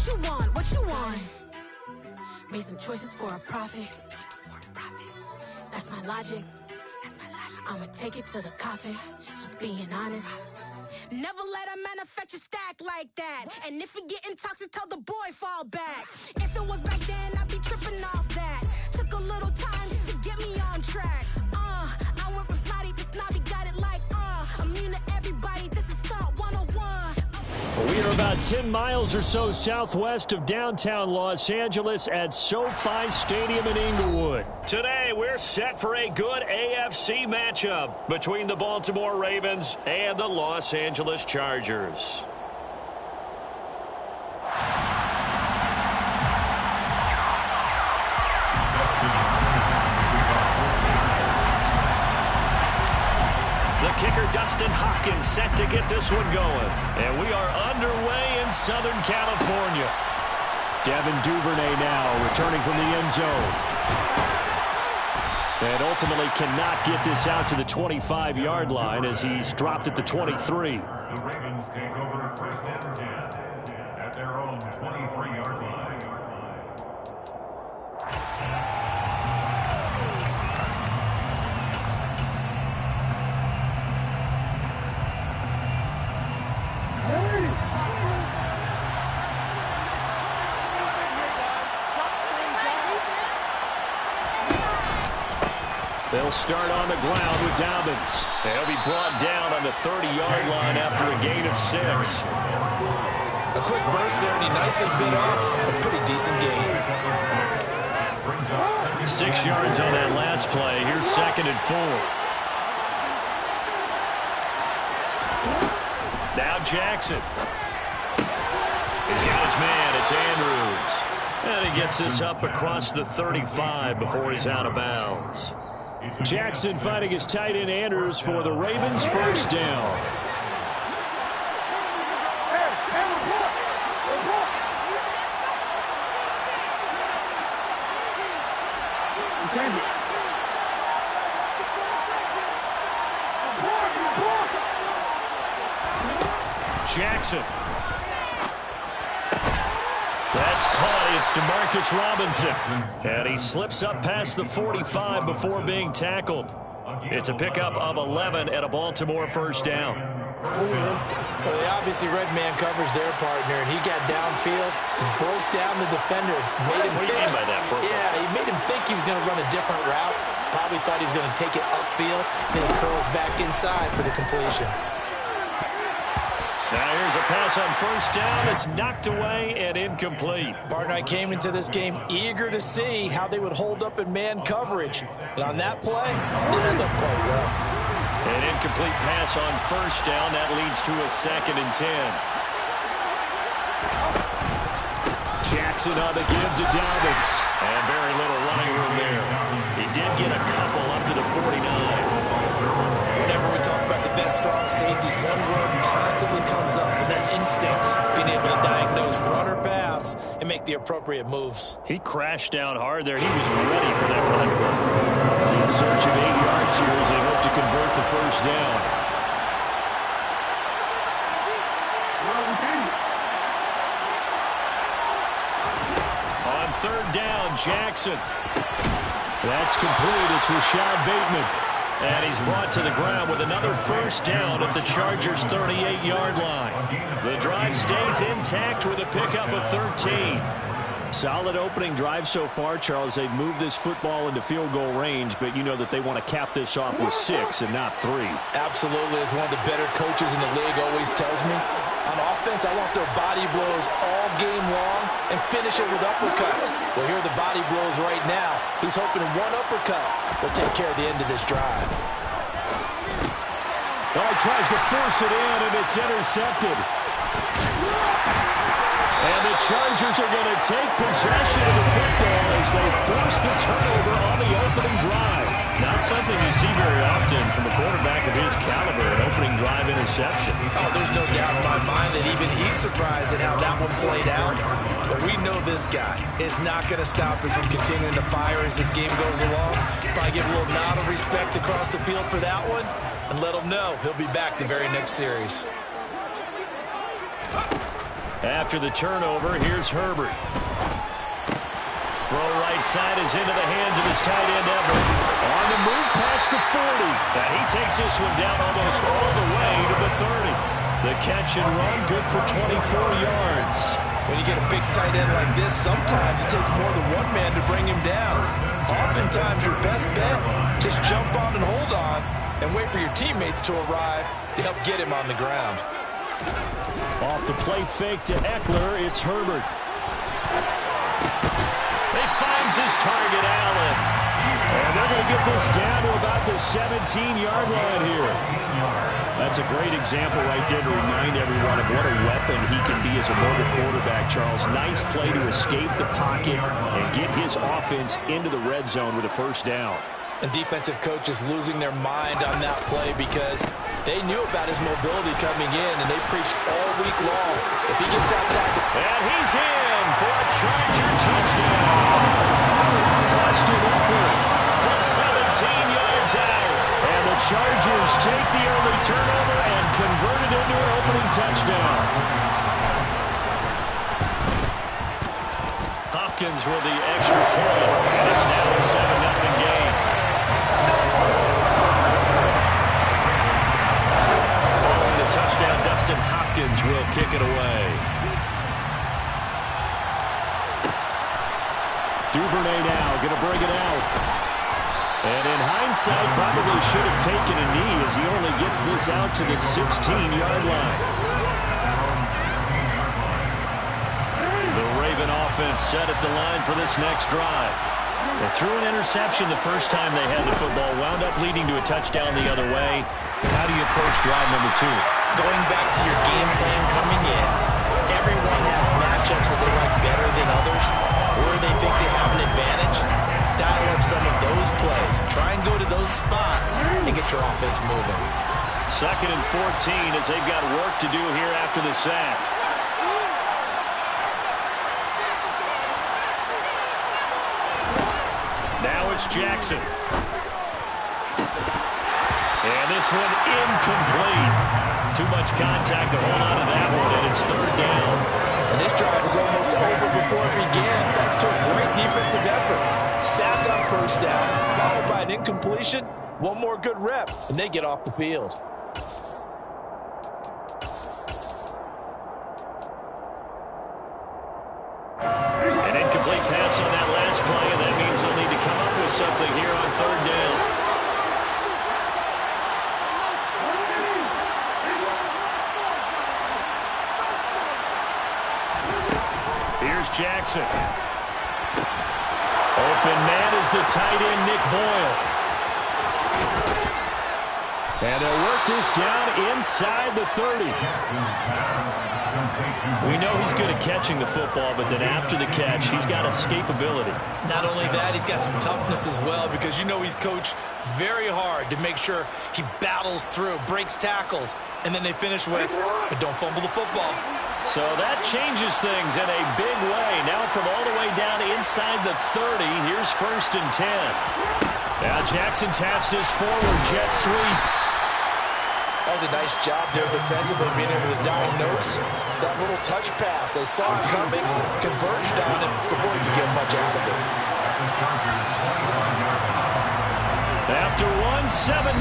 you want? What you want? Made some choices for a profit. That's my logic. I'ma take it to the coffin. Just being honest. Never let a manufacture stack like that. And if it getting toxic, tell the boy fall back. If it was back then, I'd be tripping off that. Took a little time just to get me on track. I went from snotty to snobby, got it like immune to everybody. This is Stunt 101. We are about 10 miles or so southwest of downtown Los Angeles at SoFi Stadium in Inglewood. Today, we're set for a good AFC matchup between the Baltimore Ravens and the Los Angeles Chargers. The kicker, Dustin Hopkins, set to get this one going. And we are underway in Southern California. Devin Duvernay now returning from the end zone. And ultimately cannot get this out to the 25-yard line as he's dropped at the 23. The Ravens take over first and 10 at their own 23-yard line. They'll start on the ground with Dobbins. They'll be brought down on the 30-yard line after a gain of 6. A quick burst there, and he nicely bit off a pretty decent gain. 6 yards on that last play. Here's 2nd and 4. Now Jackson. He's got his man. It's Andrews. And he gets this up across the 35 before he's out of bounds. Jackson finding his tight end Andrews for the Ravens first down. Jackson. That's caught. It's Demarcus Robinson. And he slips up past the 45 before being tackled. It's a pickup of 11 at a Baltimore first down. Well, they obviously read man coverage their partner, and he got downfield, broke down the defender, made him What do you mean by that? Yeah, he made him think he was going to run a different route. Probably thought he was going to take it upfield, then he curls back inside for the completion. Now here's a pass on first down. It's knocked away and incomplete. Partner, I came into this game eager to see how they would hold up in man coverage. And on that play, it ended up quite well. An incomplete pass on first down. That leads to a 2nd and 10. Jackson on the give to Dobbins. And very little running room there. He did get a couple up to the 49. Whenever we talk about the best strong safeties, one word constantly comes up, and that's instinct. Being able to diagnose run or pass and make the appropriate moves. He crashed down hard there. He was ready for that run. In search of 8 yards here as they hope to convert the first down. On 3rd down, Jackson. That's complete. It's Rashad Bateman. And he's brought to the ground with another first down at the Chargers' 38-yard line. The drive stays intact with a pickup of 13. Solid opening drive so far, Charles. They've moved this football into field goal range, but you know that they want to cap this off with 6 and not 3. Absolutely. As one of the better coaches in the league always tells me, on offense, I want their body blows all game long and finish it with uppercuts. Well, here are the body blows right now. He's hoping one uppercut will take care of the end of this drive. Oh, he tries to force it in, and it's intercepted. And the Chargers are going to take possession of the football as they force the turnover on the opening drive. Not something you see very often from a quarterback of his caliber, an opening drive interception. Oh, there's no doubt in my mind that even he's surprised at how that one played out. But we know this guy is not going to stop him from continuing to fire as this game goes along. Probably give a little nod of respect across the field for that one and let him know he'll be back the very next series. After the turnover, here's Herbert. Throw right side is into the hands of his tight end, Everett. On the move past the 40. And he takes this one down almost all the way to the 30. The catch and run, good for 24 yards. When you get a big tight end like this, sometimes it takes more than one man to bring him down. Oftentimes, your best bet, just jump on and hold on and wait for your teammates to arrive to help get him on the ground. Off the play fake to Eckler, it's Herbert. He finds his target, Allen. And they're going to get this down to about the 17-yard line here. That's a great example right there to remind everyone of what a weapon he can be as a mobile quarterback, Charles. Nice play to escape the pocket and get his offense into the red zone with a first down. And defensive coaches losing their mind on that play because they knew about his mobility coming in, and they preached all week long. If he gets outside the... And he's in for a Charger touchdown. Austin Eckler from 17 yards out. And the Chargers take the early turnover and convert it into an opening touchdown. Hopkins with the extra point, and it's now a 7-0 game. Following the touchdown, Dustin Hopkins will kick it away. Duvernay now going to bring it out. And in hindsight, probably should have taken a knee as he only gets this out to the 16-yard line. The Raven offense set at the line for this next drive. They threw an interception the first time they had the football, wound up leading to a touchdown the other way. How do you approach drive number 2? Going back to your game plan coming in, everyone has matchups that they like better than others, or they think they have an advantage. Dial up some of those plays. Try and go to those spots and get your offense moving. 2nd and 14 as they've got work to do here after the sack. Now it's Jackson. And this one incomplete. Too much contact to hold on to that one, and it's 3rd down. And this drive is almost over before it began, thanks to a great defensive effort. Sacked on first down, followed by an incompletion. One more good rep, and they get off the field. An incomplete pass on that last play, and that means they'll need to come up with something here on 3rd down. Here's Jackson. Open man is the tight end, Nick Boyle. And they'll work this down inside the 30. We know he's good at catching the football, but then after the catch, he's got escapability. Not only that, he's got some toughness as well, because you know he's coached very hard to make sure he battles through, breaks tackles, and then they finish with, but don't fumble the football. So that changes things in a big way. Now from all the way down inside the 30, here's 1st and 10. Now Jackson taps his forward jet sweep. That was a nice job there defensively, being able to diagnose that little touch pass. They saw it coming, converged on it before he could get much out of it. After 7-0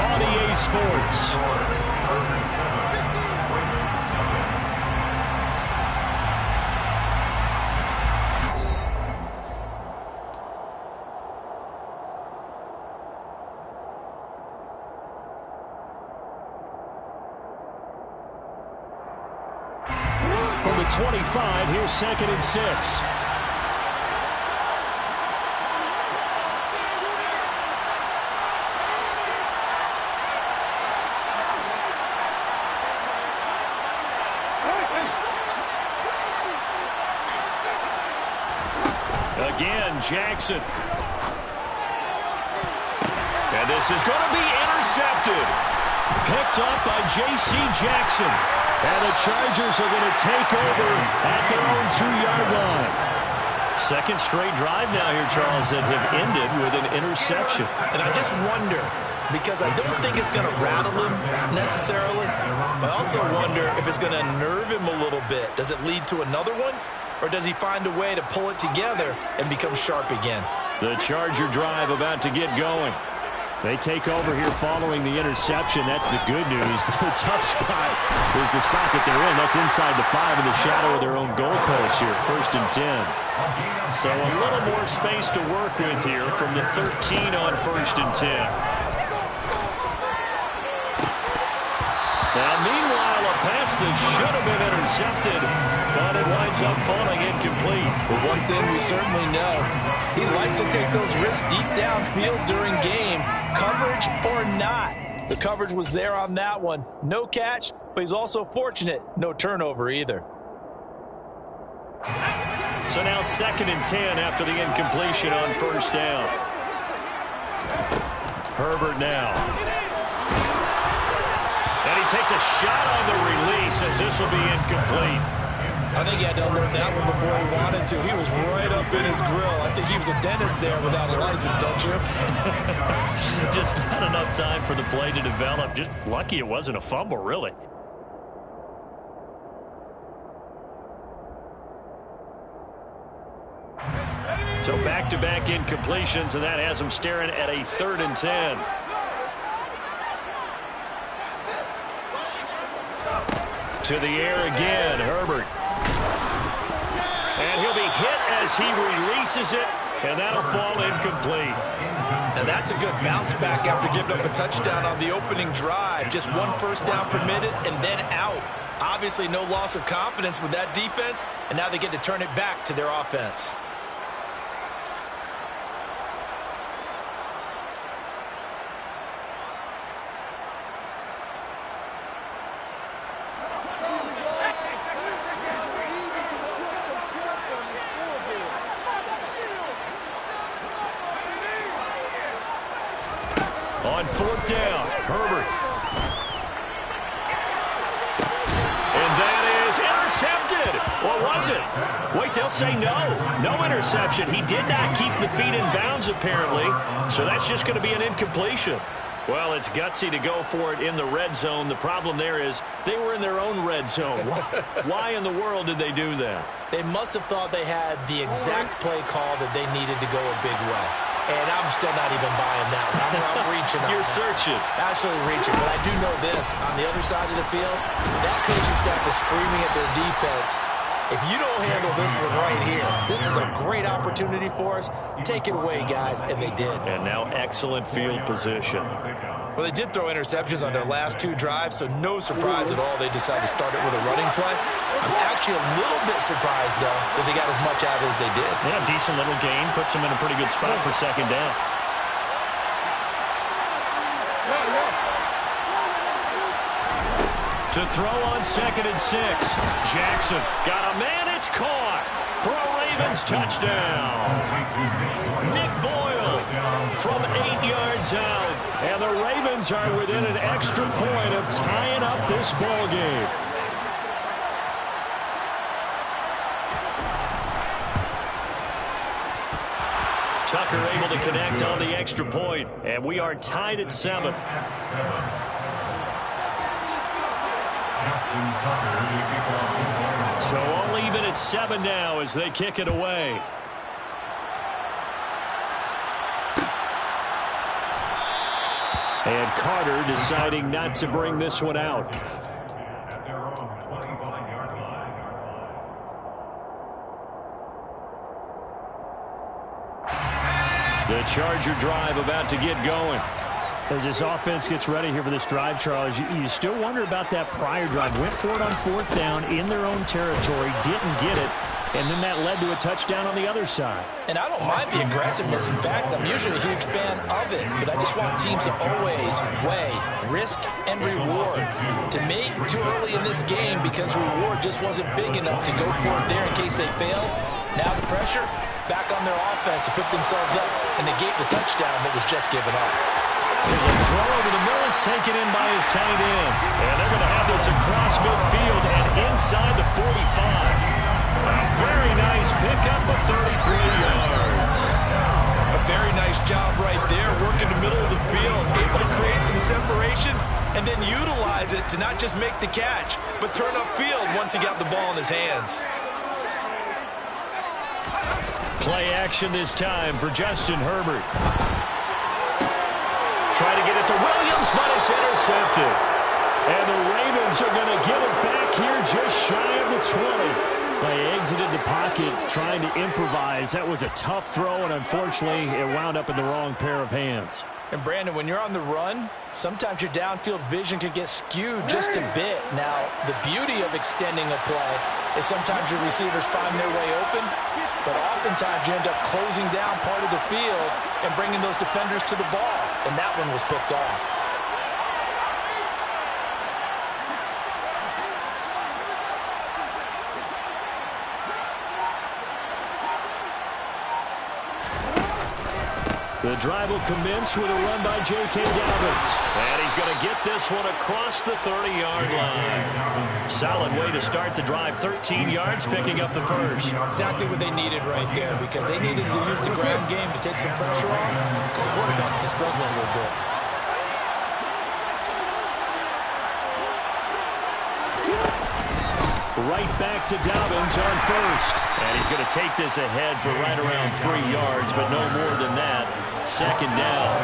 on EA Sports. From the 25, here's 2nd and 6. Again, Jackson. And this is going to be intercepted. Picked up by J.C. Jackson. And the Chargers are going to take over at their own 2-yard line. Second straight drive now here, Charles, that have ended with an interception. And I just wonder, because I don't think it's going to rattle him necessarily, but I also wonder if it's going to nerve him a little bit. Does it lead to another one, or does he find a way to pull it together and become sharp again? The Charger drive about to get going. They take over here following the interception. That's the good news. The tough spot is the spot that they're in. That's inside the 5 in the shadow of their own goalpost here. 1st and 10. So a little more space to work with here from the 13 on 1st and 10. Now, meanwhile, a pass that should have been intercepted, but it winds up falling incomplete. Well, one thing we certainly know, he likes to take those risks deep downfield during games, coverage or not. The coverage was there on that one. No catch, but he's also fortunate. No turnover either. So now 2nd and 10 after the incompletion on 1st down. Herbert now. And he takes a shot on the release as this will be incomplete. I think he had to unload that one before he wanted to. He was right up in his grill. I think he was a dentist there without a license, don't you? Just not enough time for the play to develop. Just lucky it wasn't a fumble, really. So back-to-back incompletions, and that has him staring at a 3rd and 10. To the air again, Herbert. And he'll be hit as he releases it, and that'll fall incomplete. Now that's a good bounce back after giving up a touchdown on the opening drive. Just 1 first down permitted and then out. Obviously no loss of confidence with that defense, and now they get to turn it back to their offense. On 4th down, Herbert. And that is intercepted. Or was it? Wait, they'll say no. No interception. He did not keep the feet in bounds, apparently. So that's just going to be an incompletion. Well, it's gutsy to go for it in the red zone. The problem there is they were in their own red zone. Why in the world did they do that? They must have thought they had the exact play call that they needed to go a big way. And I'm still not even buying that one. I'm reaching. You're searching. Absolutely reaching. But I do know this. On the other side of the field, that coaching staff is screaming at their defense. If you don't handle this one right here, this is a great opportunity for us. Take it away, guys. And they did. And now excellent field position. Well, they did throw interceptions on their last 2 drives, so no surprise at all they decided to start it with a running play. I'm actually a little bit surprised, though, that they got as much out of it as they did. Yeah, decent little gain. Puts them in a pretty good spot for 2nd down. To throw on 2nd and 6. Jackson got a man. It's caught for a Ravens touchdown. Nick Boyle from 8 yards out. And the Ravens are within an extra point of tying up this ball game. Tucker able to connect on the extra point. And we are tied at 7. So only even at 7 now as they kick it away. And Carter deciding not to bring this one out. At their own 25-yard line. The Charger drive about to get going. As this offense gets ready here for this drive, Charles, you still wonder about that prior drive. Went for it on 4th down in their own territory, didn't get it, and then that led to a touchdown on the other side. And I don't mind the aggressiveness. In fact, I'm usually a huge fan of it, but I just want teams to always weigh risk and reward. To me, too early in this game because reward just wasn't big enough to go for it there in case they failed. Now the pressure back on their offense to pick themselves up and negate the touchdown that was just given up. There's a throw over the middle. It's taken in by his tight end. And they're going to have this across midfield and inside the 45. A very nice pick up a 33 yards. A very nice job right there, working the middle of the field, able to create some separation, and then utilize it to not just make the catch, but turn upfield once he got the ball in his hands. Play action this time for Justin Herbert. Try to get it to Williams, but it's intercepted. And the Ravens are going to get it back here just shy of the 20. They exited the pocket trying to improvise. That was a tough throw, and unfortunately, it wound up in the wrong pair of hands. And Brandon, when you're on the run, sometimes your downfield vision can get skewed just a bit. Now, the beauty of extending a play is sometimes your receivers find their way open, but oftentimes you end up closing down part of the field and bringing those defenders to the ball, and that one was picked off. The drive will commence with a run by J.K. Dobbins. And he's going to get this one across the 30-yard line. Solid way to start the drive. 13 yards, picking up the first. Exactly what they needed right there, because they needed to use the ground game to take some pressure off, because the quarterback's been struggling a little bit. Right back to Dobbins on first. And he's going to take this ahead for right around 3 yards, but no more than that. Second down.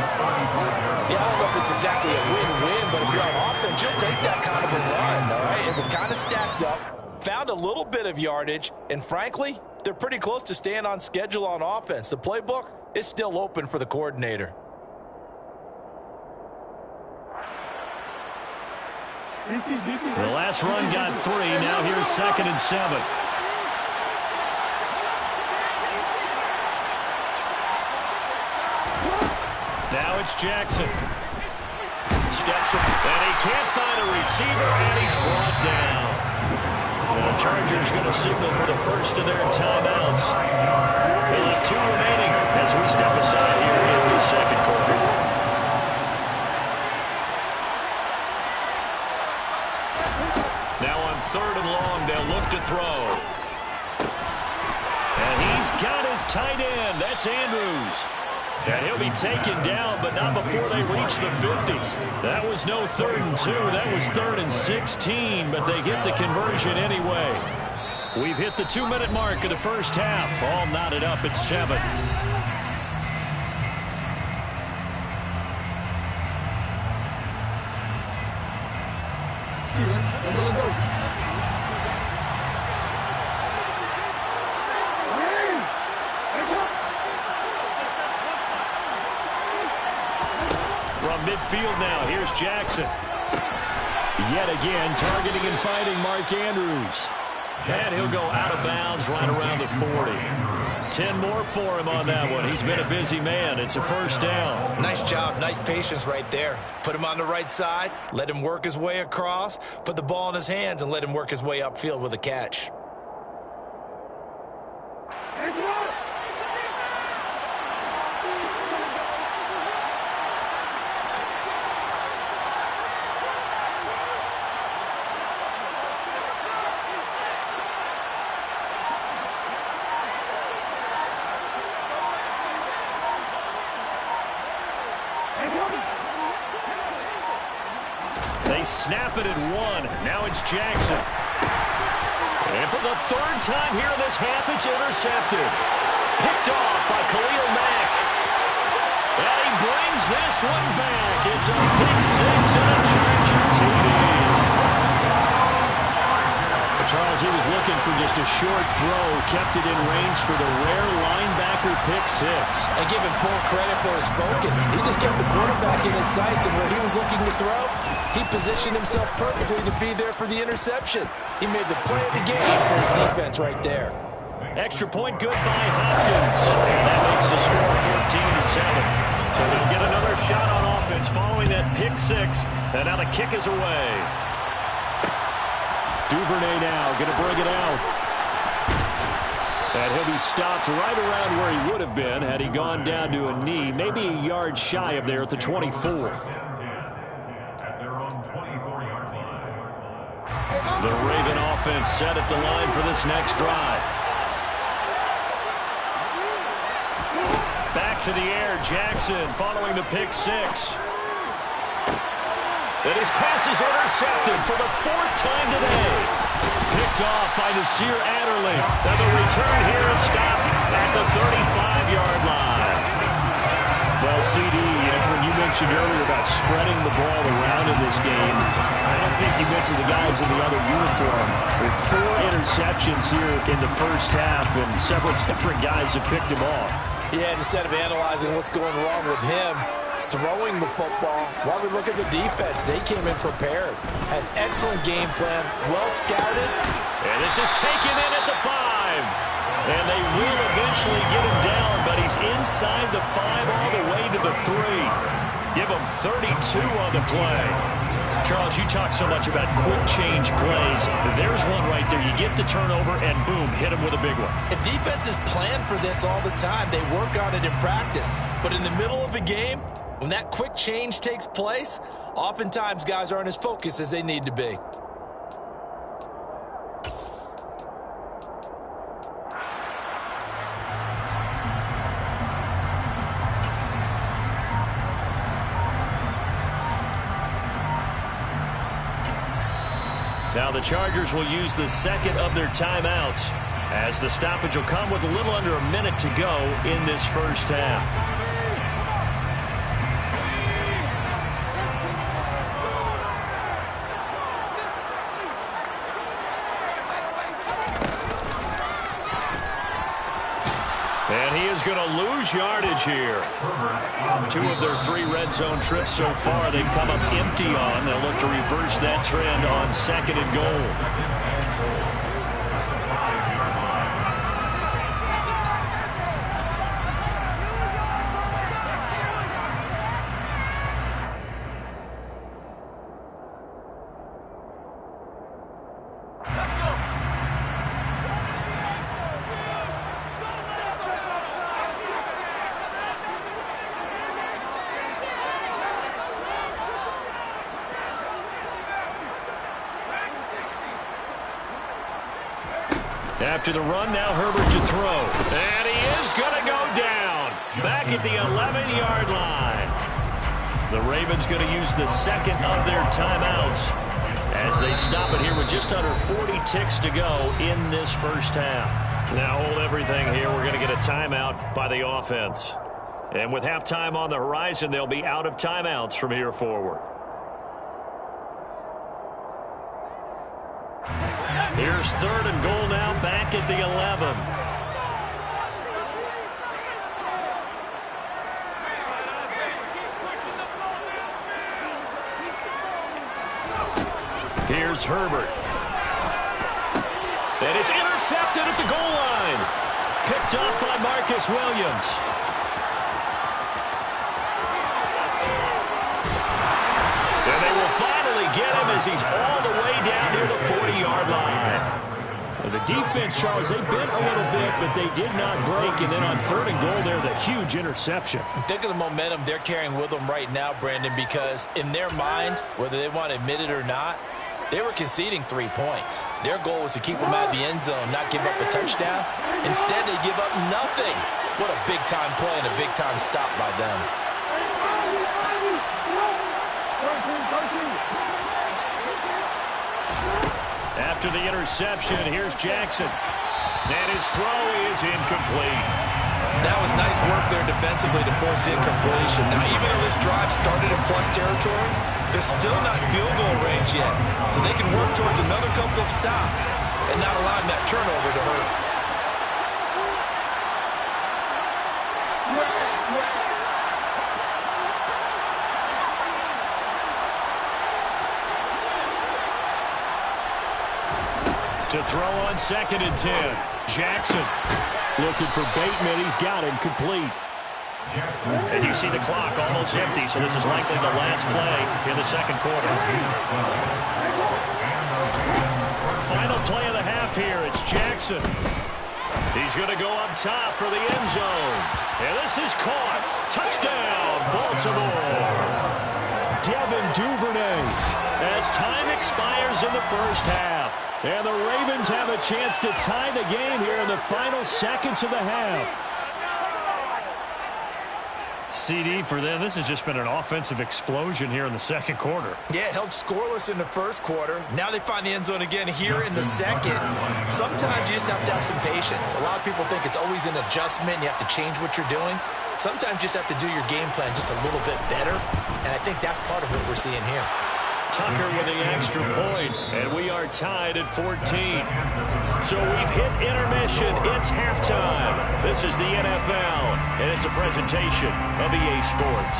Yeah, I don't know if it's exactly a win-win, but if you're on offense, you'll take that kind of a run, all right? It was kind of stacked up, found a little bit of yardage, and frankly, they're pretty close to staying on schedule on offense. The playbook is still open for the coordinator. The last run got 3. Now here's 2nd and 7. Now it's Jackson. Steps up, and he can't find a receiver, and he's brought down. The Chargers going to signal for the first of their timeouts. They'll have 2 remaining as we step aside here in the second quarter. Now on 3rd and long, they'll look to throw. And he's got his tight end. That's Andrews. And he'll be taken down, but not before they reach the 50. That was no 3rd and 2. That was 3rd and 16, but they get the conversion anyway. We've hit the 2-minute mark of the first half. All knotted up at 7. From midfield now, here's Jackson. Yet again, targeting and finding Mark Andrews. And he'll go out of bounds right around the 40. 10 more for him on that one. He's been a busy man. It's a first down. Nice job, nice patience right there. Put him on the right side, let him work his way across, put the ball in his hands, and let him work his way upfield with a catch. They snap it at 1. Now it's Jackson. And for the 3rd time here in this half, it's intercepted. Picked off by Khalil Mack. And he brings this one back. It's a pick 6 and a Charger TD. Charles, he was looking for just a short throw, kept it in range for the rare linebacker pick 6. And give him full credit for his focus. He just kept the quarterback in his sights, and where he was looking to throw, he positioned himself perfectly to be there for the interception. He made the play of the game for his defense right there. Extra point good by Hopkins. And that makes the score 14-7. So they'll get another shot on offense following that pick 6. And now the kick is away. Duvernay now going to bring it out. And he'll be stopped right around where he would have been had he gone down to a knee, maybe a yard shy of there at the 24. The Raven offense set at the line for this next drive. Back to the air, Jackson following the pick six. And his pass is intercepted for the fourth time today. Picked off by Nasir Adderley. And the return here is stopped at the 35-yard line. Well, CD, when you mentioned earlier about spreading the ball around in this game, I don't think you mentioned the guys in the other uniform. With 4 interceptions here in the first half, and several different guys have picked him off. Yeah, instead of analyzing what's going wrong with him, throwing the football, while we look at the defense, they came in prepared. Had excellent game plan, well scouted. And this is taken in at the 5. And they will eventually get him down, but he's inside the 5 all the way to the 3. Give him 32 on the play. Charles, you talk so much about quick change plays. There's one right there. You get the turnover, and boom, hit him with a big one. And defenses plan for this all the time. They work on it in practice. But in the middle of a game, when that quick change takes place, oftentimes guys aren't as focused as they need to be. Now the Chargers will use the second of their timeouts, as the stoppage will come with a little under a minute to go in this first half. And he is going to lose yardage here. 2 of their 3 red zone trips so far they've come up empty on. They'll look to reverse that trend on 2nd and goal. After the run, now Herbert to throw. And he is going to go down. Back at the 11-yard line. The Ravens going to use the second of their timeouts as they stop it here with just under 40 ticks to go in this first half. Now hold everything here. We're going to get a timeout by the offense. And with halftime on the horizon, they'll be out of timeouts from here forward. Here's 3rd and goal now, back at the 11. Here's Herbert. And it's intercepted at the goal line. Picked up by Marcus Williams. And they will finally get him as he's all the way down near the 40-yard line. The defense, Charles, they bent a little bit, but they did not break. And then on 3rd and goal there, the huge interception. Think of the momentum they're carrying with them right now, Brandon, because in their mind, whether they want to admit it or not, they were conceding 3 points. Their goal was to keep them out of the end zone, not give up a touchdown. Instead, they give up nothing. What a big-time play and a big-time stop by them. After the interception, here's Jackson. And his throw is incomplete. That was nice work there defensively to force the incompletion. Now, even though this drive started in plus territory, they're still not field goal range yet. So they can work towards another couple of stops and not allowing that turnover to hurt. To throw on 2nd and 10. Jackson looking for Bateman. He's got him complete. And you see the clock almost empty, so this is likely the last play in the second quarter. Final play of the half here. It's Jackson. He's going to go up top for the end zone. And this is caught. Touchdown, Baltimore. Devin Duvernay. As time expires in the first half. And the Ravens have a chance to tie the game here in the final seconds of the half. CD for them, this has just been an offensive explosion here in the second quarter. Yeah, held scoreless in the first quarter. Now they find the end zone again here in the second. Sometimes you just have to have some patience. A lot of people think it's always an adjustment. You have to change what you're doing. Sometimes you just have to do your game plan just a little bit better, and I think that's part of what we're seeing here. Tucker with the extra point, and we are tied at 14. So we've hit intermission. It's halftime. This is the NFL, and it's a presentation of EA Sports.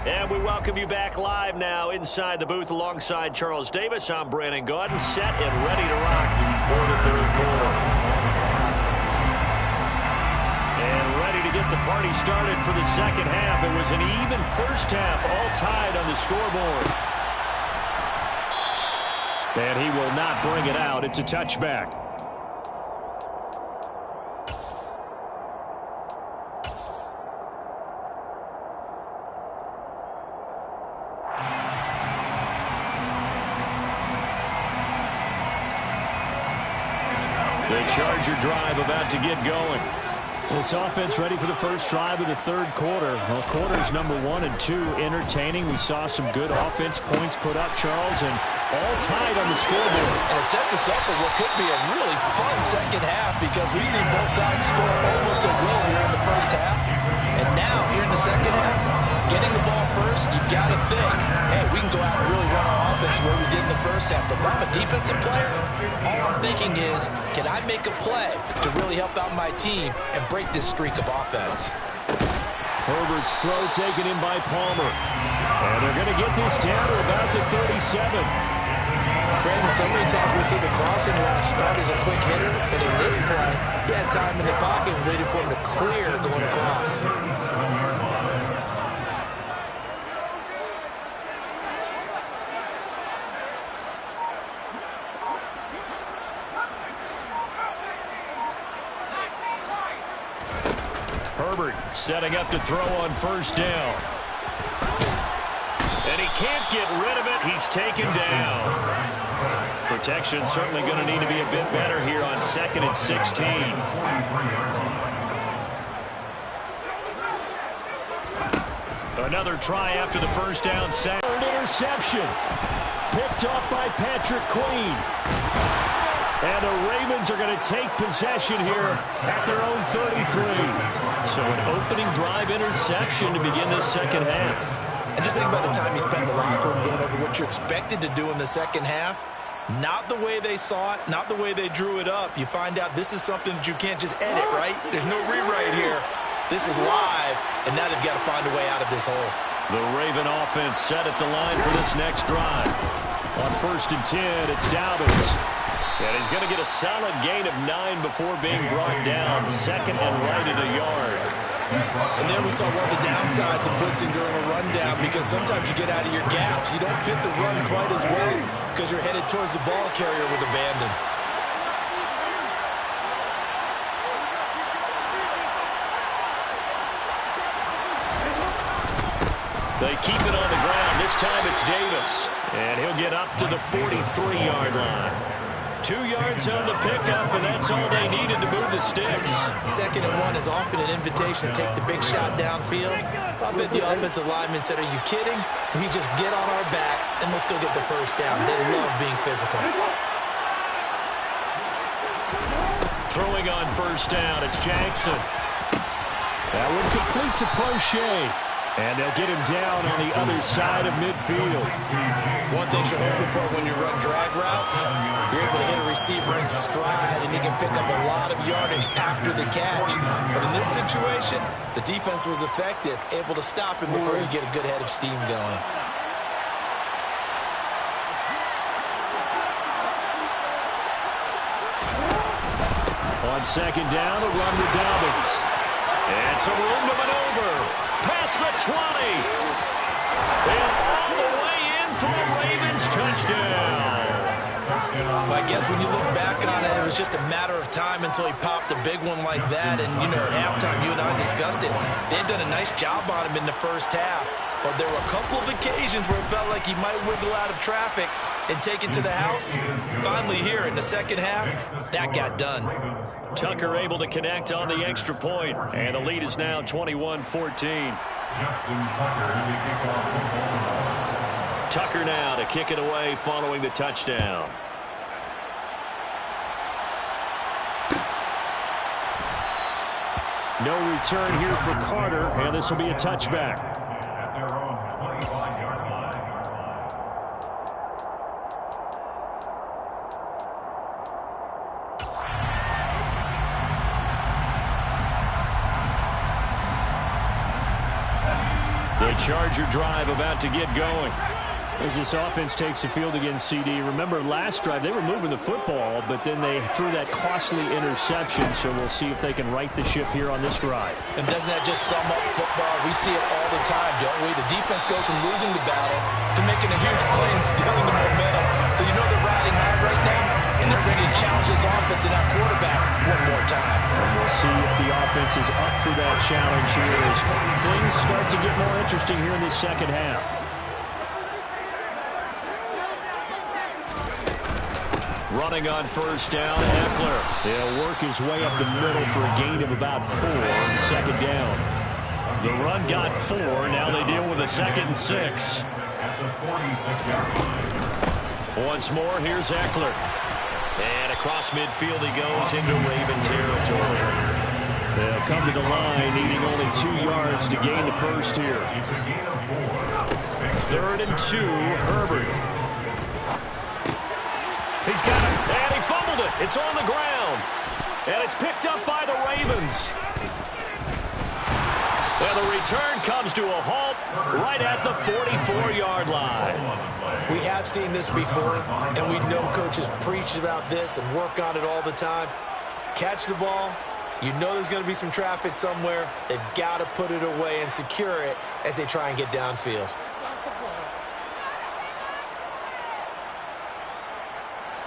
And we welcome you back live now inside the booth alongside Charles Davis. I'm Brandon Gaudin, set and ready to rock for the third quarter. And ready to get the party started for the second half. It was an even first half, all tied on the scoreboard. And he will not bring it out. It's a touchback. The Charger drive about to get going. This offense ready for the first drive of the third quarter. Well, quarters number 1 and 2 entertaining. We saw some good offense points put up, Charles, and all tied on the scoreboard. And it sets us up for what could be a really fun second half because we've seen both sides score almost at will here in the first half. And now, here in the second half, getting the ball first, you've got to think, hey, we can go out and really run our offense the way we did in the first half. But if I'm a defensive player, all I'm thinking is, can I make a play to really help out my team and break this streak of offense? Herbert's throw taken in by Palmer. And they're going to get this down to about the 37. Brandon, so many times we see the crossing route start as a quick hitter, but in this play, he had time in the pocket and waited for him to clear going across. Herbert setting up to throw on first down. And he can't get rid of it. He's taken down. Protection certainly going to need to be a bit better here on 2nd and 16. Another try after the first down sack. Third interception. Picked off by Patrick Queen. And the Ravens are going to take possession here at their own 33. So an opening drive interception to begin this second half. And just think about the time you spent in the locker room going over what you're expected to do in the second half. Not the way they saw it, not the way they drew it up. You find out this is something that you can't just edit, right? There's no rewrite here. This is live, and now they've got to find a way out of this hole. The Raven offense set at the line for this next drive. On 1st and 10, it's Dobbins. And he's going to get a solid gain of 9 before being brought down. 2nd and right at a yard. And then we saw one of the downsides of blitzing during a rundown because sometimes you get out of your gaps. You don't fit the run quite as well because you're headed towards the ball carrier with abandon. They keep it on the ground. This time it's Davis. And he'll get up to the 43-yard line. 2 yards on the pickup, and that's all they needed to move the sticks. 2nd and 1 is often an invitation to take the big shot downfield. I bet the offensive lineman said, are you kidding? We just get on our backs, and let's go get the first down. They love being physical. Throwing on first down, it's Jackson. That one complete to Prochet. And they'll get him down on the other side of midfield. One thing you're hoping for when you run drag routes, you're able to hit a receiver in stride, and he can pick up a lot of yardage after the catch. But in this situation, the defense was effective, able to stop him before you get a good head of steam going. On 2nd down, a run with Dobbins. And some room to maneuver. Past the 20. And all the way in for the Ravens touchdown. Well, I guess when you look back on it, it was just a matter of time until he popped a big one like that. And, you know, at halftime, you and I discussed it. They'd done a nice job on him in the first half. But there were a couple of occasions where it felt like he might wiggle out of traffic. and take it to the house? Finally here in the second half, that got done. Tucker able to connect on the extra point, and the lead is now 21-14. Justin Tucker to kick off the ball. Tucker now to kick it away following the touchdown. No return here for Carter, and this will be a touchback. At their own 25-yard line. The Charger drive about to get going. As this offense takes the field against CD, remember last drive they were moving the football, but then they threw that costly interception, so we'll see if they can right the ship here on this drive. And doesn't that just sum up football? We see it all the time, don't we? The defense goes from losing the battle to making a huge play and stealing the momentum. So you know they're riding high right now, and they're ready to challenge this offense and that quarterback one more time. And we'll see if the offense is up for that challenge here as things start to get more interesting here in this second half. Running on first down, Eckler. He'll work his way up the middle for a gain of about 4 on second down. The run got 4. Now they deal with a 2nd and 6. At the 46-yard line. Once more, here's Eckler. And across midfield he goes into Raven territory. They'll come to the line, needing only 2 yards to gain the first here. It's a gain of 4. 3rd and 2, Herbert. He's got it, and he fumbled it. It's on the ground, and it's picked up by the Ravens. And the return comes to a halt right at the 44-yard line. We have seen this before, and we know coaches preach about this and work on it all the time. Catch the ball. You know there's going to be some traffic somewhere. They've got to put it away and secure it as they try and get downfield.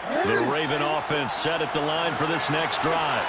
The Raven offense set at the line for this next drive.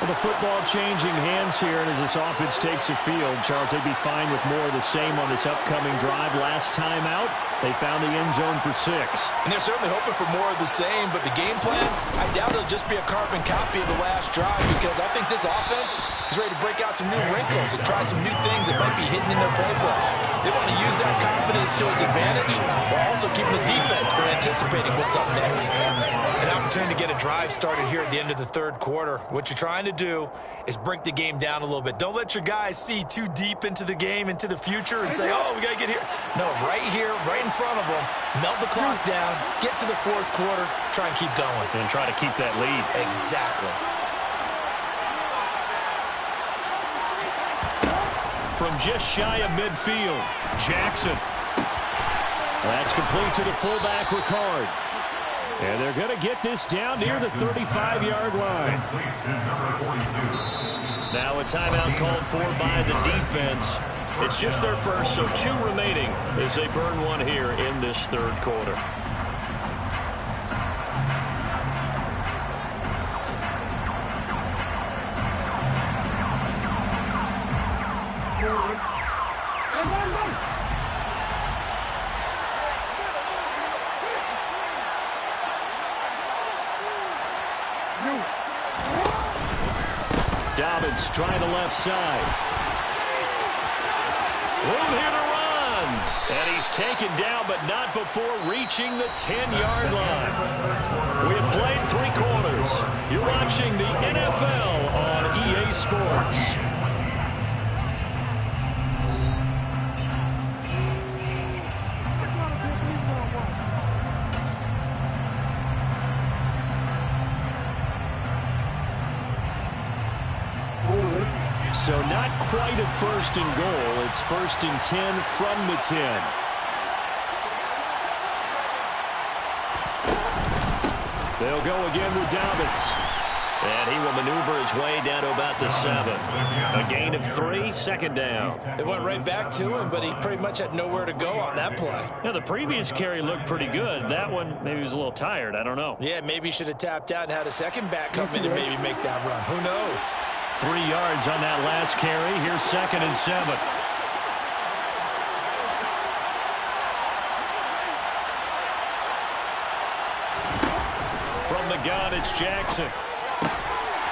Well, the football changing hands here, and as this offense takes the field, Charles, they'd be fine with more of the same on this upcoming drive. Last time out, they found the end zone for 6. And they're certainly hoping for more of the same, but the game plan, I doubt it'll just be a carbon copy of the last drive because I think this offense is ready to break out some new wrinkles and try some new things that might be hidden in their playbook. They want to use that confidence to its advantage while also keeping the defense from anticipating what's up next. An opportunity to get a drive started here at the end of the 3rd quarter. What you're trying to do is break the game down a little bit. Don't let your guys see too deep into the game, into the future, and say, oh, we got to get here. No, right here, right in front of them, melt the clock down, get to the 4th quarter, try and keep going. And try to keep that lead. Exactly. From just shy of midfield, Jackson. That's complete to the fullback, Ricard. And they're going to get this down near the 35-yard line. Now a timeout called for by the defense. It's just their first, so 2 remaining as they burn one here in this 3rd quarter. Dobbins trying the left side. Room here to run. And he's taken down, but not before reaching the 10-yard line. We have played 3 quarters. You're watching the NFL on EA Sports. So not quite a 1st and goal. It's 1st and 10 from the 10. They'll go again with Dobbins. And he will maneuver his way down to about the 7. A gain of 3, 2nd down. They went right back to him, but he pretty much had nowhere to go on that play. Yeah, the previous carry looked pretty good. That one, maybe he was a little tired. I don't know. Yeah, maybe he should have tapped out and had a second back come in and maybe make that run. Who knows? 3 yards on that last carry. Here's 2nd and 7. From the gun, it's Jackson.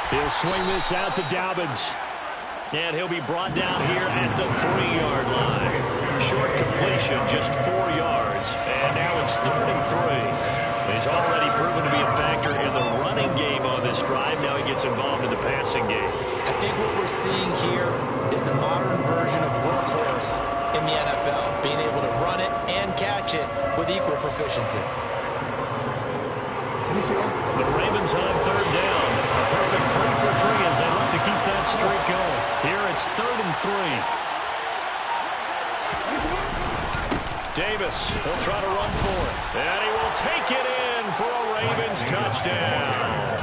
He'll swing this out to Dobbins. And he'll be brought down here at the 3-yard line. Short completion, just 4 yards. And now it's 3rd and 3. He's already proven to be a factor in the running game on this drive. Now he gets involved in the passing game. I think what we're seeing here is the modern version of workhorse in the NFL, being able to run it and catch it with equal proficiency. The Ravens on 3rd down. A perfect 3 for 3 as they look to keep that streak going. Here it's 3rd and 3. Davis, he'll try to run for it. And he will take it in for a Ravens touchdown.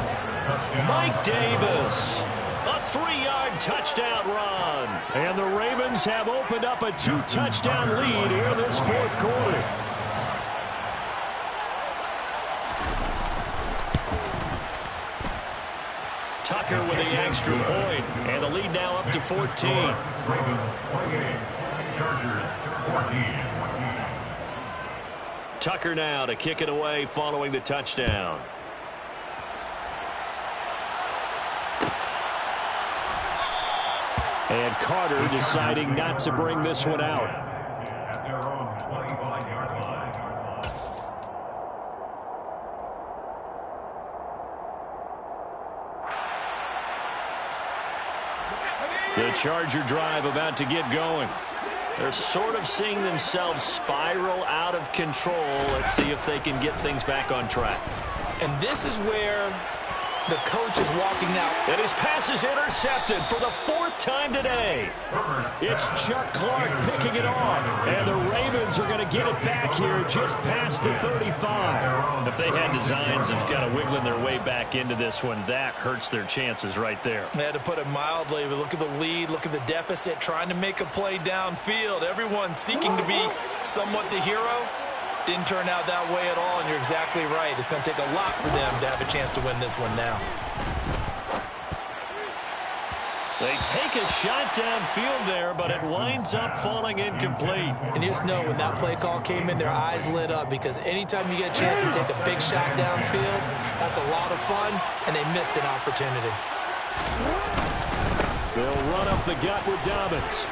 Mike Davis, a 3-yard touchdown run. And the Ravens have opened up a 2-touchdown lead here this 4th quarter. Tucker with the extra point, and the lead now up to 14. Ravens 28, Chargers 14. Tucker now to kick it away following the touchdown. And Carter deciding not to bring this one out. At their own 25-yard line. The Charger drive about to get going. They're sort of seeing themselves spiral out of control. Let's see if they can get things back on track. And this is where the coach is walking out. And his pass is intercepted for the 4th time today. It's Chuck Clark picking it off. And the Ravens are going to get it back here just past the 35. If they had designs of kind of wiggling their way back into this one, that hurts their chances right there. They had to put it mildly, but look at the lead, look at the deficit, trying to make a play downfield. Everyone seeking to be somewhat the hero. Didn't turn out that way at all, and you're exactly right. It's going to take a lot for them to have a chance to win this one now. They take a shot downfield there, but it winds up falling incomplete. And you just know when that play call came in, their eyes lit up, because anytime you get a chance to take a big shot downfield, that's a lot of fun, and they missed an opportunity. They'll run up the gut with Dobbins.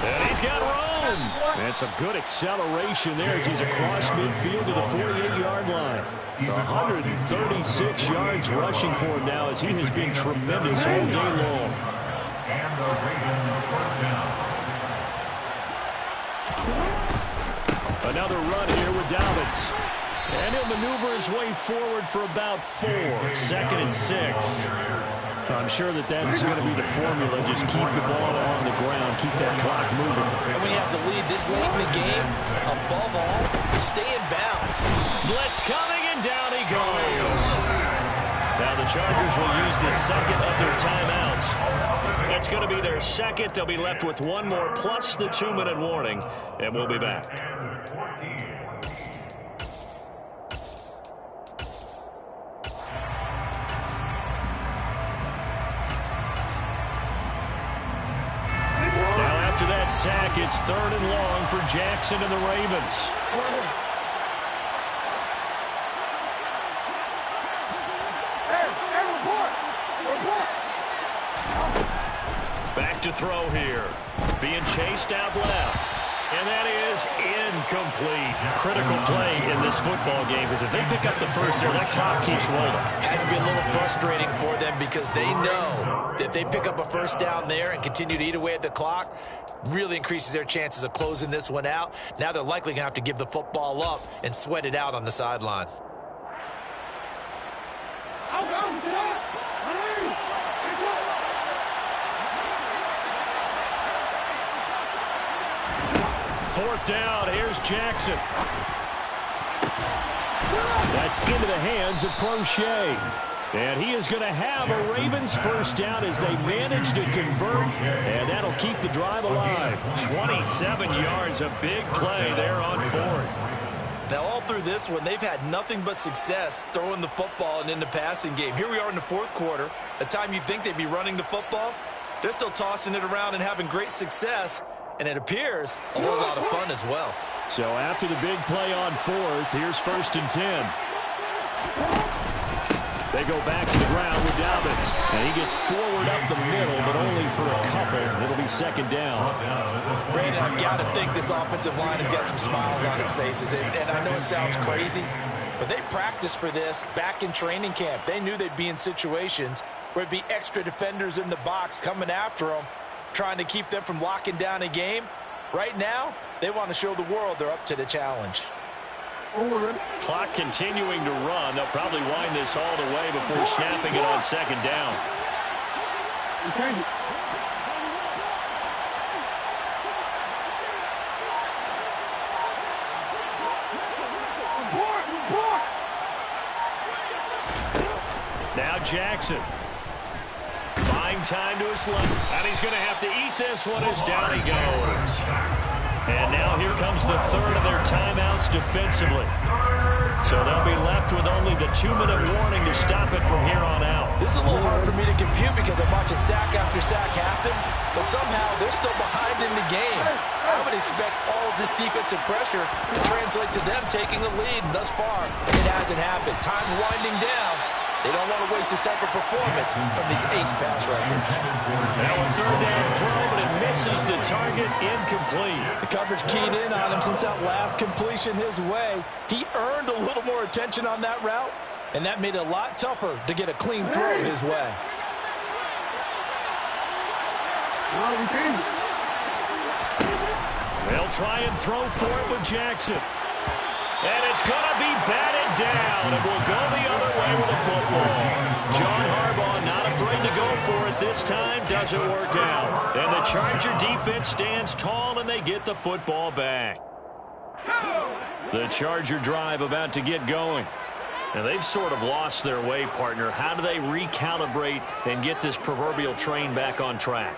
And he's got room. And some good acceleration there as he's across midfield to the 48-yard line. 136 yards rushing for him now as he has been tremendous all day long. And the Ravens first down. Another run here with Dobbins. And he'll maneuver his way forward for about 4. 2nd and 6. I'm sure that's going to be the formula. Just keep the ball on the ground. Keep that clock moving. And when you have the lead this late in the game, above all, stay in bounds. Blitz coming, and down he goes. Now the Chargers will use the second of their timeouts. That's going to be their second. They'll be left with one more plus the 2-minute warning, and we'll be back. After that sack, it's 3rd and long for Jackson and the Ravens. Back to throw here. Being chased out left. And that is incomplete. Critical play in this football game, because if they pick up the first there, that clock keeps rolling. Has to be a little frustrating for them, because they know that if they pick up a first down there and continue to eat away at the clock, really increases their chances of closing this one out. Now they're likely going to have to give the football up and sweat it out on the sideline. Fourth down, here's Jackson. That's into the hands of Prochet. And he is going to have a Ravens first down as they manage to convert, and that'll keep the drive alive. 27 yards, a big play there on 4th. Now, all through this one, they've had nothing but success throwing the football and in the passing game. Here we are in the 4th quarter, a time you'd think they'd be running the football. They're still tossing it around and having great success, and it appears a whole lot of fun as well. So after the big play on 4th, here's 1st and 10. They go back to the ground with Dobbins. And he gets forward up the middle, but only for a couple. It'll be second down. Brandon, I've got to think this offensive line has got some smiles on its faces. And I know it sounds crazy, but they practiced for this back in training camp. They knew they'd be in situations where it'd be extra defenders in the box coming after them, trying to keep them from locking down a game. Right now, they want to show the world they're up to the challenge. Clock continuing to run. They'll probably wind this all the way before snapping it on second down. Now Jackson. Buying time to his left. And he's going to have to eat this one as down he goes. And now here comes the third of their timeouts defensively. So they'll be left with only the 2-minute warning to stop it from here on out. This is a little hard for me to compute because I'm watching sack after sack happen, but somehow they're still behind in the game. I would expect all of this defensive pressure to translate to them taking a lead, and thus far, it hasn't happened. Time's winding down. They don't want to waste this type of performance from these ace pass rushers. Now a third down throw, but it misses the target, incomplete. The coverage keyed in on him since that last completion his way. He earned a little more attention on that route, and that made it a lot tougher to get a clean throw his way. They'll try and throw for it with Jackson. And it's going to be batted down, and will go the other way with the football. John Harbaugh not afraid to go for it this time. Doesn't work out. And the Charger defense stands tall, and they get the football back. The Charger drive about to get going. And they've sort of lost their way, partner. How do they recalibrate and get this proverbial train back on track?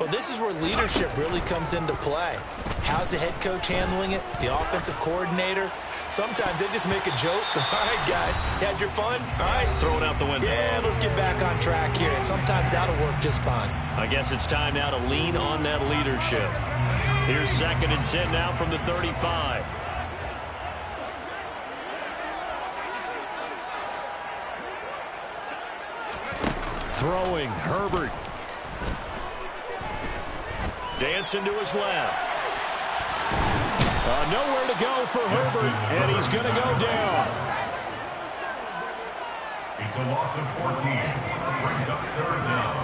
Well, this is where leadership really comes into play. How's the head coach handling it? The offensive coordinator? Sometimes they just make a joke. All right, guys, had your fun? All right. Throw it out the window. Yeah, let's get back on track here. And sometimes that'll work just fine. I guess it's time now to lean on that leadership. Here's 2nd and 10 now from the 35. Throwing, Herbert. Dancing to his left. Nowhere to go for Herbert, and he's going to go down. It's a loss of 14. Brings up third down.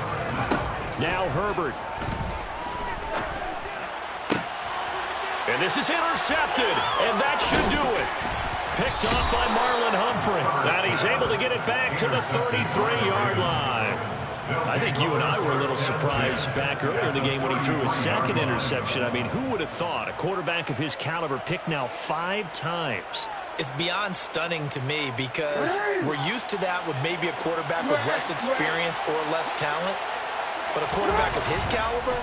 Now Herbert. And this is intercepted, and that should do it. Picked off by Marlon Humphrey. And he's able to get it back to the 33-yard line. I think you and I were a little surprised back earlier in the game when he threw his 2nd interception. I mean, who would have thought a quarterback of his caliber picked now 5 times? It's beyond stunning to me because we're used to that with maybe a quarterback with less experience or less talent. But a quarterback of his caliber,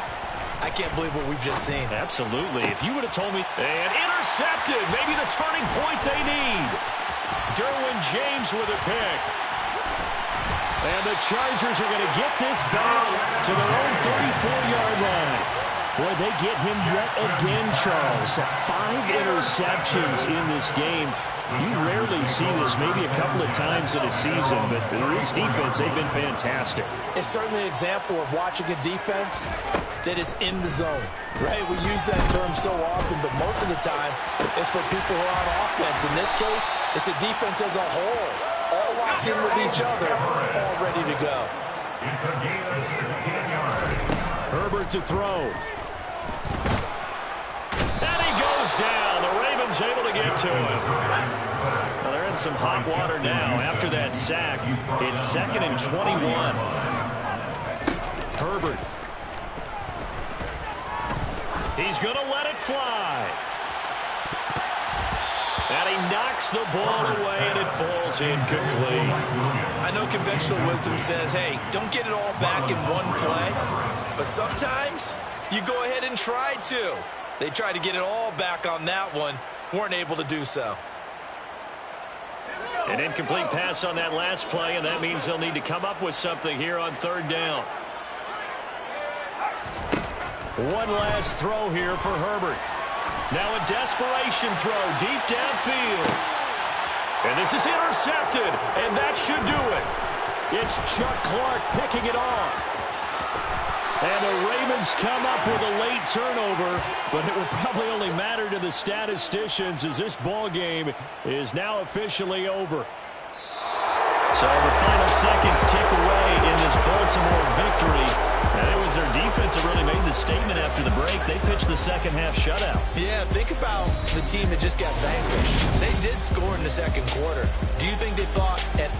I can't believe what we've just seen. Absolutely. If you would have told me, and intercepted, maybe the turning point they need. Derwin James with a pick. And the Chargers are going to get this back to their own 34-yard line. Boy, they get him yet again, Charles. 5 interceptions in this game. You rarely see this, maybe a couple of times in a season, but this defense, they've been fantastic. It's certainly an example of watching a defense that is in the zone, right? We use that term so often, but most of the time, it's for people who are on offense. In this case, it's a defense as a whole, all locked in with each other, all ready to go. It's a gain of 16 yards. Herbert to throw. And he goes down. The Ravens able to get to him. Well, they're in some hot water now. After that sack, it's 2nd and 21. Herbert. He's going to let it fly. And he knocks the ball away, and it falls incomplete. I know conventional wisdom says, hey, don't get it all back in one play. But sometimes you go ahead and try to. They tried to get it all back on that one. Weren't able to do so. An incomplete pass on that last play, and that means they'll need to come up with something here on 3rd down. One last throw here for Herbert. Now a desperation throw deep downfield. And this is intercepted, and that should do it. It's Chuck Clark picking it off. And the Ravens come up with a late turnover, but it will probably only matter to the statisticians as this ball game is now officially over. So the final seconds tick away in this Baltimore victory. And it was their defense that really made the statement after the break. They pitched the second half shutout. Yeah, think about the team that just got vanquished. They did score in the second quarter. Do you think they thought at...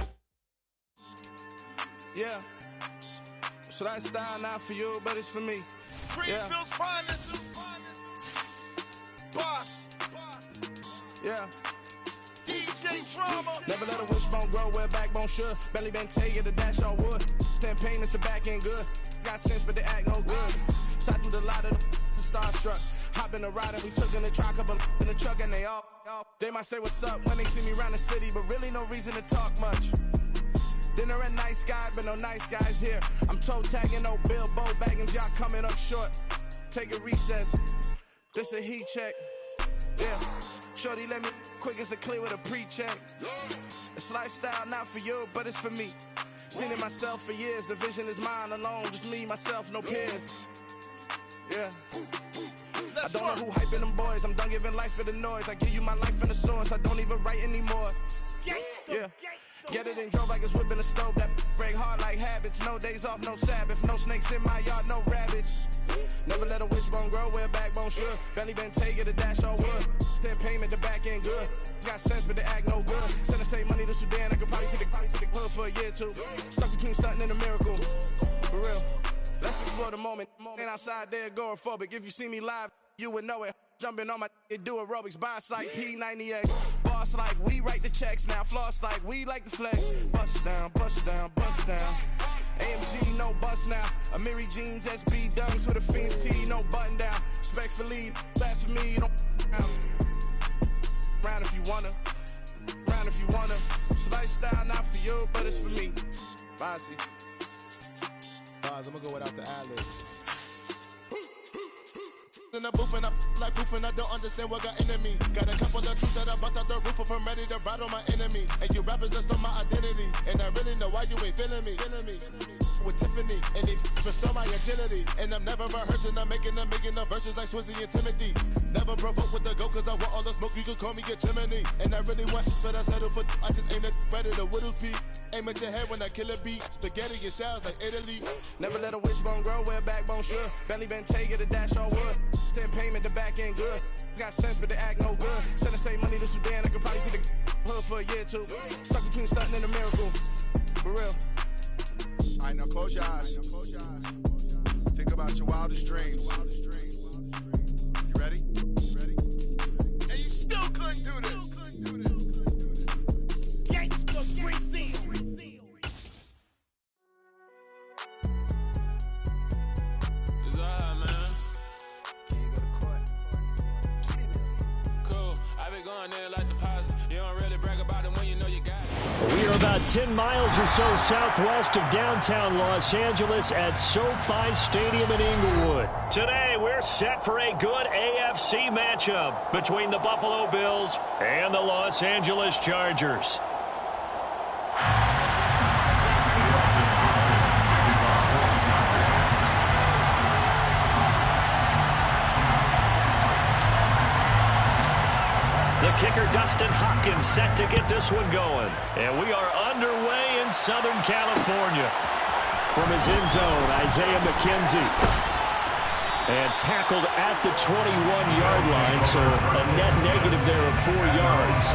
Yeah. So that style not for you, but it's for me. Greenfield's finest. Boss. Yeah. DJ Drama. Never let a wishbone grow where backbone should. Belly been taking the dash all wood. Campaign is the back end good. Got sense, but they act no good. Shot through the lot of the starstruck. Hop in the ride and we took in the truck, couple in the truck, and they all. They might say what's up when they see me around the city, but really no reason to talk much. Dinner at nice guy, but no nice guys here. I'm toe tagging, no Bilbo baggins, y'all coming up short. Take a recess. This a heat check. Yeah. Shorty let me quick as a clear with a pre-check. It's lifestyle not for you, but it's for me. Seen it myself for years. The vision is mine alone. Just me, myself, no peers. Yeah. I don't know who hyping them boys. I'm done giving life for the noise. I give you my life in the source. I don't even write anymore. Yeah. Get it and drove like it's whipping a stove. That break hard like habits. No days off, no Sabbath. No snakes in my yard, no rabbits. Never let a wishbone grow where backbone should. Belly been taking the dash all wood. Then payment, the back end good. Got sense, but they act no good. Send the same money to Sudan. I could probably take the hood for a year or two. Stuck between stunting and a miracle. For real. Let's explore the moment. Ain't outside there agoraphobic. If you see me live, you would know it. Jumping on my do aerobics. Boss like P90X. Boss like we write the checks now. Floss like we like the flex. Bust down, bust down, bust down. AMG, no bust now. Amiri jeans, SB dunks with a Fiends T, no button down. Respectfully, that's for me, you don't round if you wanna. Round if you wanna. It's lifestyle not for you, but it's for me. Bozzy. I'm gonna go without the ad-libs. In the booth and I like proof and I don't understand what got into me. Got a couple of truths that I bust out the roof if I'm ready to ride on my enemy. And you rappers just stole my identity. And I really know why you ain't feeling me. With Tiffany and they restore my agility. And I'm never rehearsing, I'm making a million of verses like Swizzy and Timothy. Never provoke with the go cause I want all the smoke, you can call me a chimney. And I really want, but I settle for I just aim it ready to Whittles Peak. Aim at your head when I kill a beat. Spaghetti and shells like Italy. Never let a wishbone grow where backbone should. Belly been taking the dash all wood. Then payment, the back end good. Got sense, but they act no good. Send the same money to Sudan. I could probably take the hood for a year or two. Stuck between stunting and a miracle. For real. Alright, now close your eyes. Think about your wildest dreams. You ready? And you still couldn't do this. Gangsta Brazil. It's alright, man. Cool. I been going there like deposit. You don't really brag about it when you know you got it. We are about 10 miles or so southwest of downtown Los Angeles at SoFi Stadium in Inglewood. Today, we're set for a good AFC matchup between the Buffalo Bills and the Los Angeles Chargers. The kicker, Dustin Hopkins, set to get this one going. And we are underway in Southern California. From his end zone, Isaiah McKenzie. And tackled at the 21-yard line, so a net negative there of 4 yards.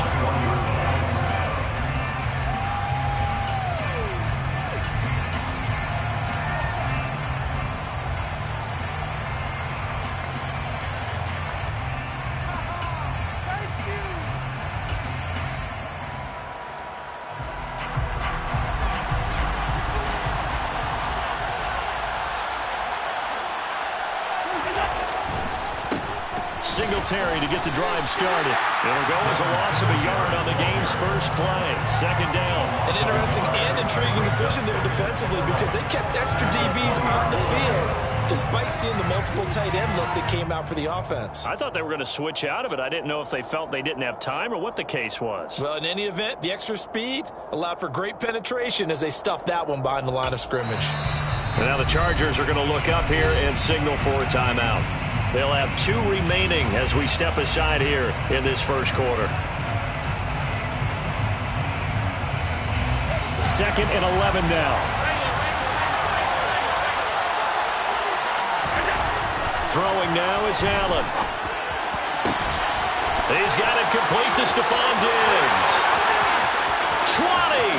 Singletary to get the drive started. It'll go as a loss of a yard on the game's first play. Second down. An interesting and intriguing decision there defensively because they kept extra DBs on the field despite seeing the multiple tight end look that came out for the offense. I thought they were going to switch out of it. I didn't know if they felt they didn't have time or what the case was. Well, in any event, the extra speed allowed for great penetration as they stuffed that one behind the line of scrimmage. And now the Chargers are going to look up here and signal for a timeout. They'll have 2 remaining as we step aside here in this first quarter. 2nd and 11 now. Throwing now is Allen. He's got it complete to Stephon Diggs. 20.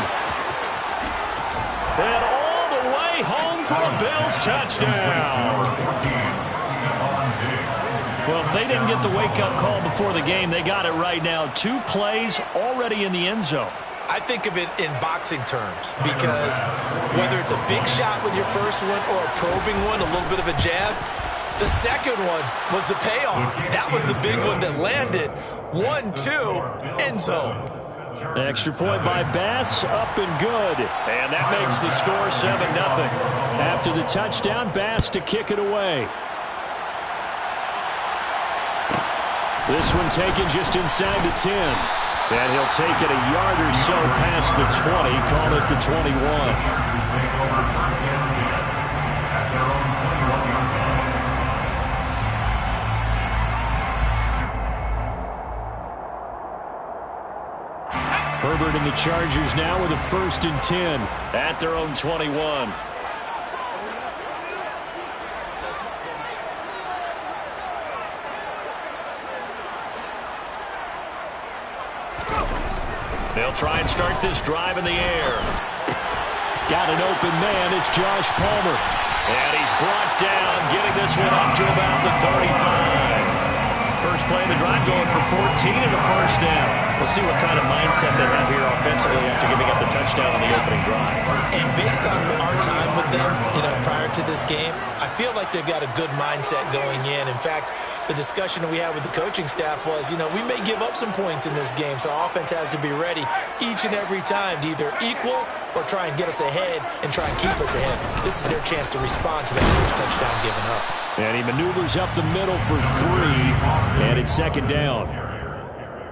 And all the way home for a Bills touchdown. Well, if they didn't get the wake-up call before the game, they got it right now. 2 plays already in the end zone. I think of it in boxing terms because whether it's a big shot with your first one or a probing one, a little bit of a jab, the second one was the payoff. That was the big one that landed. 1-2, end zone. Extra point by Bass, up and good. And that makes the score 7-0. After the touchdown, Bass to kick it away. This one taken just inside the 10. And he'll take it a yard or so past the 20, call it the 21. Herbert and the Chargers now with a 1st and 10 at their own 21. They'll try and start this drive in the air. Got an open man. It's Josh Palmer. And he's brought down, getting this one up to about the 35. First play of the drive going for 14 and a first down. We'll see what kind of mindset they have here offensively after giving up the touchdown on the opening drive. And based on our time with them, prior to this game, I feel like they've got a good mindset going in. In fact, the discussion that we had with the coaching staff was, we may give up some points in this game, so our offense has to be ready each and every time to either equal or try and get us ahead and try and keep us ahead. This is their chance to respond to that first touchdown given up. And he maneuvers up the middle for 3, and it's 2nd down.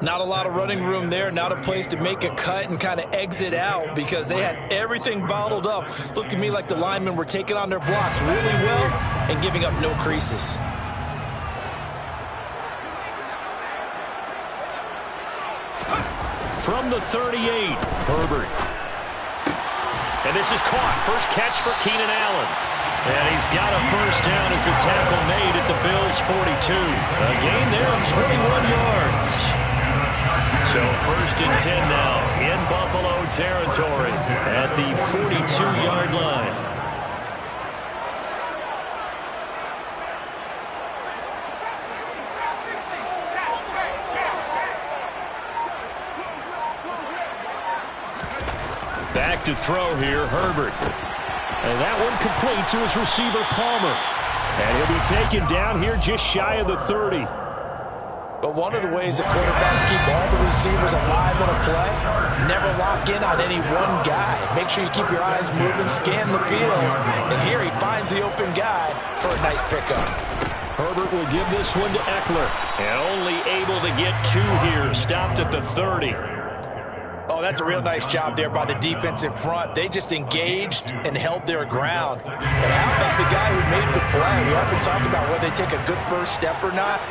Not a lot of running room there, not a place to make a cut and kind of exit out because they had everything bottled up. Looked to me like the linemen were taking on their blocks really well and giving up no creases. From the 38, Herbert. And this is caught. First catch for Keenan Allen. And he's got a first down as the tackle made at the Bills' 42. A gain there of 21 yards. So 1st and 10 now in Buffalo territory at the 42-yard line. Back to throw here, Herbert. And that one complete to his receiver, Palmer. And he'll be taken down here just shy of the 30. But one of the ways that quarterbacks keep all the receivers alive in a play, never lock in on any one guy. Make sure you keep your eyes moving, scan the field. And here he finds the open guy for a nice pickup. Herbert will give this one to Eckler. And only able to get 2 here, stopped at the 30. Oh, that's a real nice job there by the defensive front. They just engaged and held their ground. But how about the guy who made the play? We often talk about whether they take a good first step or not.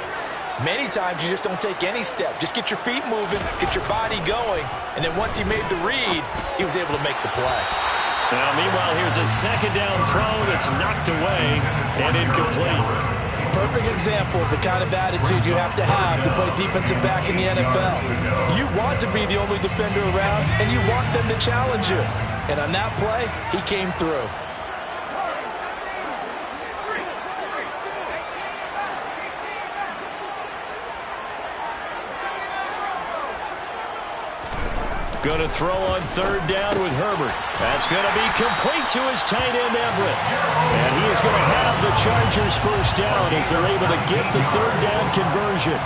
Many times you just don't take any step. Just get your feet moving, get your body going, and then once he made the read, he was able to make the play. Now, meanwhile, here's a 2nd down throw that's knocked away and incomplete. Perfect example of the kind of attitude you have to play defensive back in the NFL. You want to be the only defender around, and you want them to challenge you. And on that play, he came through. Going to throw on third down with Herbert. That's going to be complete to his tight end, Everett. And he is going to have the Chargers first down as they're able to get the third down conversion.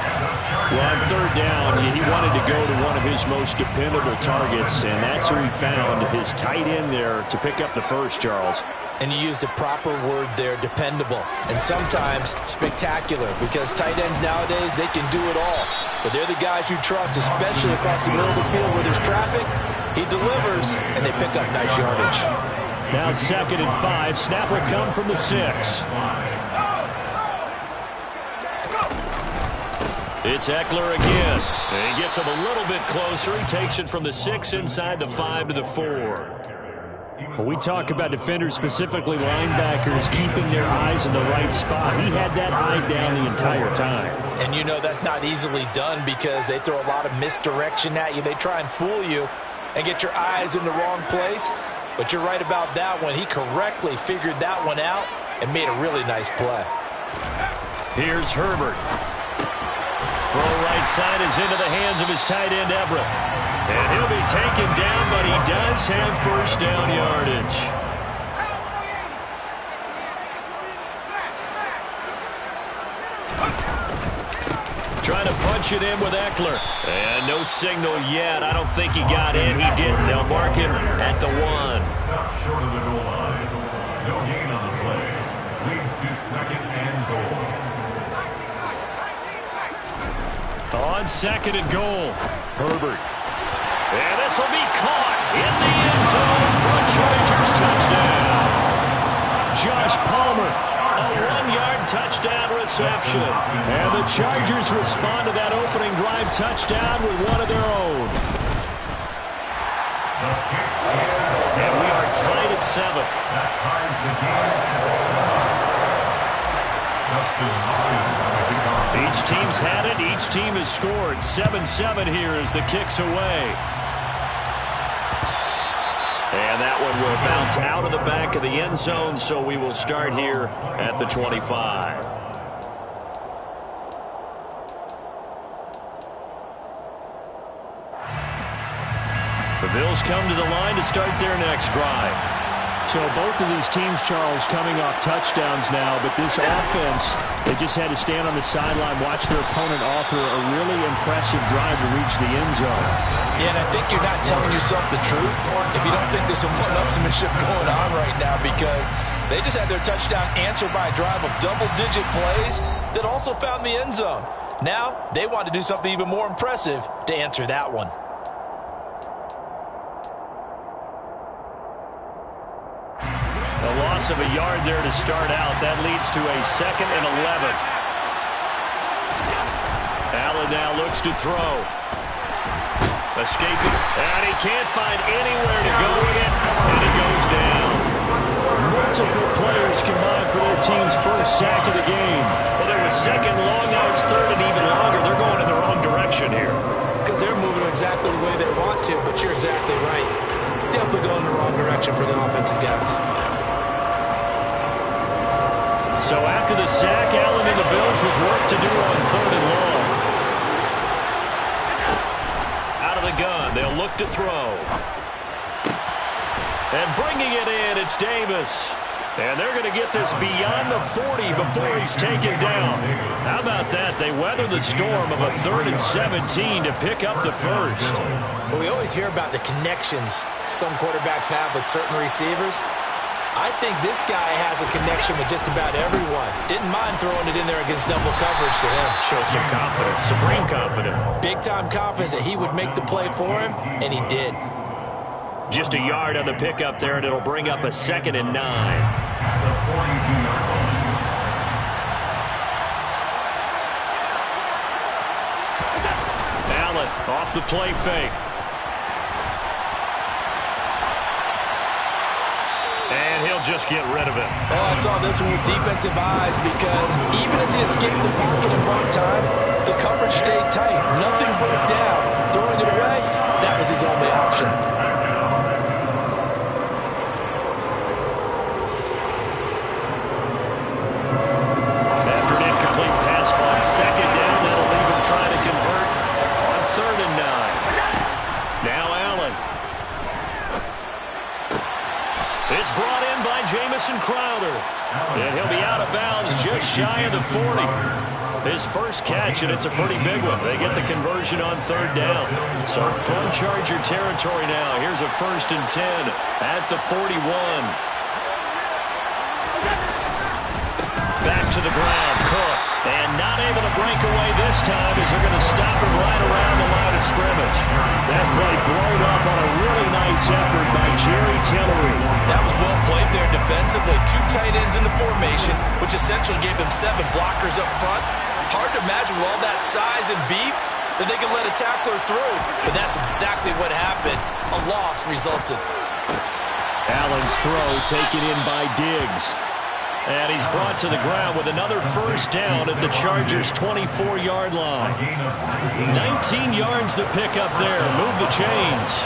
Well, on third down, he wanted to go to one of his most dependable targets, and that's who he found, his tight end there, to pick up the first, Charles. And you used the proper word there, dependable. And sometimes spectacular, because tight ends nowadays, they can do it all. But they're the guys you trust, especially across the middle of the field where there's traffic. He delivers, and they pick up nice yardage. Now 2nd and 5. Snap will come from the 6. It's Eckler again. And he gets him a little bit closer. He takes it from the 6 inside the 5 to the 4. Well, we talk about defenders, specifically linebackers, keeping their eyes in the right spot. He had that eye down the entire time. And you know that's not easily done because they throw a lot of misdirection at you. They try and fool you and get your eyes in the wrong place. But you're right about that one. He correctly figured that one out and made a really nice play. Here's Herbert. Throw right side is into the hands of his tight end, Everett. And he'll be taken down, but he does have first down yardage. Trying to punch it in with Eckler. And no signal yet. I don't think he got in. He didn't. They'll mark him at the 1. Stop short of the goal line. No gain on the play. Leads to 2nd and goal. On 2nd and goal, Herbert. And this will be caught in the end zone for a Chargers touchdown. Josh Palmer, a 1-yard touchdown reception. And the Chargers respond to that opening drive touchdown with one of their own. And we are tied at 7. That ties the game at 7. Each team's had it. Each team has scored. 7-7 here as the kick's away. And that one will bounce out of the back of the end zone, so we will start here at the 25. The Bills come to the line to start their next drive. So both of these teams, Charles, coming off touchdowns now, but this offense, they just had to stand on the sideline, watch their opponent author a really impressive drive to reach the end zone. Yeah, and I think you're not telling yourself the truth if you don't think there's some one-upsmanship going on right now, because they just had their touchdown answered by a drive of double-digit plays that also found the end zone. Now, they want to do something even more impressive to answer that one. A loss of a yard there to start out. That leads to a 2nd and 11. Allen now looks to throw. Escaping. And he can't find anywhere to go with it. And it goes down. Multiple players combined for their team's first sack of the game. Well, there was 2nd long, now it's 3rd and even longer. They're going in the wrong direction here. Because they're moving exactly the way they want to, but you're exactly right. Definitely going in the wrong direction for the offensive guys. So after the sack, Allen and the Bills with work to do on 3rd and long. Out of the gun, they'll look to throw. And bringing it in, it's Davis. And they're going to get this beyond the 40 before he's taken down. How about that? They weather the storm of a 3rd and 17 to pick up the first. Well, we always hear about the connections some quarterbacks have with certain receivers. I think this guy has a connection with just about everyone. Didn't mind throwing it in there against double coverage to him. Show some confidence, supreme confidence. Big-time confidence that he would make the play for him, and he did. Just a yard on the pickup there, and it'll bring up a 2nd and 9. The 42-yard line. Allen off the play fake. And he'll just get rid of it. Oh, I saw this one with defensive eyes because even as he escaped the pocket and bought time, the coverage stayed tight. Nothing broke down. Throwing it away, that was his only option. After an incomplete pass on 2nd down, that'll leave him trying to convert on 3rd and 9. Now Allen. It's brought in by Jamison Crowder. And he'll be out of bounds just shy of the 40. His first catch, and it's a pretty big one. They get the conversion on third down. So from Charger territory now. Here's a 1st and 10 at the 41. Back to the ground, Cook. And not able to break away this time as they're going to stop him right around the line of scrimmage. That play blown up on a really nice effort by Jerry Tillery. That was well played there defensively. 2 tight ends in the formation, which essentially gave them 7 blockers up front. Hard to imagine with all that size and beef that they could let a tackler through. But that's exactly what happened. A loss resulted. Allen's throw taken in by Diggs. And he's brought to the ground with another 1st down at the Chargers' 24-yard line. 19 yards to pick up there. Move the chains.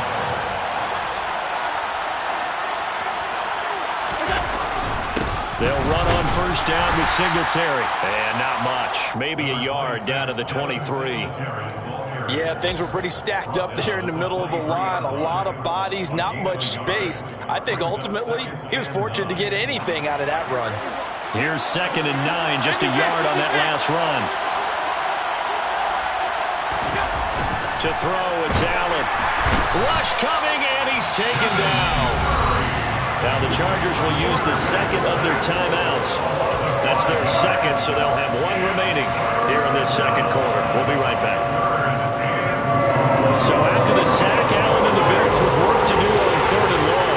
They'll run on 1st down with Singletary. And not much. Maybe a yard down to the 23. Yeah, things were pretty stacked up there in the middle of the line. A lot of bodies, not much space. I think ultimately he was fortunate to get anything out of that run. Here's 2nd and 9, just a yard on that last run. To throw, it's Allen. Rush coming, and he's taken down. Now the Chargers will use the 2nd of their timeouts. That's their 2nd, so they'll have 1 remaining here in this 2nd quarter. We'll be right back. So after the sack, Allen and the Bills with work to do on 3rd and long.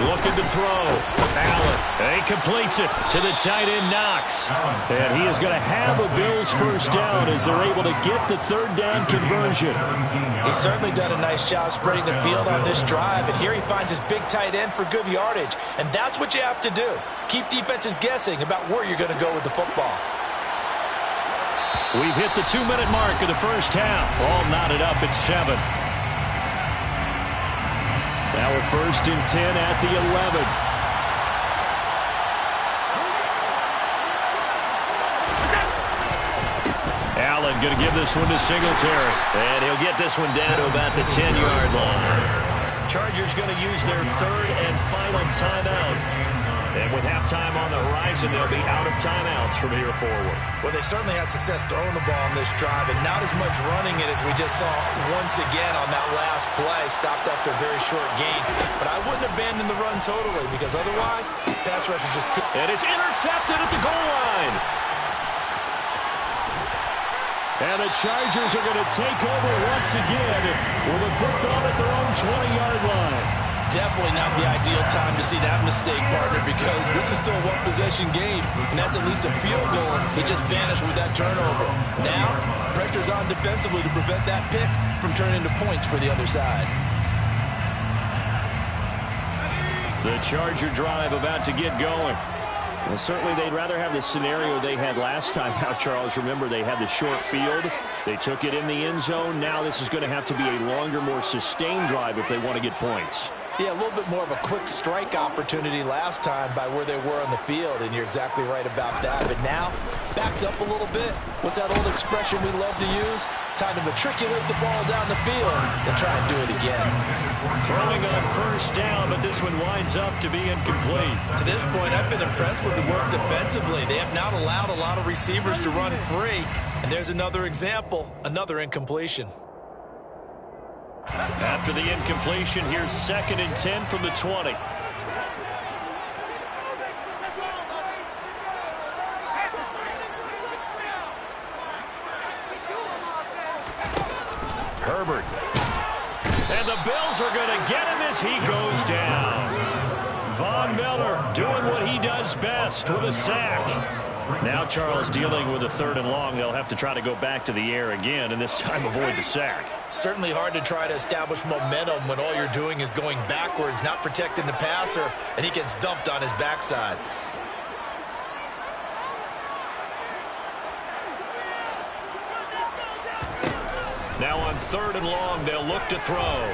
Looking to throw. Allen. And he completes it to the tight end, Knox. And he is going to have a Bills 1st down as they're able to get the 3rd down conversion. He's certainly done a nice job spreading the field on this drive. And here he finds his big tight end for good yardage. And that's what you have to do. Keep defenses guessing about where you're going to go with the football. We've hit the 2-minute mark of the 1st half. All knotted up at 7. Now a 1st and 10 at the 11. Allen going to give this one to Singletary. And he'll get this one down to about the 10-yard line. Chargers going to use their 3rd and final timeout. And with halftime on the horizon, they'll be out of timeouts from here forward. Well, they certainly had success throwing the ball on this drive, and not as much running it as we just saw once again on that last play. Stopped after a very short gain. But I wouldn't abandon the run totally, because otherwise, pass rush is just... And it's intercepted at the goal line. And the Chargers are going to take over once again with a football at their own 20-yard line. Definitely not the ideal time to see that mistake, partner, because this is still a one-possession game, and that's at least a field goal that just vanished with that turnover. Now, pressure's on defensively to prevent that pick from turning into points for the other side. The Charger drive about to get going. Well, certainly they'd rather have the scenario they had last time out, Charles. Remember, they had the short field. They took it in the end zone. Now this is going to have to be a longer, more sustained drive if they want to get points. Yeah, a little bit more of a quick strike opportunity last time by where they were on the field, and you're exactly right about that. But now, backed up a little bit. What's that old expression we love to use? Time to matriculate the ball down the field and try and do it again. Throwing on 1st down, but this one winds up to be incomplete. To this point, I've been impressed with the work defensively. They have not allowed a lot of receivers to run free. And there's another example, another incompletion. After the incompletion, here's 2nd and 10 from the 20. Herbert. And the Bills are going to get him as he goes down. Von Miller doing what he does best with a sack. Now Charles dealing with a 3rd and long. They'll have to try to go back to the air again, and this time avoid the sack. Certainly hard to try to establish momentum when all you're doing is going backwards, not protecting the passer, and he gets dumped on his backside. Now on 3rd and long, they'll look to throw.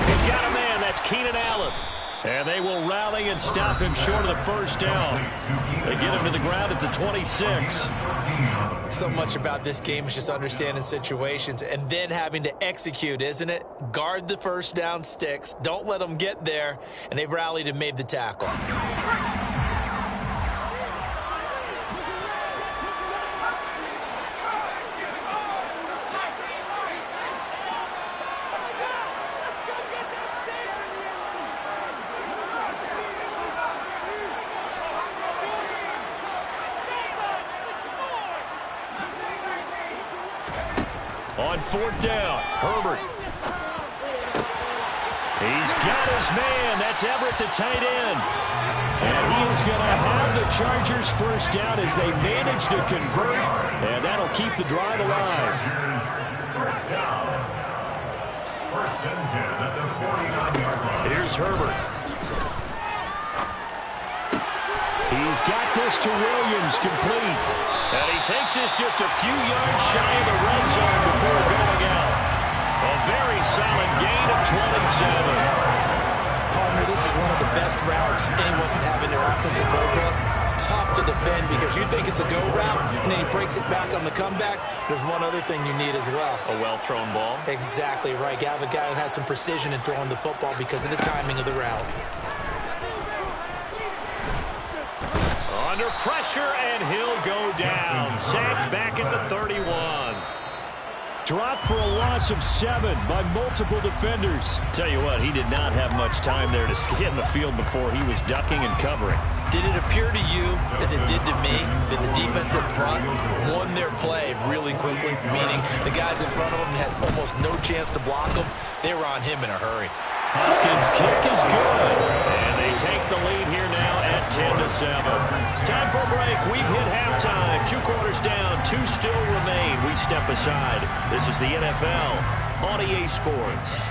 He's got a man. That's Keenan Allen. And they will rally and stop him short of the 1st down. They get him to the ground at the 26. So much about this game is just understanding situations and then having to execute, isn't it? Guard the first down sticks. Don't let them get there. And they've rallied and made the tackle. On fourth down, Herbert. He's got his man. That's Everett, the tight end. And he is going to have the Chargers first down as they manage to convert. And that'll keep the drive alive. First down. First and 10 at the 49-yard line. Here's Herbert. He's got this to Williams, complete. And he takes this just a few yards shy of the red zone before going out. A very solid gain of 27. Partner, this is one of the best routes anyone can have in their offensive playbook. Tough to defend because you think it's a go route, and then he breaks it back on the comeback. There's one other thing you need as well. A well-thrown ball. Exactly right. You have a guy who has some precision in throwing the football because of the timing of the route. Under pressure, and he'll go down. Sacked back at the 31. Dropped for a loss of 7 by multiple defenders. Tell you what, he did not have much time there to get in the field before he was ducking and covering. Did it appear to you, as it did to me, that the defensive front won their play really quickly? Meaning the guys in front of them had almost no chance to block them. They were on him in a hurry. Hopkins' kick is good. And they take the lead here now at 10-7. Time for a break. We've hit halftime. 2 quarters down. 2 still remain. We step aside. This is the NFL on EA Sports.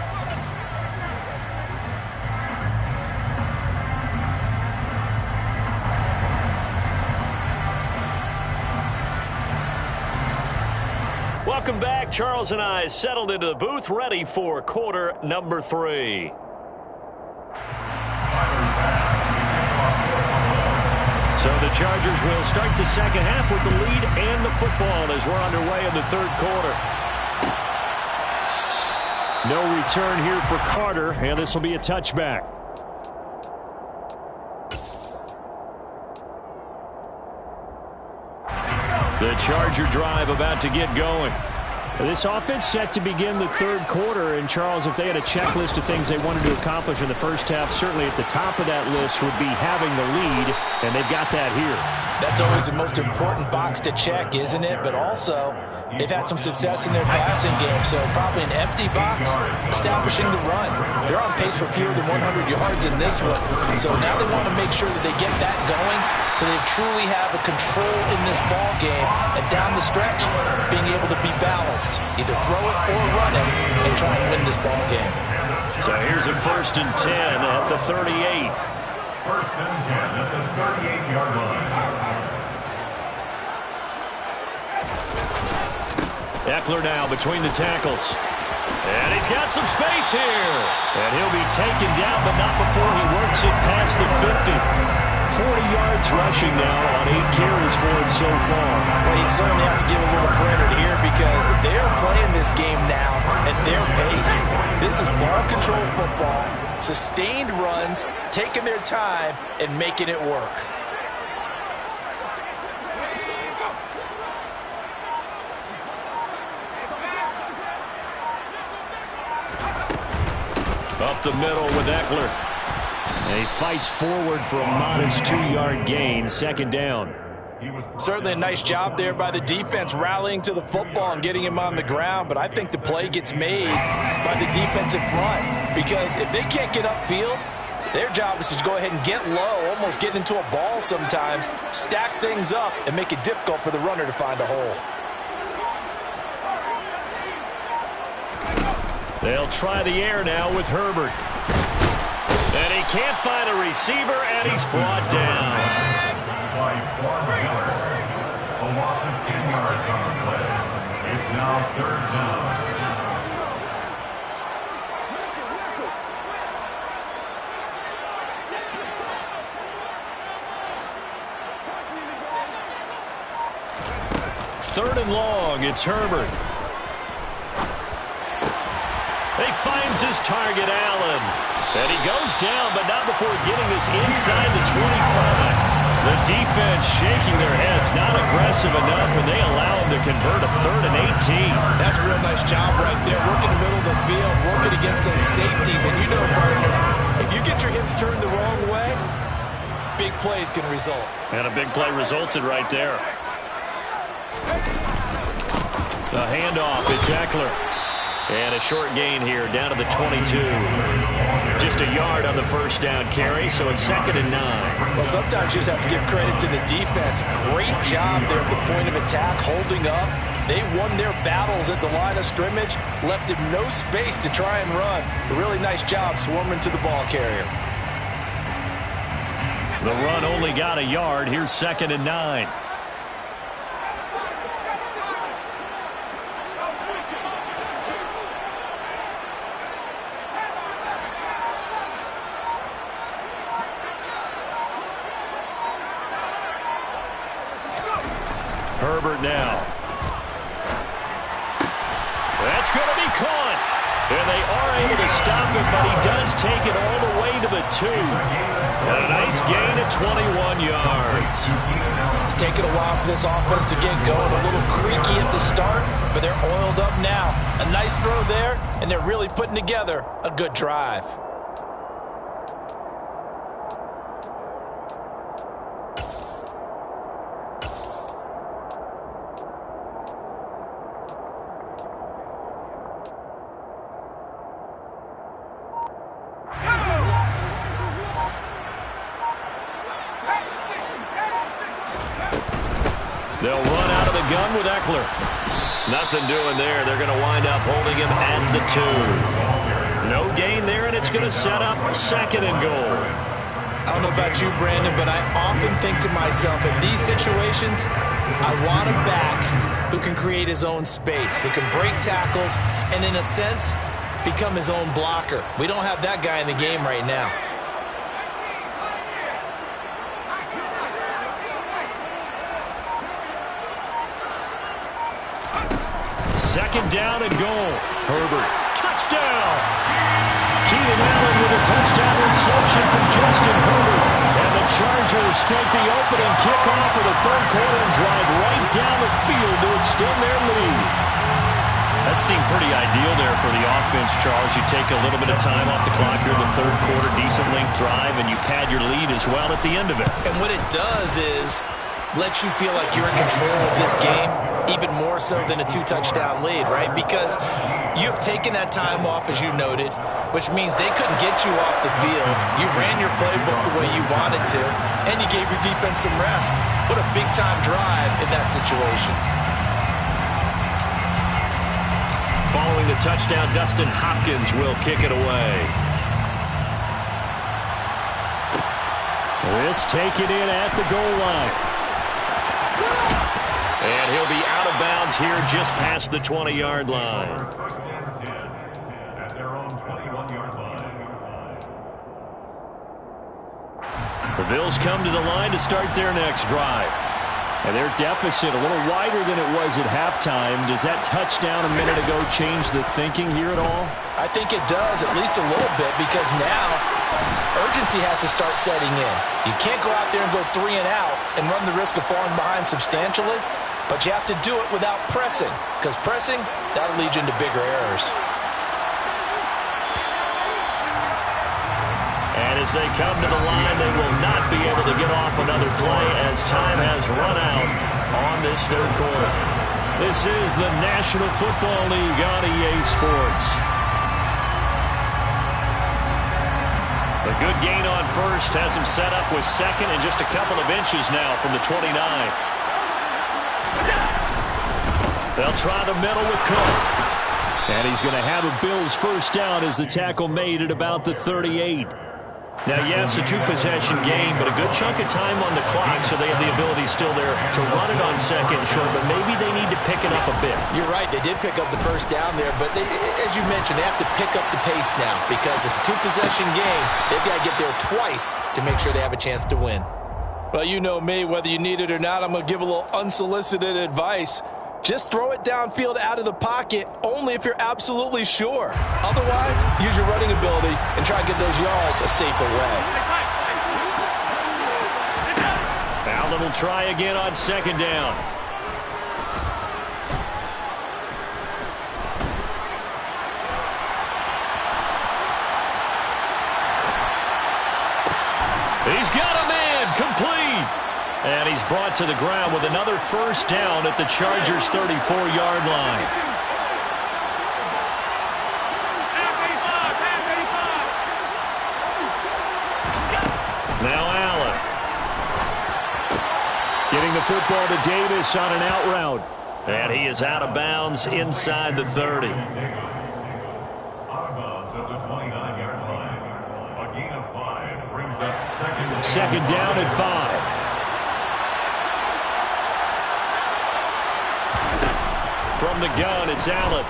Welcome back. Charles and I settled into the booth, ready for quarter number 3. So the Chargers will start the second half with the lead and the football as we're underway in the third quarter. No return here for Carter, and this will be a touchback. The Charger drive about to get going. This offense set to begin the third quarter, and Charles, if they had a checklist of things they wanted to accomplish in the first half, certainly at the top of that list would be having the lead, and they've got that here. That's always the most important box to check, isn't it? But also, they've had some success in their passing game, so probably an empty box, establishing the run. They're on pace for fewer than 100 yards in this one, so now they want to make sure that they get that going so they truly have a control in this ball game, and down the stretch, being able to be balanced, either throw it or run it, and try and win this ball game. So here's a 1st and 10 at the 38. 1st and 10 at the 38-yard line. Eckler now between the tackles. And he's got some space here. And he'll be taken down, but not before he works it past the 50. 40 yards rushing now on 8 carries for him so far. Well, you certainly have to give a little credit here because they're playing this game now at their pace. This is ball control football, sustained runs, taking their time, and making it work. Up the middle with Eckler. And he fights forward for a modest 2-yard gain, 2nd down. Certainly a nice job there by the defense rallying to the football and getting him on the ground, but I think the play gets made by the defensive front because if they can't get upfield, their job is to go ahead and get low, almost get into a ball sometimes, stack things up, and make it difficult for the runner to find a hole. They'll try the air now with Herbert. And he can't find a receiver, and he's brought down. By Vaughn Miller. A loss of 10 yards on the play. It's now 3rd down. 3rd and long. It's Herbert. He finds his target, Allen. And he goes down, but not before getting this inside the 25. The defense shaking their heads, not aggressive enough, and they allow him to convert a 3rd and 18. That's a real nice job right there. Working the middle of the field, working against those safeties. And you know, partner, if you get your hips turned the wrong way, big plays can result. And a big play resulted right there. The handoff, it's Eckler. And a short gain here, down to the 22. Just a yard on the first down carry, so it's 2nd and 9. Well, sometimes you just have to give credit to the defense. Great job there at the point of attack, holding up. They won their battles at the line of scrimmage, left him no space to try and run. A really nice job swarming to the ball carrier. The run only got a yard. Here's 2nd and 9. Herbert now. That's going to be caught. And they are able to stop him, but he does take it all the way to the 2. And a nice gain at 21 yards. It's taken a while for this offense to get going. A little creaky at the start, but they're oiled up now. A nice throw there, and they're really putting together a good drive. They'll run out of the gun with Eckler. Nothing doing there. They're going to wind up holding him at the 2. No gain there, and it's going to set up 2nd and goal. I don't know about you, Brandon, but I often think to myself, in these situations, I want a back who can create his own space, who can break tackles, and in a sense, become his own blocker. We don't have that guy in the game right now. 2nd down and goal. Herbert, touchdown! Keenan Allen with a touchdown reception from Justin Herbert. And the Chargers take the opening kickoff of the 3rd quarter and drive right down the field to extend their lead. That seemed pretty ideal there for the offense, Charles. You take a little bit of time off the clock here in the 3rd quarter, decent length drive, and you pad your lead as well at the end of it. And what it does is let you feel like you're in control of this game, even more so than a 2-touchdown lead, right? Because you've taken that time off, as you noted, which means they couldn't get you off the field. You ran your playbook the way you wanted to, and you gave your defense some rest. What a big-time drive in that situation. Following the touchdown, Dustin Hopkins will kick it away. This taken in at the goal line. And he'll be out of bounds here just past the 20-yard line. At their own 21-yard line. The Bills come to the line to start their next drive. And their deficit a little wider than it was at halftime. Does that touchdown a minute ago change the thinking here at all? I think it does, at least a little bit, because now urgency has to start setting in. You can't go out there and go 3 and out and run the risk of falling behind substantially, but you have to do it without pressing, because pressing, that'll lead you into bigger errors. And as they come to the line, they will not be able to get off another play as time has run out on this 3rd quarter. This is the National Football League on EA Sports. A good gain on first has him set up with 2nd and just a couple of inches now from the 29. They'll try the middle with Cook. And he's going to have a Bills first down as the tackle made at about the 38. Now, yes, a 2-possession game, but a good chunk of time on the clock, so they have the ability still there to run it on 2nd and short, but maybe they need to pick it up a bit. You're right. They did pick up the first down there, but they, as you mentioned, they have to pick up the pace now because it's a 2-possession game. They've got to get there twice to make sure they have a chance to win. Well, you know me. Whether you need it or not, I'm going to give a little unsolicited advice. Just throw it downfield out of the pocket only if you're absolutely sure. Otherwise, use your running ability and try to get those yards a safer way. Allen will try again on second down. He's got a man, complete. And he's brought to the ground with another first down at the Chargers' 34-yard line. Now Allen. Getting the football to Davis on an out route. And he is out of bounds inside the 30. Out of bounds at the 29-yard line. A gain of 5 brings up Second down at 5. From the gun, it's Allen.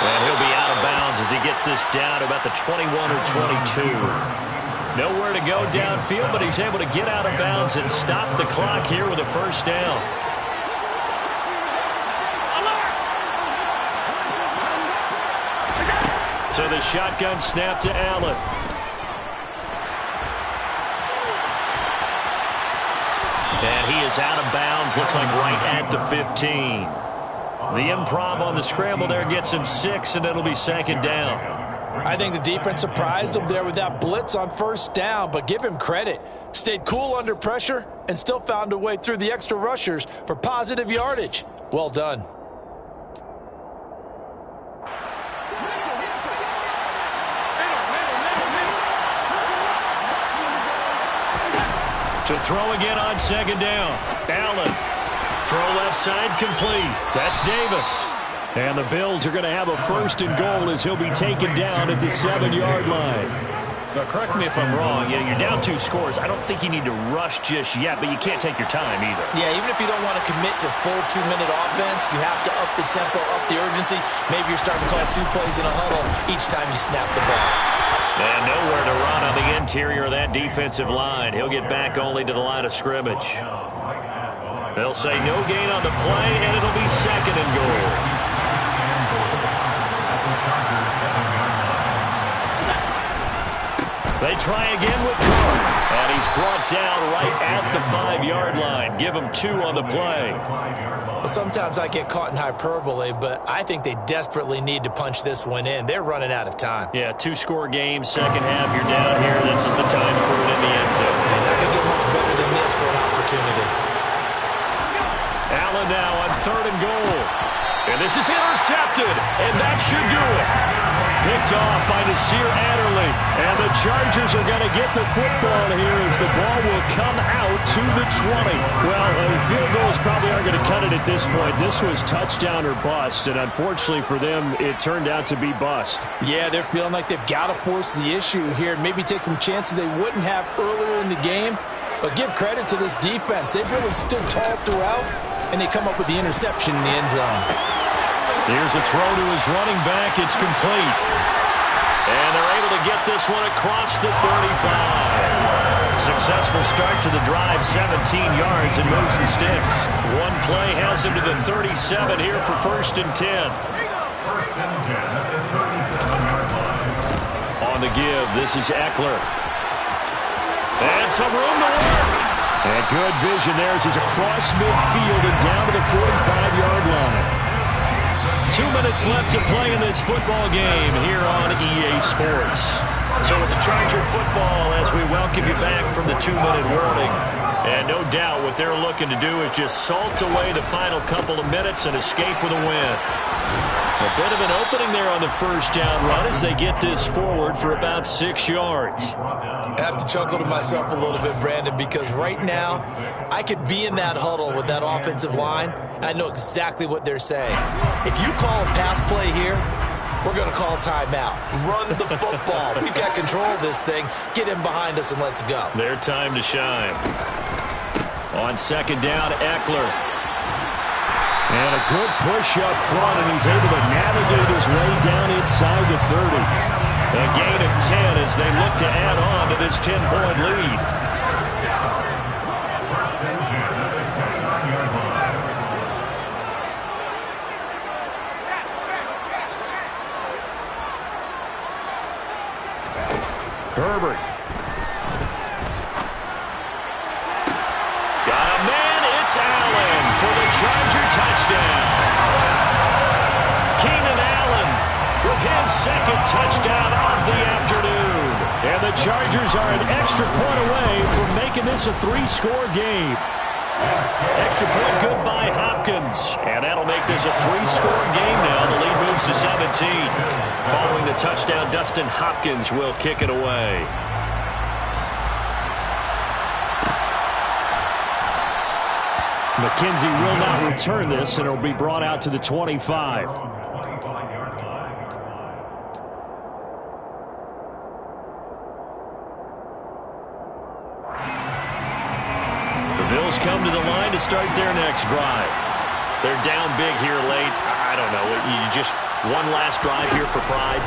And he'll be out of bounds as he gets this down to about the 21 or 22. Nowhere to go downfield, but he's able to get out of bounds and stop the clock here with a first down. So the shotgun snap to Allen. And he is out of bounds, looks like right at the 15. The improv on the scramble there gets him 6, and it'll be second down. I think the defense surprised him there with that blitz on first down, but give him credit. Stayed cool under pressure and still found a way through the extra rushers for positive yardage. Well done. To throw again on second down. Allen. Throw left side complete. That's Davis. And the Bills are going to have a first and goal as he'll be taken down at the 7-yard line. Now, correct me if I'm wrong. You're down 2 scores. I don't think you need to rush just yet, but you can't take your time either. Yeah, even if you don't want to commit to full 2-minute offense, you have to up the tempo, up the urgency. Maybe you're starting to call 2 plays in a huddle each time you snap the ball. And nowhere to run on the interior of that defensive line. He'll get back only to the line of scrimmage. They'll say no gain on the play, and it'll be second and goal. They try again with Carr. And he's brought down right at the 5-yard line. Give him 2 on the play. Well, sometimes I get caught in hyperbole, but I think they desperately need to punch this one in. They're running out of time. Yeah, 2-score game, second half, you're down here. This is the time to put it in the end zone. And I could get much better than this for an opportunity. Allen now on third and goal. And this is intercepted, and that should do it. Picked off by Nasir Adderley. And the Chargers are going to get the football here as the ball will come out to the 20. Well, field goals probably aren't going to cut it at this point. This was touchdown or bust, and unfortunately for them, it turned out to be bust. Yeah, they're feeling like they've got to force the issue here and maybe take some chances they wouldn't have earlier in the game. But give credit to this defense. They've really stood tall throughout, and they come up with the interception in the end zone. Here's a throw to his running back. It's complete. And they're able to get this one across the 35. Successful start to the drive, 17 yards, and moves the sticks. One play has him to the 37 here for first and 10. First and 10 at the 37-yard line. On the give, this is Eckler. And some room to work. And good vision there as he's across midfield and down to the 45-yard line. 2 minutes left to play in this football game here on EA Sports. So it's Charger football as we welcome you back from the 2-minute warning. And no doubt what they're looking to do is just salt away the final couple of minutes and escape with a win. A bit of an opening there on the first down run as they get this forward for about 6 yards. I have to chuckle to myself a little bit, Brandon, because right now I could be in that huddle with that offensive line, and I know exactly what they're saying. If you call a pass play here, we're going to call timeout. Run the football. We've got control of this thing. Get in behind us and let's go. Their time to shine. On second down, Eckler. And a good push up front, and he's able to navigate his way down inside the 30. A gain of 10 as they look to add on to this 10-point lead. Charger touchdown. Keenan Allen with his second touchdown of the afternoon. And the Chargers are an extra point away from making this a 3-score game. Extra point good by Hopkins. And that'll make this a 3-score game now. The lead moves to 17. Following the touchdown, Dustin Hopkins will kick it away. McKenzie will not return this, and it'll be brought out to the 25. The Bills come to the line to start their next drive. They're down big here late. I don't know. You just one last drive here for pride?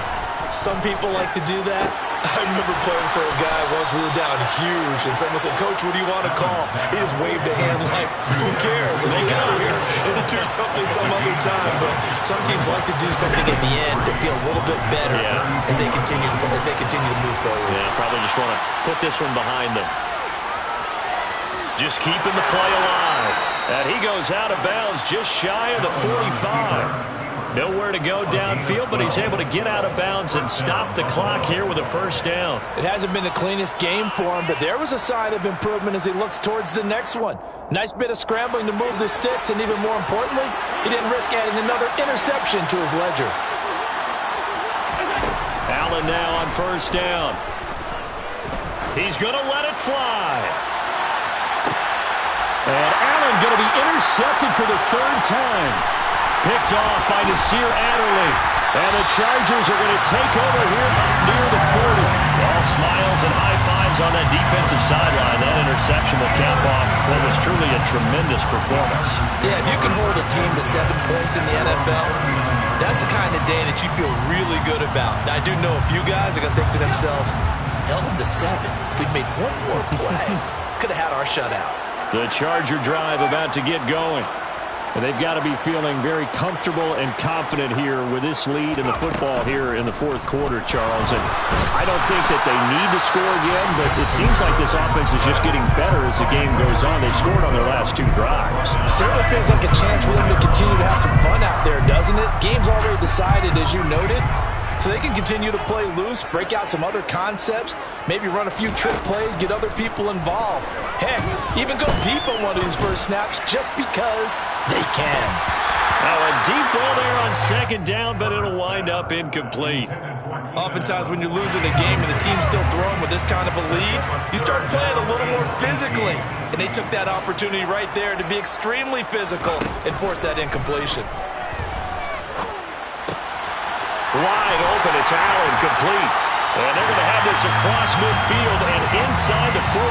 Some people like to do that. I remember playing for a guy once. We were down huge, and someone said, "Coach, what do you want to call?" He just waved a hand like, "Who cares? Let's get out of here and do something some other time." But some teams like to do something at the end to feel a little bit better as they continue to move forward. Yeah, probably just want to put this one behind them. Just keeping the play alive. And he goes out of bounds just shy of the 45. Nowhere to go downfield, but he's able to get out of bounds and stop the clock here with a first down. It hasn't been the cleanest game for him, but there was a sign of improvement as he looks towards the next one. Nice bit of scrambling to move the sticks, and even more importantly, he didn't risk adding another interception to his ledger. Allen now on first down. He's going to let it fly. And Allen going to be intercepted for the third time. Picked off by Nasir Adderley. And the Chargers are going to take over here near the 40. All smiles and high fives on that defensive sideline. That interception will cap off what was truly a tremendous performance. Yeah, if you can hold a team to 7 points in the NFL, that's the kind of day that you feel really good about. Now, I do know a few guys are going to think to themselves, held them to 7. If we'd made one more play, could have had our shutout. The Charger drive about to get going. And they've got to be feeling very comfortable and confident here with this lead in the football here in the fourth quarter, Charles. And I don't think that they need to score again, but it seems like this offense is just getting better as the game goes on. They've scored on their last 2 drives. Certainly feels like a chance for them to continue to have some fun out there, doesn't it? Game's already decided, as you noted. So they can continue to play loose, break out some other concepts, maybe run a few trick plays, get other people involved. Heck, even go deep on one of these first snaps just because they can. Now a deep ball there on second down, but it'll wind up incomplete. Oftentimes when you're losing a game and the team's still throwing with this kind of a lead, you start playing a little more physically. And they took that opportunity right there to be extremely physical and force that incompletion. Wide open, it's Allen, complete. And they're going to have this across midfield and inside the 45.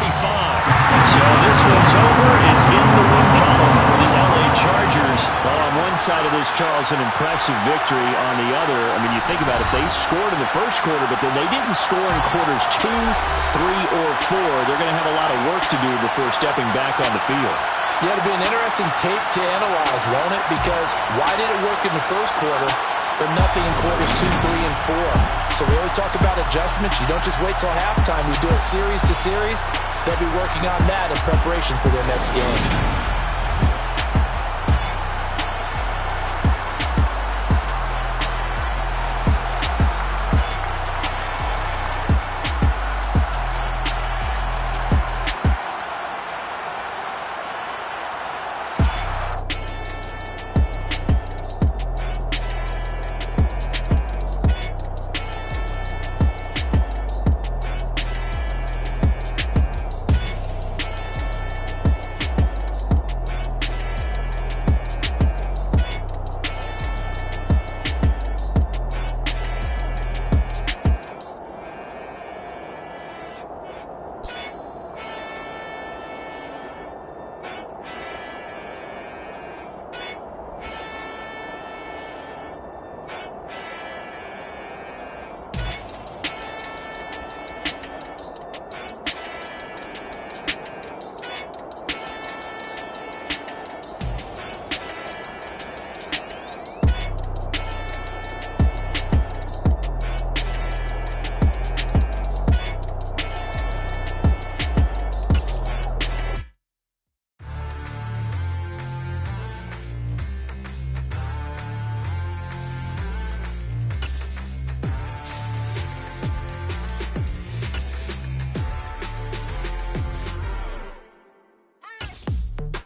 So this one's over. It's in the win column for the LA Chargers. Well, on one side of this, Charles, an impressive victory. On the other, I mean, you think about it, they scored in the first quarter, but then they didn't score in quarters 2, 3, or 4. They're going to have a lot of work to do before stepping back on the field. Yeah, it'll be an interesting tape to analyze, won't it? Because why did it work in the first quarter, but nothing in quarters 2, 3, and 4? So we always talk about adjustments. You don't just wait till halftime. You do it series to series. They'll be working on that in preparation for their next game.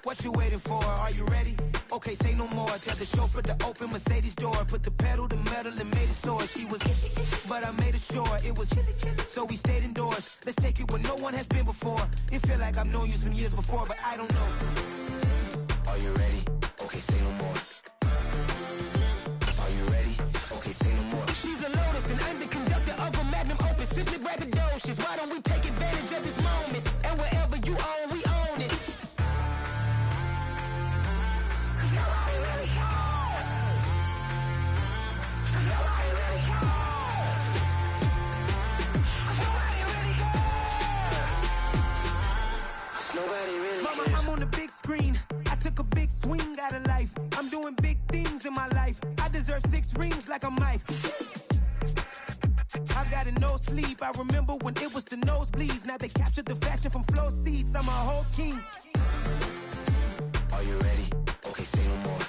What you waiting for? Are you ready? Okay, say no more. Tell the chauffeur to open Mercedes door. Put the pedal to metal and made it soar. She was, but I made it sure it was. So we stayed indoors. Let's take it where no one has been before. It feel like I've known you some years before, but I don't know. Are you ready? Okay, say no more. Are you ready? Okay, say no more. She's a Lotus and I'm the conductor of a magnum opus. Simply braggadocious. Why don't we take advantage of this moment? And wherever you own, we own it. Mama, I'm on the big screen. I took a big swing out of life. I'm doing big things in my life. I deserve 6 rings like a Mike. I got a no sleep. I remember when it was the nosebleeds. Now they captured the fashion from flow seats. I'm a whole king. Are you ready? Okay, say no more.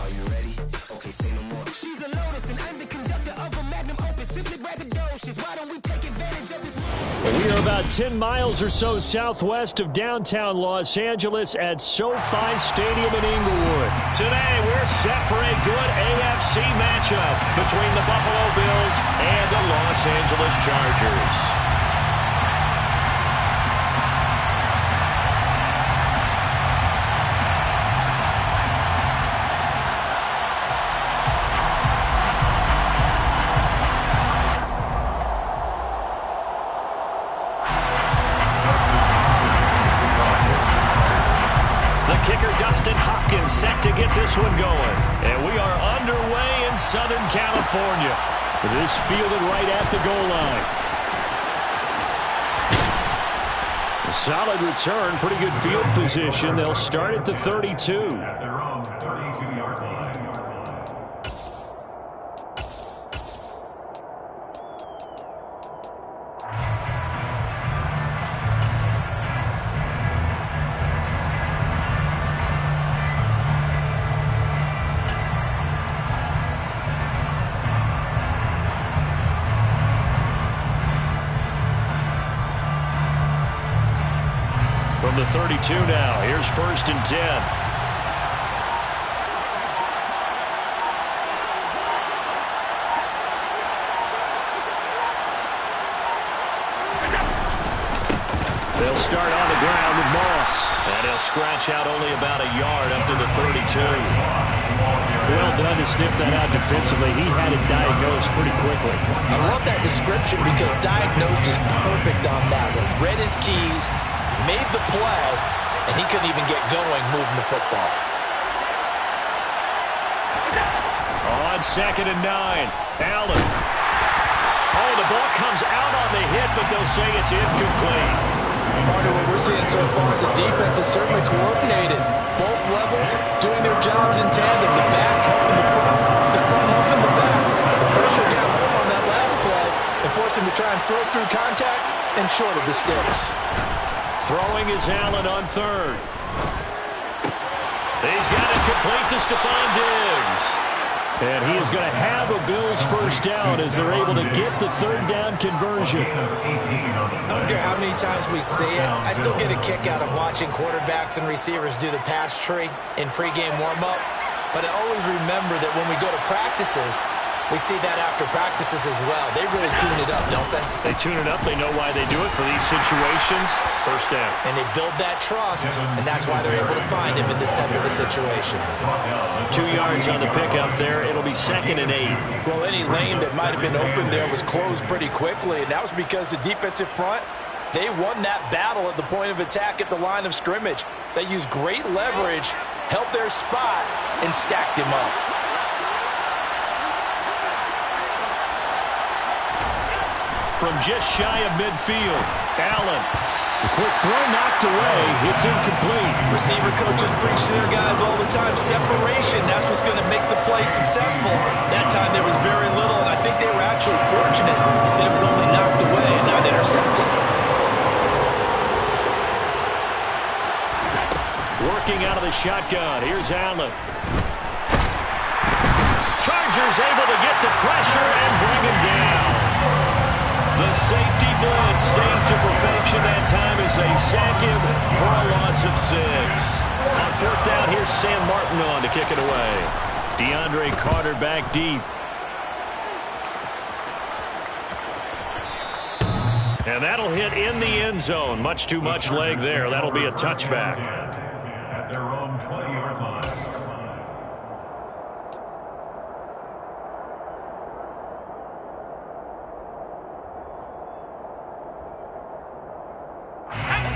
Are you ready? Okay, say no more. She's a Lotus and I'm the conductor of a magnum opus. Simply braggadocious. Why don't we take advantage of this? We are about 10 miles or so southwest of downtown Los Angeles at SoFi Stadium in Inglewood. Today, we're set for a good AFC matchup between the Buffalo Bills and the Los Angeles Chargers. Set to get this one going. And we are underway in Southern California. This fielded right at the goal line. A solid return, pretty good field position. They'll start at the 32. At their own 32-yard line. From the 32 now, here's 1st and 10. They'll start on the ground with Moss. And he'll scratch out only about a yard up to the 32. Well done to sniff that out defensively. He had it diagnosed pretty quickly. I love that description because diagnosed is perfect on that one. Read his keys, made the play, and he couldn't even get going moving the football. On 2nd and 9, Allen. Oh, the ball comes out on the hit, but they'll say it's incomplete. Part of what we're seeing so far is the defense is certainly coordinated. Both levels doing their jobs in tandem. The back helping the front helping the back. The pressure got home on that last play and forced him to try and throw through contact and short of the sticks. Throwing is Allen on 3rd. He's got it complete to Stephon Diggs. And he is going to have a Bills first down as they're able to get the 3rd down conversion. I don't care how many times we see it. I still get a kick out of watching quarterbacks and receivers do the pass tree in pregame warm-up. But I always remember that when we go to practices, we see that after practices as well. They really tune it up, don't they? They tune it up. They know why they do it for these situations. First down. And they build that trust, and that's why they're able to find him in this type of a situation. 2 yards on the pickup there. It'll be 2nd and 8. Well, any lane that might have been open there was closed pretty quickly, and that was because the defensive front, they won that battle at the point of attack at the line of scrimmage. They used great leverage, held their spot, and stacked him up. From just shy of midfield, Allen. The quick throw knocked away. It's incomplete. Receiver coaches preach to their guys all the time. Separation, that's what's going to make the play successful. That time there was very little, and I think they were actually fortunate that it was only knocked away and not intercepted. Working out of the shotgun. Here's Allen. Chargers able to get the pressure and bring him down. The safety blitz staged to perfection that time as they sack him for a loss of 4th down, here's Sam Martin on to kick it away. DeAndre Carter back deep. And that'll hit in the end zone. Much too much leg there. That'll be a touchback. At their own 20-yard line.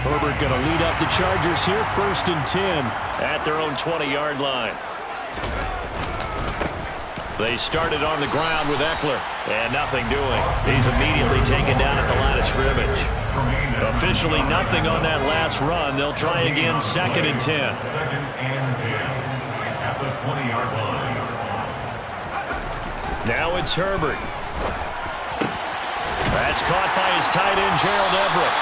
Herbert going to lead up the Chargers here, 1st and 10 at their own 20-yard line. They started on the ground with Eckler, and nothing doing. He's immediately taken down at the line of scrimmage. Officially nothing on that last run. They'll try again, 2nd and 10. 2nd and 10 at the 20-yard line. Now it's Herbert. That's caught by his tight end, Gerald Everett.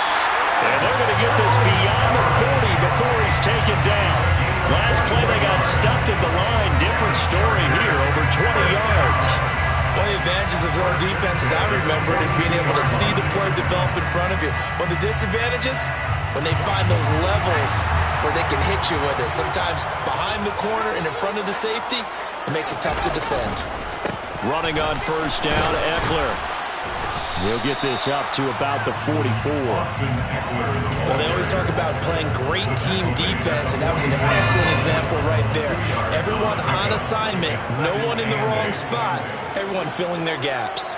And they're going to get this beyond the 40 before he's taken down. Last play, they got stuffed at the line. Different story here, over 20 yards. One of the advantages of our defense, as I remember it, is being able to see the play develop in front of you. One of the disadvantages, when they find those levels where they can hit you with it. Sometimes behind the corner and in front of the safety, it makes it tough to defend. Running on 1st down, Eckler. We'll get this up to about the 44. Well, they always talk about playing great team defense, and that was an excellent example right there. Everyone on assignment, no one in the wrong spot, everyone filling their gaps.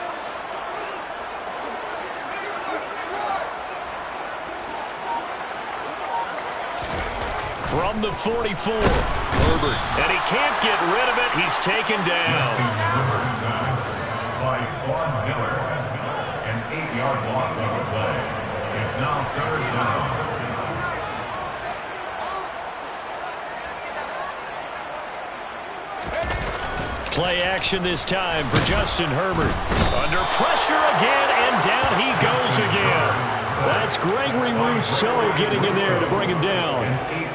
From the 44, Herbert. And he can't get rid of it. He's taken down. By Vaughn Miller. 8-yard loss on the play. It's now 3rd down. Play action this time for Justin Herbert. Under pressure again, and down he goes again. That's Gregory Rousseau getting in there to bring him down.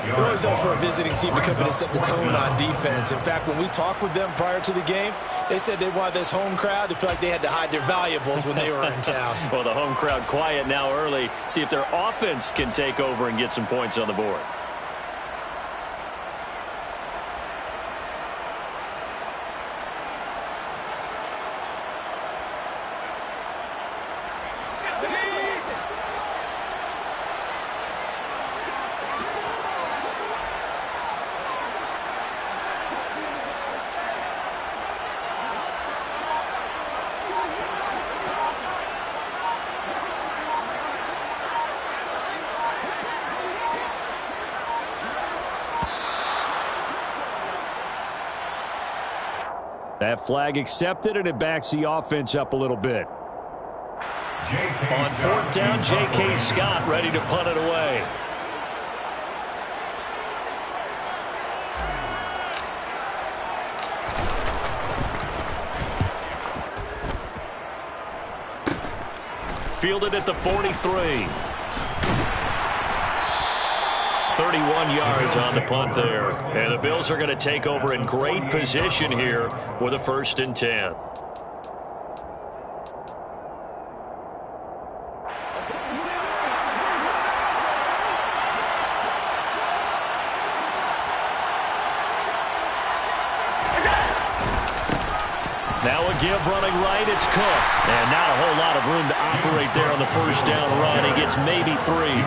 It always helps for a visiting team to come in and set the tone on defense. In fact, when we talked with them prior to the game, they said they wanted this home crowd to feel like they had to hide their valuables when they were in town. Well, the home crowd quiet now early. See if their offense can take over and get some points on the board. That flag accepted, and it backs the offense up a little bit. On 4th down, J.K. Scott ready to punt it away. Fielded at the 43. 31 yards on the punt there. And the Bills are going to take over in great position here with a 1st and 10. Now a give running right, it's Cook. And not a whole lot of room to operate there on the 1st down run. He gets maybe 3.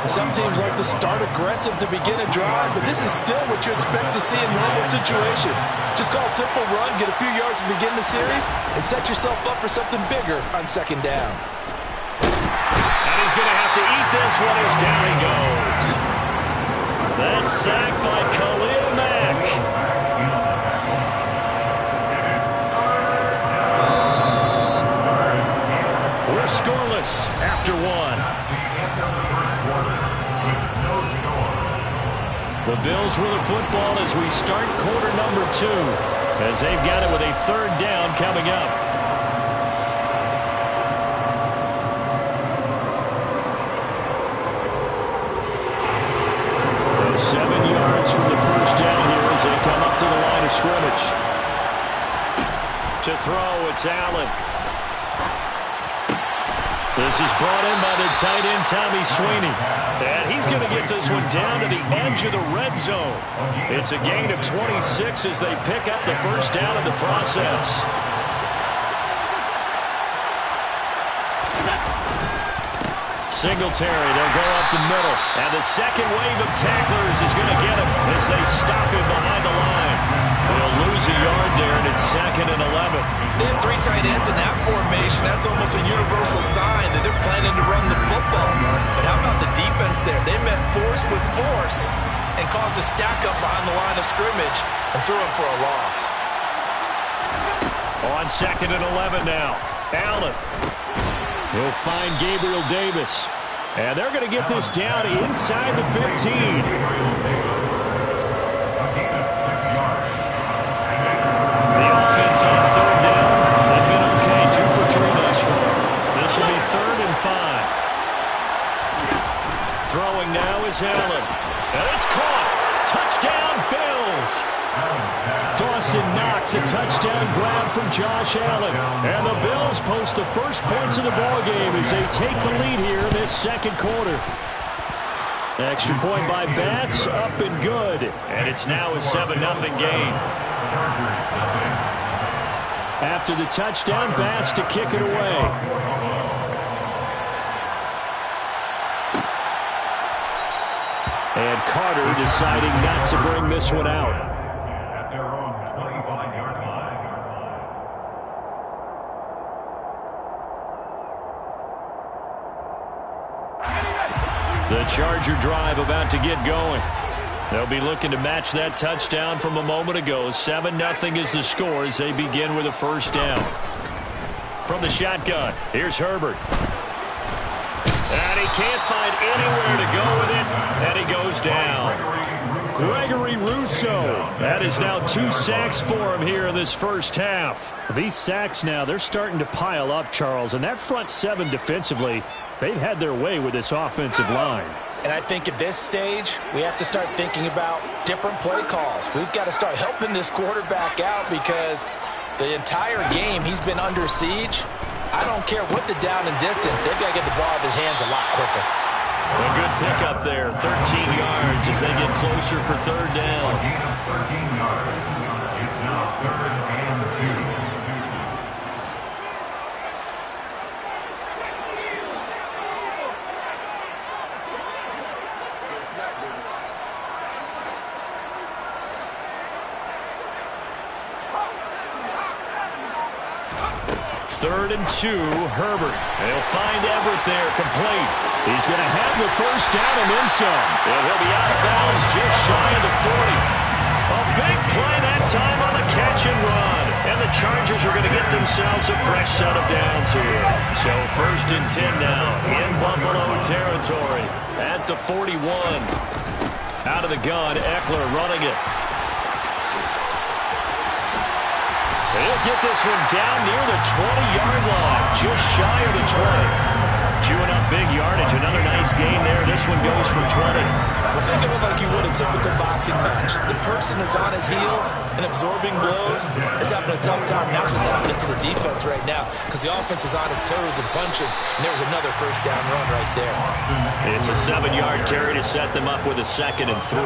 Some teams like to start aggressive to begin a drive, but this is still what you expect to see in normal situations. Just call a simple run, get a few yards to begin the series, and set yourself up for something bigger on 2nd down. And he's going to have to eat this one as down he goes. That's sacked by Khalil Mack. We're scoreless after 1. The Bills with the football as we start quarter number 2, as they've got it with a 3rd down coming up. So 7 yards from the 1st down here as they come up to the line of scrimmage. To throw, it's Allen. This is brought in by the tight end, Tommy Sweeney. And he's going to get this one down to the edge of the red zone. It's a gain of 26 as they pick up the first down in the process. Singletary, they'll go up the middle. And the second wave of tacklers is going to get him as they stop him behind the line. They'll lose a yard there, and it's 2nd and 11. They had 3 tight ends in that formation. That's almost a universal sign that they're planning to run the football. But how about the defense there? They met force with force and caused a stack up behind the line of scrimmage and threw him for a loss. On 2nd and 11 now. Allen will find Gabriel Davis. And they're going to get this down inside the 15. The offense on 3rd down. They've been okay, 2 for 3 thus far. This will be 3rd and 5. Throwing now is Allen. And it's caught. Touchdown, Bills. Dawson Knox, a touchdown grab from Josh Allen. And the Bills post the first points of the ballgame as they take the lead here in this 2nd quarter. Extra point by Bass, up and good. And it's now a 7-0 game. After the touchdown, Bass to kick it away. And Carter deciding not to bring this one out. At their own 25-yard line. The Charger drive about to get going. They'll be looking to match that touchdown from a moment ago. 7-0 is the score as they begin with a first down. From the shotgun, here's Herbert. And he can't find anywhere to go with it, and he goes down. Gregory Rousseau. That is now 2 sacks for him here in this first half. These sacks now, they're starting to pile up, Charles. And that front 7 defensively, they've had their way with this offensive line. And I think at this stage, we have to start thinking about different play calls. We've got to start helping this quarterback out because the entire game he's been under siege. I don't care what the down and distance. They've got to get the ball out of his hands a lot quicker. A good pickup there. 13 yards as they get closer for 3rd down. A gain of 13 yards. It's now 3rd and 2. Third and 2, Herbert. They'll find Everett there, complete. He's going to have the first down and then some. And he'll be out of bounds just shy of the 40. A big play that time on the catch and run. And the Chargers are going to get themselves a fresh set of downs here. So 1st and 10 now in Buffalo territory at the 41. Out of the gun, Eckler running it. He'll get this one down near the 20-yard line, just shy of the 20. Chewing up big yardage. Another nice gain there. This one goes for 20. Well, think of it like you would a typical boxing match. The person that's on his heels and absorbing blows is having a tough time. And that's what's happening to the defense right now because the offense is on his toes and punching. And there was another first down run right there. It's a 7-yard carry to set them up with a 2nd and 3.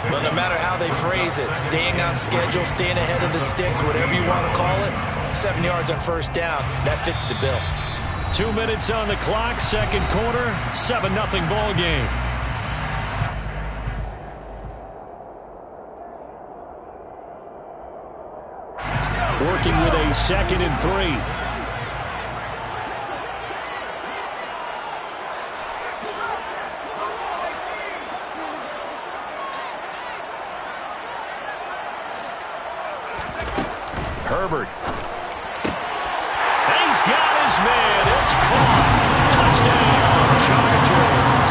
But no matter how they phrase it, staying on schedule, staying ahead of the sticks, whatever you want to call it, 7 yards on first down, that fits the bill. 2 minutes on the clock, 2nd quarter, 7-0 ball game. Working with a 2nd and 3. Herbert. He's got his man. It's caught. Touchdown, Chargers.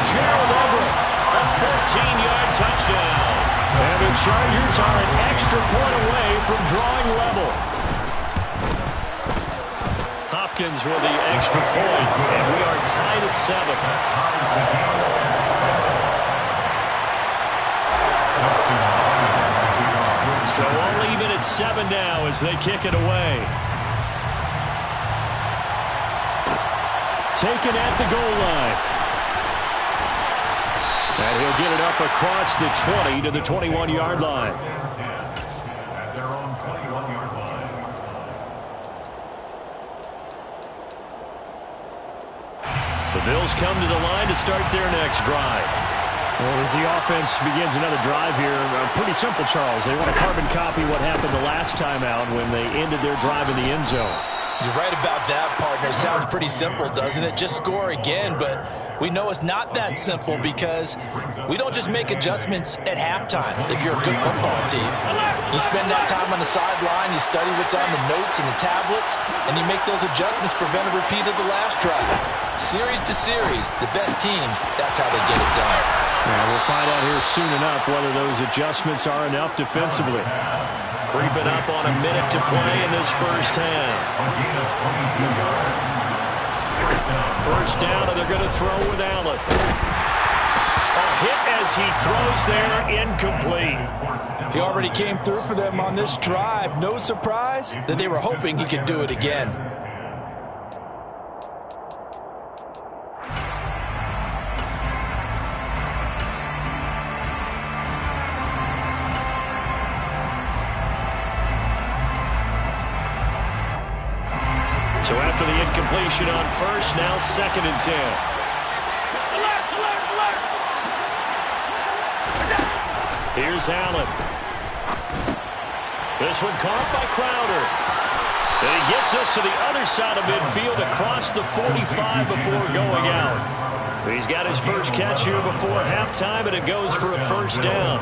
Gerald Everett, a 14-yard touchdown. And the Chargers are an extra point away from drawing level. Hopkins with the extra point, and we are tied at 7. So all even at 7 now as they kick it away. taken at the goal line. And he'll get it up across the 20 to the 21-yard line. At their own 21-yard line. The Bills come to the line to start their next drive. Well, as the offense begins another drive here, pretty simple, Charles. They want to carbon copy what happened the last time out when they ended their drive in the end zone. You're right about that, partner. Sounds pretty simple, doesn't it? Just score again, but we know it's not that simple because we don't just make adjustments at halftime if you're a good football team. You spend that time on the sideline, you study what's on the notes and the tablets, and you make those adjustments, prevent a repeat of the last drive. Series to series, the best teams, that's how they get it done. Yeah, we'll find out here soon enough whether those adjustments are enough defensively. Creeping up on a minute to play in this first half. First down, and they're going to throw with Allen. A hit as he throws there, incomplete. He already came through for them on this drive. No surprise that they were hoping he could do it again. So after the incompletion on first, now 2nd and 10. Here's Allen. This one caught by Crowder. And he gets us to the other side of midfield across the 45 before going out. He's got his first catch here before halftime, and it goes for a first down.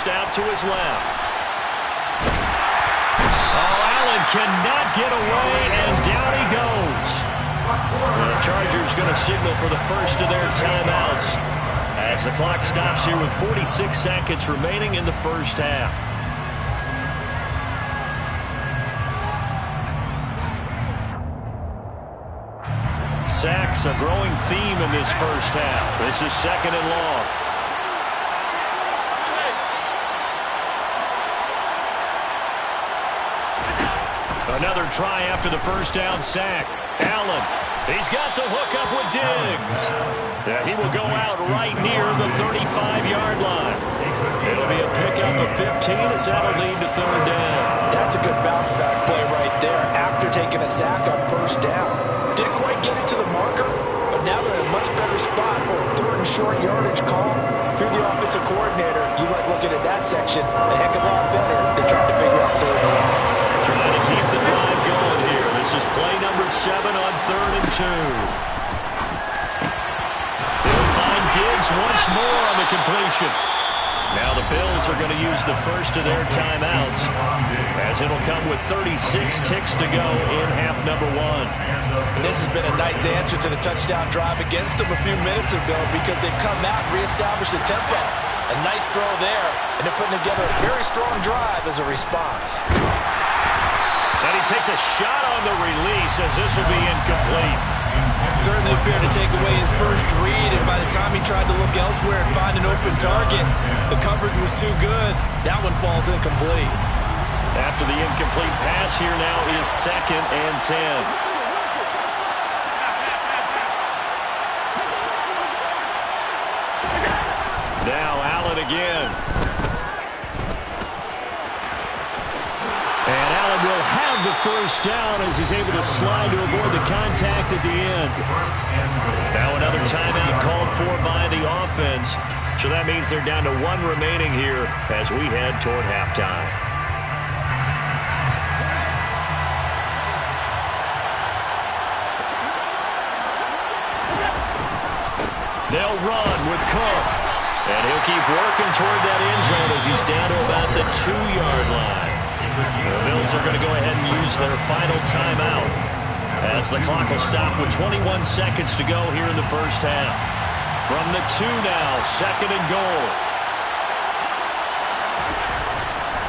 Out to his left. Oh, Allen cannot get away, and down he goes. The Chargers going to signal for the first of their timeouts as the clock stops here with 46 seconds remaining in the first half. Sacks, a growing theme in this first half. This is 2nd and long. Another try after the first down sack. Allen, he's got the hook up with Diggs. Yeah, he will go out right near the 35-yard line. It'll be a pickup of 15 as that'll lead to 3rd down. That's a good bounce-back play right there after taking a sack on first down. Didn't quite get it to the marker, but now they're in a much better spot for a 3rd and short yardage call. If you're the offensive coordinator, you like looking at that section a heck of a lot better than trying to figure out 3rd and long. Trying to keep the drive going here. This is play number 7 on 3rd and 2. They'll find Diggs once more on the completion. Now the Bills are going to use the first of their timeouts, as it'll come with 36 ticks to go in half number 1. And this has been a nice answer to the touchdown drive against them a few minutes ago because they've come out and reestablished the tempo. A nice throw there, and they're putting together a very strong drive as a response. And he takes a shot on the release as this will be incomplete. Certainly appeared to take away his first read, and by the time he tried to look elsewhere and find an open target, the coverage was too good. That one falls incomplete. After the incomplete pass, here now is 2nd and 10. Now Allen again. And Allen will have the first down as he's able to slide to avoid the contact at the end. Now another timeout called for by the offense. So that means they're down to 1 remaining here as we head toward halftime. They'll run with Cook. And he'll keep working toward that end zone as he's down to about the 2-yard line. The Bills are going to go ahead and use their final timeout as the clock will stop with 21 seconds to go here in the first half. From the 2 now, 2nd and goal.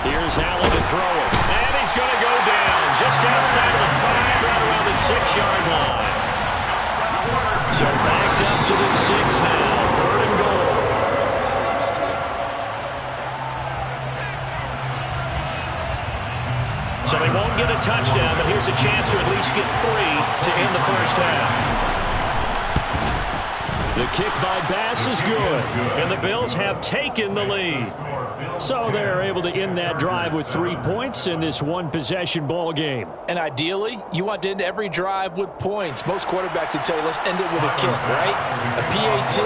Here's Allen to throw it. And he's going to go down just outside of the 5, right around the 6-yard line. So backed up to the 6 now, 3rd and goal. So they won't get a touchdown, but here's a chance to at least get 3 to end the first half. The kick by Bass is good, and the Bills have taken the lead. So they're able to end that drive with 3 points in this one-possession ball game. And ideally, you want to end every drive with points. Most quarterbacks would tell you, let's end it with a kick, right? A PAT,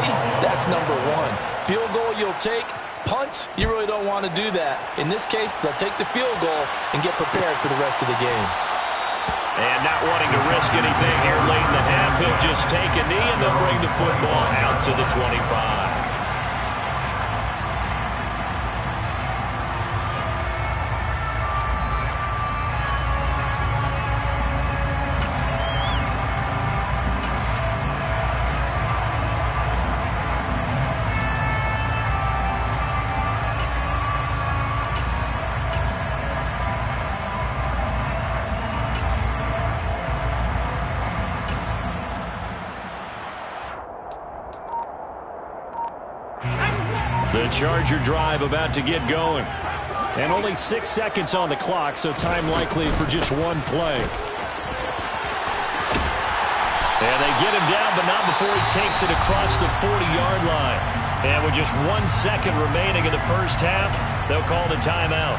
that's number 1. Field goal you'll take. Punts, you really don't want to do that. In this case, they'll take the field goal and get prepared for the rest of the game. And not wanting to risk anything here late in the half, he'll just take a knee and they'll bring the football out to the 25. The Charger drive about to get going. And only 6 seconds on the clock, so time likely for just one play. And they get him down, but not before he takes it across the 40-yard line. And with just 1 second remaining in the first half, they'll call the timeout.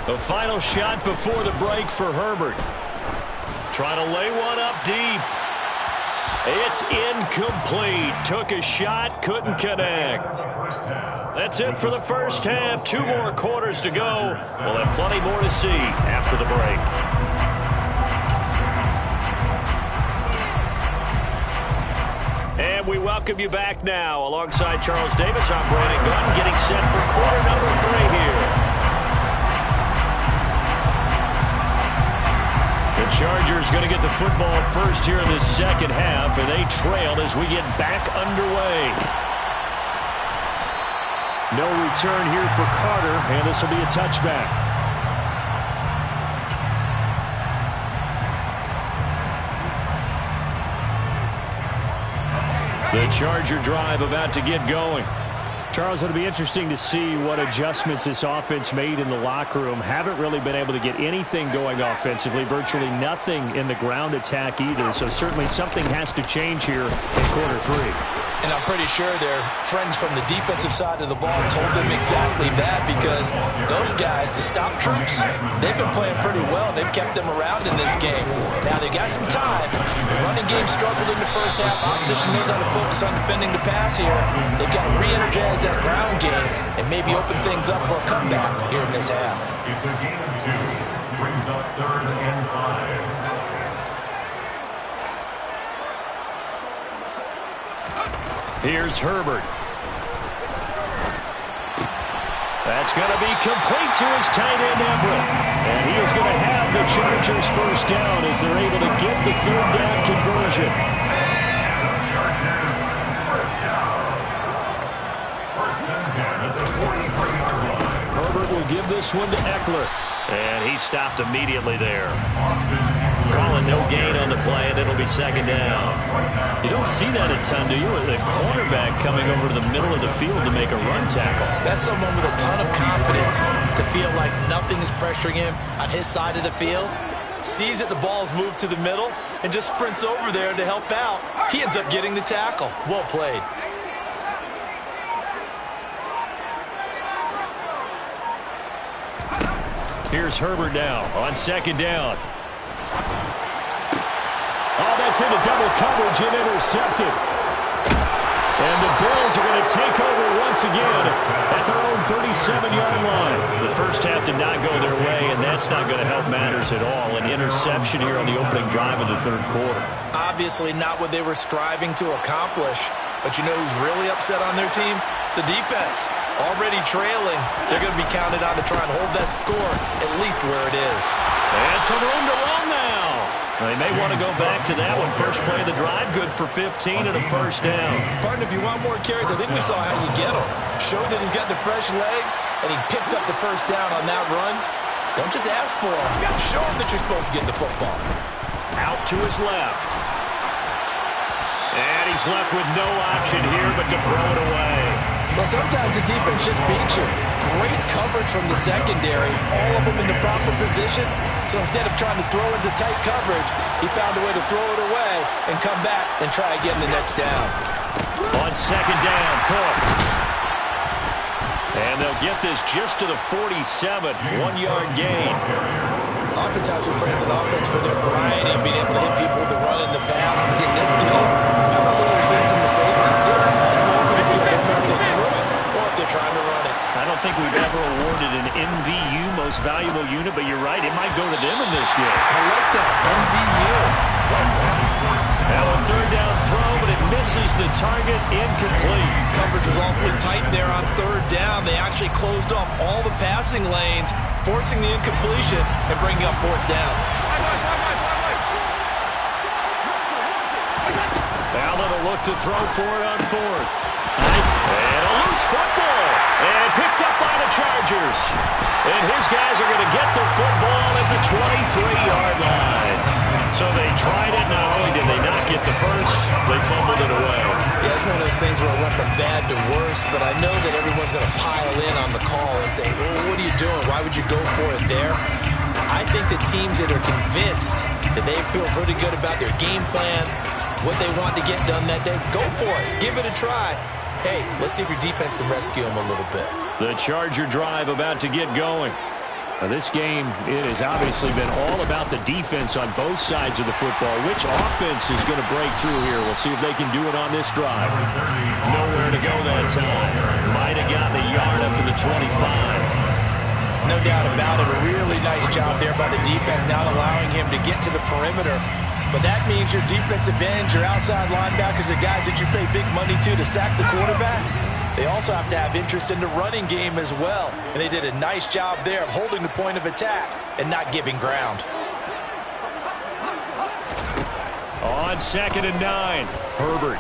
The final shot before the break for Herbert. Trying to lay one up deep. It's incomplete. Took a shot, couldn't connect. That's it for the first half. 2 more quarters to go. We'll have plenty more to see after the break. And we welcome you back now. Alongside Charles Davis, I'm Brandon Gunn, getting set for quarter number 3 here. The Chargers going to get the football first here in this second half, and they trail as we get back underway. No return here for Carter, and this will be a touchback. The Charger drive about to get going. Charles, it'll be interesting to see what adjustments this offense made in the locker room. Haven't really been able to get anything going offensively, virtually nothing in the ground attack either. So certainly something has to change here in quarter 3. And I'm pretty sure their friends from the defensive side of the ball told them exactly that, because those guys, the stop troops, they've been playing pretty well. They've kept them around in this game. Now they've got some time. The running game struggled in the first half. Opposition knows how to focus on defending the pass here. They've got to re-energize that ground game and maybe open things up for a comeback here in this half. It's a gain of 2. Brings up 3rd and 5. Here's Herbert. That's going to be complete to his tight end, Everett. And he is going to have the Chargers first down as they're able to get the 3rd down conversion. Chargers first down. 1st and 10 at the 43-yard line. Herbert will give this one to Eckler. And he stopped immediately there. Calling no gain on the play, and it'll be 2nd down. You don't see that a ton, do you? The cornerback coming over to the middle of the field to make a run tackle. That's someone with a ton of confidence to feel like nothing is pressuring him on his side of the field. Sees that the ball's moved to the middle and just sprints over there to help out. He ends up getting the tackle. Well played. Here's Herbert now on 2nd down. Oh, that's into double coverage and intercepted. And the Bills are going to take over once again at their own 37-yard line. The first half did not go their way, and that's not going to help matters at all. An interception here on the opening drive of the 3rd quarter. Obviously not what they were striving to accomplish. But you know who's really upset on their team? The defense. Already trailing, they're going to be counted on to try and hold that score at least where it is. And some room to run now. They may want to go back to that one. First play of the drive, good for 15 and a first down. Partner, if you want more carries, I think we saw how you get them. Showed that he's got the fresh legs, and he picked up the first down on that run. Don't just ask for him. Show him that you're supposed to get the football. Out to his left. And he's left with no option here but to throw it away. Well, sometimes the defense just beats you. Great coverage from the secondary, all of them in the proper position. So instead of trying to throw into tight coverage, he found a way to throw it away and come back and try again the next down. On second down, Cook. And they'll get this just to the 47, 1-yard gain. Oftentimes we praise an offense for their variety and being able to hit people with the run in the pass. But in this game, how about what we're seeing from the safeties? They're all over the field. They want to throw it or if they're trying to run it. I don't think we've ever awarded an MVU, most valuable unit, but you're right, it might go to them in this game. I like that, MVU. Now a third down throw, but it misses the target, incomplete. Coverage was awfully tight there on third down. They actually closed off all the passing lanes, forcing the incompletion and bringing up fourth down. Allen will look to throw for it on fourth. And a loose football. And picked up by the Chargers. And his guys are going to get the football at the 23-yard line. So they tried it. Not only did they not get the first, they fumbled it away. Yeah, it's one of those things where it went from bad to worse, but I know that everyone's going to pile in on the call and say, well, what are you doing? Why would you go for it there? I think the teams that are convinced that they feel pretty good about their game plan, what they want to get done that day, go for it. Give it a try. Hey, let's see if your defense can rescue them a little bit. The Charger drive about to get going. Now this game, it has obviously been all about the defense on both sides of the football. Which offense is going to break through here? We'll see if they can do it on this drive. Nowhere to go that time. Might have gotten a yard up to the 25. No doubt about it. A really nice job there by the defense, not allowing him to get to the perimeter. But that means your defensive ends, your outside linebackers, the guys that you pay big money to sack the quarterback, they also have to have interest in the running game as well. And they did a nice job there of holding the point of attack and not giving ground. On 2nd and 9, Herbert.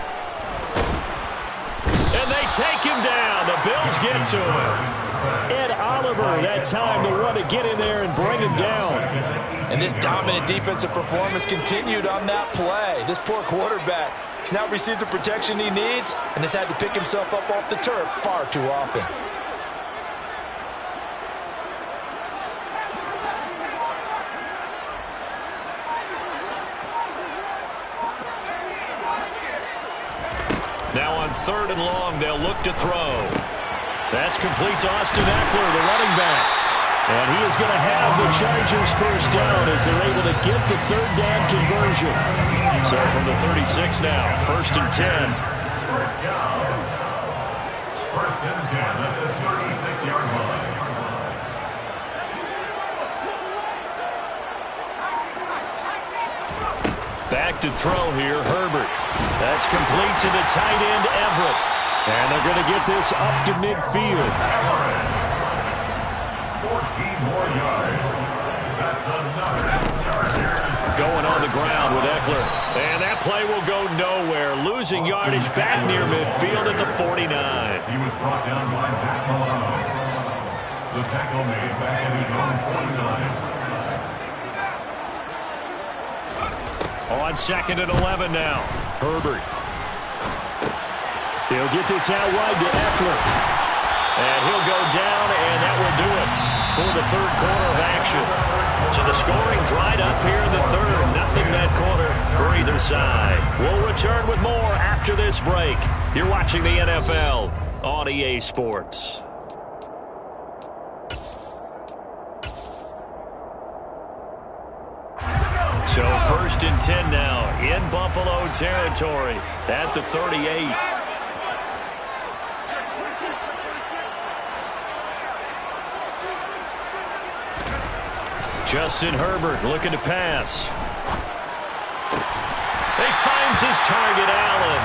And they take him down. The Bills get to him. Ed Oliver, that time to want to get in there and bring him down. And this dominant defensive performance continued on that play. This poor quarterback has not received the protection he needs and has had to pick himself up off the turf far too often. Now on 3rd and long, they'll look to throw. That's complete to Austin Eckler, the running back. And he is going to have the Chargers first down as they're able to get the 3rd down conversion. So from the 36 now, 1st and 10. First down. 1st and 10 at the 36-yard line. Back to throw here, Herbert. That's complete to the tight end, Everett. And they're going to get this up to midfield. 14 more yards. That's another Chargers. Going on the ground with Eckler. And that play will go nowhere. Losing yardage back near midfield at the 49. He was brought down by Matt Milano. The tackle made back at his own 49. On 2nd and 11 now. Herbert. He'll get this out wide to Eckler. And he'll go down, and that will do it for the 3rd quarter of action. So the scoring dried up here in the 3rd. Nothing that quarter for either side. We'll return with more after this break. You're watching the NFL on EA Sports. So 1st and 10 now in Buffalo territory at the 38. Justin Herbert looking to pass. They find finds his target, Allen.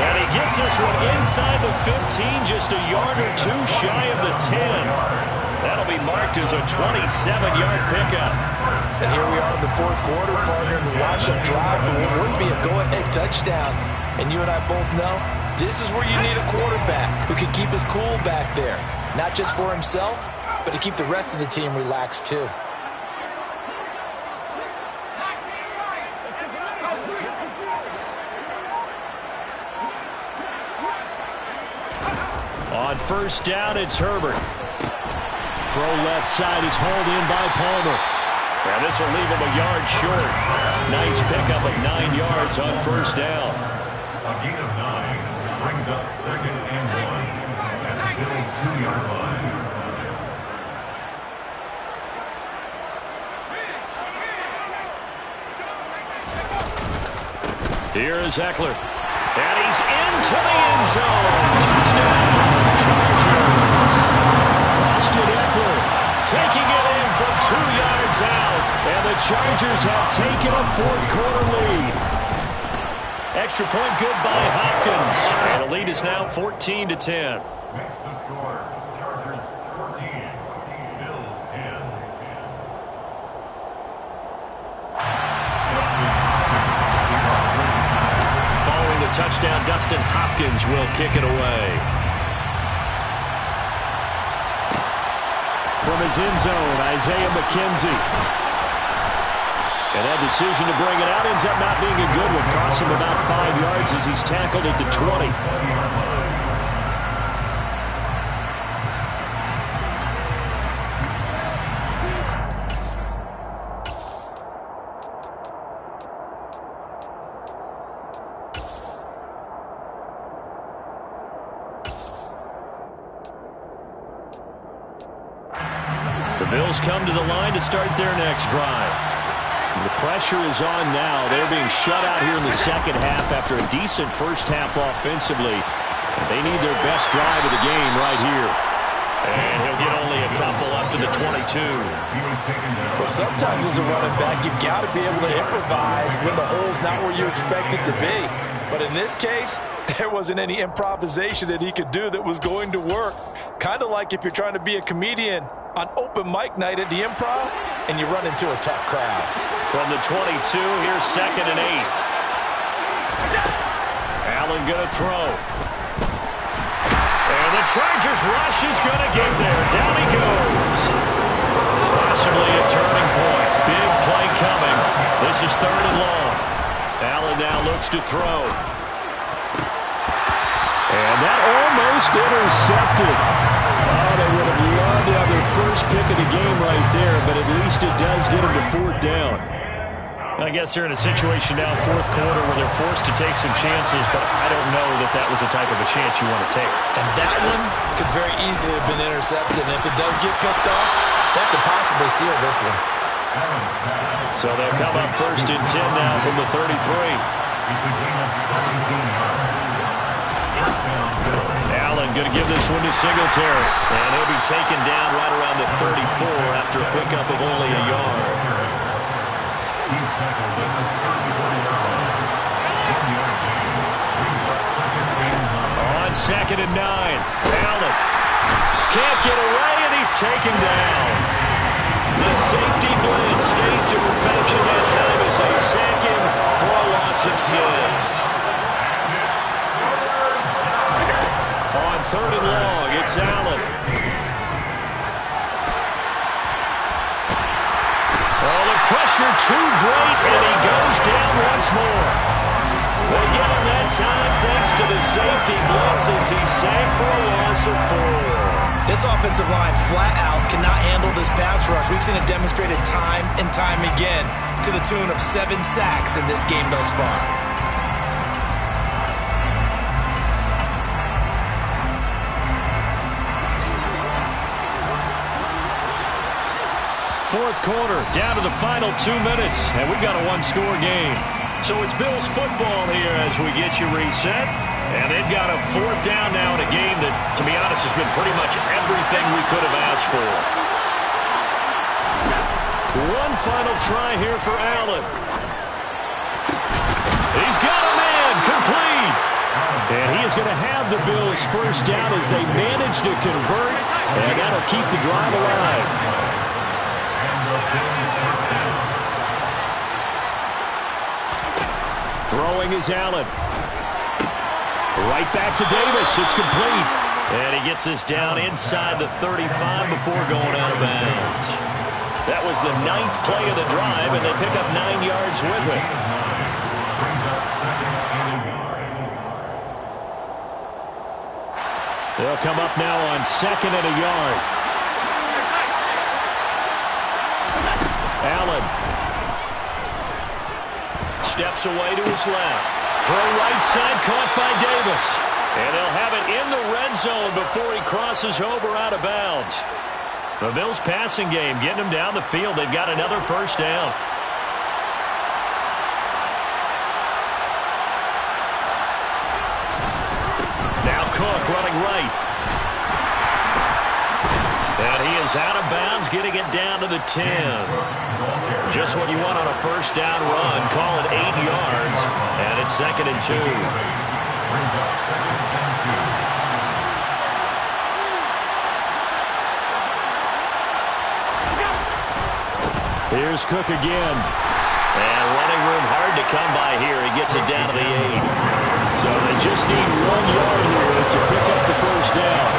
And he gets this one inside the 15, just a yard or two shy of the 10. That'll be marked as a 27-yard pickup. And here we are in the fourth quarter, partner, and watch them drive for what would be a go-ahead touchdown. And you and I both know this is where you need a quarterback who can keep his cool back there. Not just for himself, but to keep the rest of the team relaxed too. On first down, it's Herbert. Throw left side is hauled in by Palmer. And this will leave him a yard short. Nice pickup of 9 yards on first down. A gain of 9 brings up 2nd and 1 at the Bills' 2-yard line. Here is Eckler. And he's into the end zone. Touchdown, Chargers. Austin Eckler taking it in from 2 yards out. And the Chargers have taken a fourth quarter lead. Extra point good by Hopkins. And the lead is now 14-10. Makes the score. Chargers 14. Bills 10. Following the touchdown, Dustin Hopkins will kick it away. From his end zone, Isaiah McKenzie. And that decision to bring it out ends up not being a good one. Costs him about 5 yards as he's tackled at the 20. The Bills come to the line to start their next drive. The pressure is on now. They're being shut out here in the second half after a decent first half offensively. They need their best drive of the game right here. And he'll get only a couple up to the 22. Well, sometimes as a running back, you've got to be able to improvise when the hole's not where you expect it to be. But in this case, there wasn't any improvisation that he could do that was going to work. Kind of like if you're trying to be a comedian on open mic night at the Improv and you run into a tough crowd. From the 22, here's 2nd and 8. Allen going to throw. And the Chargers rush is going to get there. Down he goes. Possibly a turning point. Big play coming. This is 3rd and long. Allen now looks to throw. And that almost intercepted. Oh, they would have loved to have their first pick of the game right there, but at least it does get them to 4th down. I guess they're in a situation now, 4th quarter, where they're forced to take some chances, but I don't know that that was the type of a chance you want to take. And that one could very easily have been intercepted, and if it does get picked off, that could possibly seal this one. So they'll come up 1st and 10 now from the 33. It's a gain of 17 yards. Allen going to give this one to Singletary. And he'll be taken down right around the 34 after a pickup of only a yard. He's tackled at the 34-yard line. 1-yard gain brings up 2nd and 9. On 2nd and 9. Allen can't get away, and he's taken down. The safety blitz staged to perfection that time as they sack him for a loss of 6. On 3rd and long, it's Allen. Oh, the pressure too great, and he goes down once more. They get him that time thanks to the safety blitz as he sank for a loss of 4. This offensive line flat out cannot handle this pass rush. We've seen it demonstrated time and time again to the tune of 7 sacks in this game thus far. Fourth quarter, down to the final 2 minutes, and we've got a one-score game. So it's Bills football here as we get you reset. And they've got a 4th down now in a game that, to be honest, has been pretty much everything we could have asked for. One final try here for Allen. He's got him And he is going to have the Bills first down as they manage to convert, and that'll keep the drive alive. Throwing is Allen. Right back to Davis. It's complete. And he gets this down inside the 35 before going out of bounds. That was the 9th play of the drive, and they pick up 9 yards with it. They'll come up now on 2nd and a yard. Allen. Steps away to his left. Throw right side caught by Davis. And they'll have it in the red zone before he crosses over out of bounds. The Bills passing game getting him down the field. They've got another first down. Now Cook running right. And he is out of bounds, getting it down to the 10. Just what you want on a first down run. Call it 8 yards. And it's 2nd and 2. Here's Cook again. And running room hard to come by here. He gets it down to the 8. So they just need 1 yard here to pick up the first down.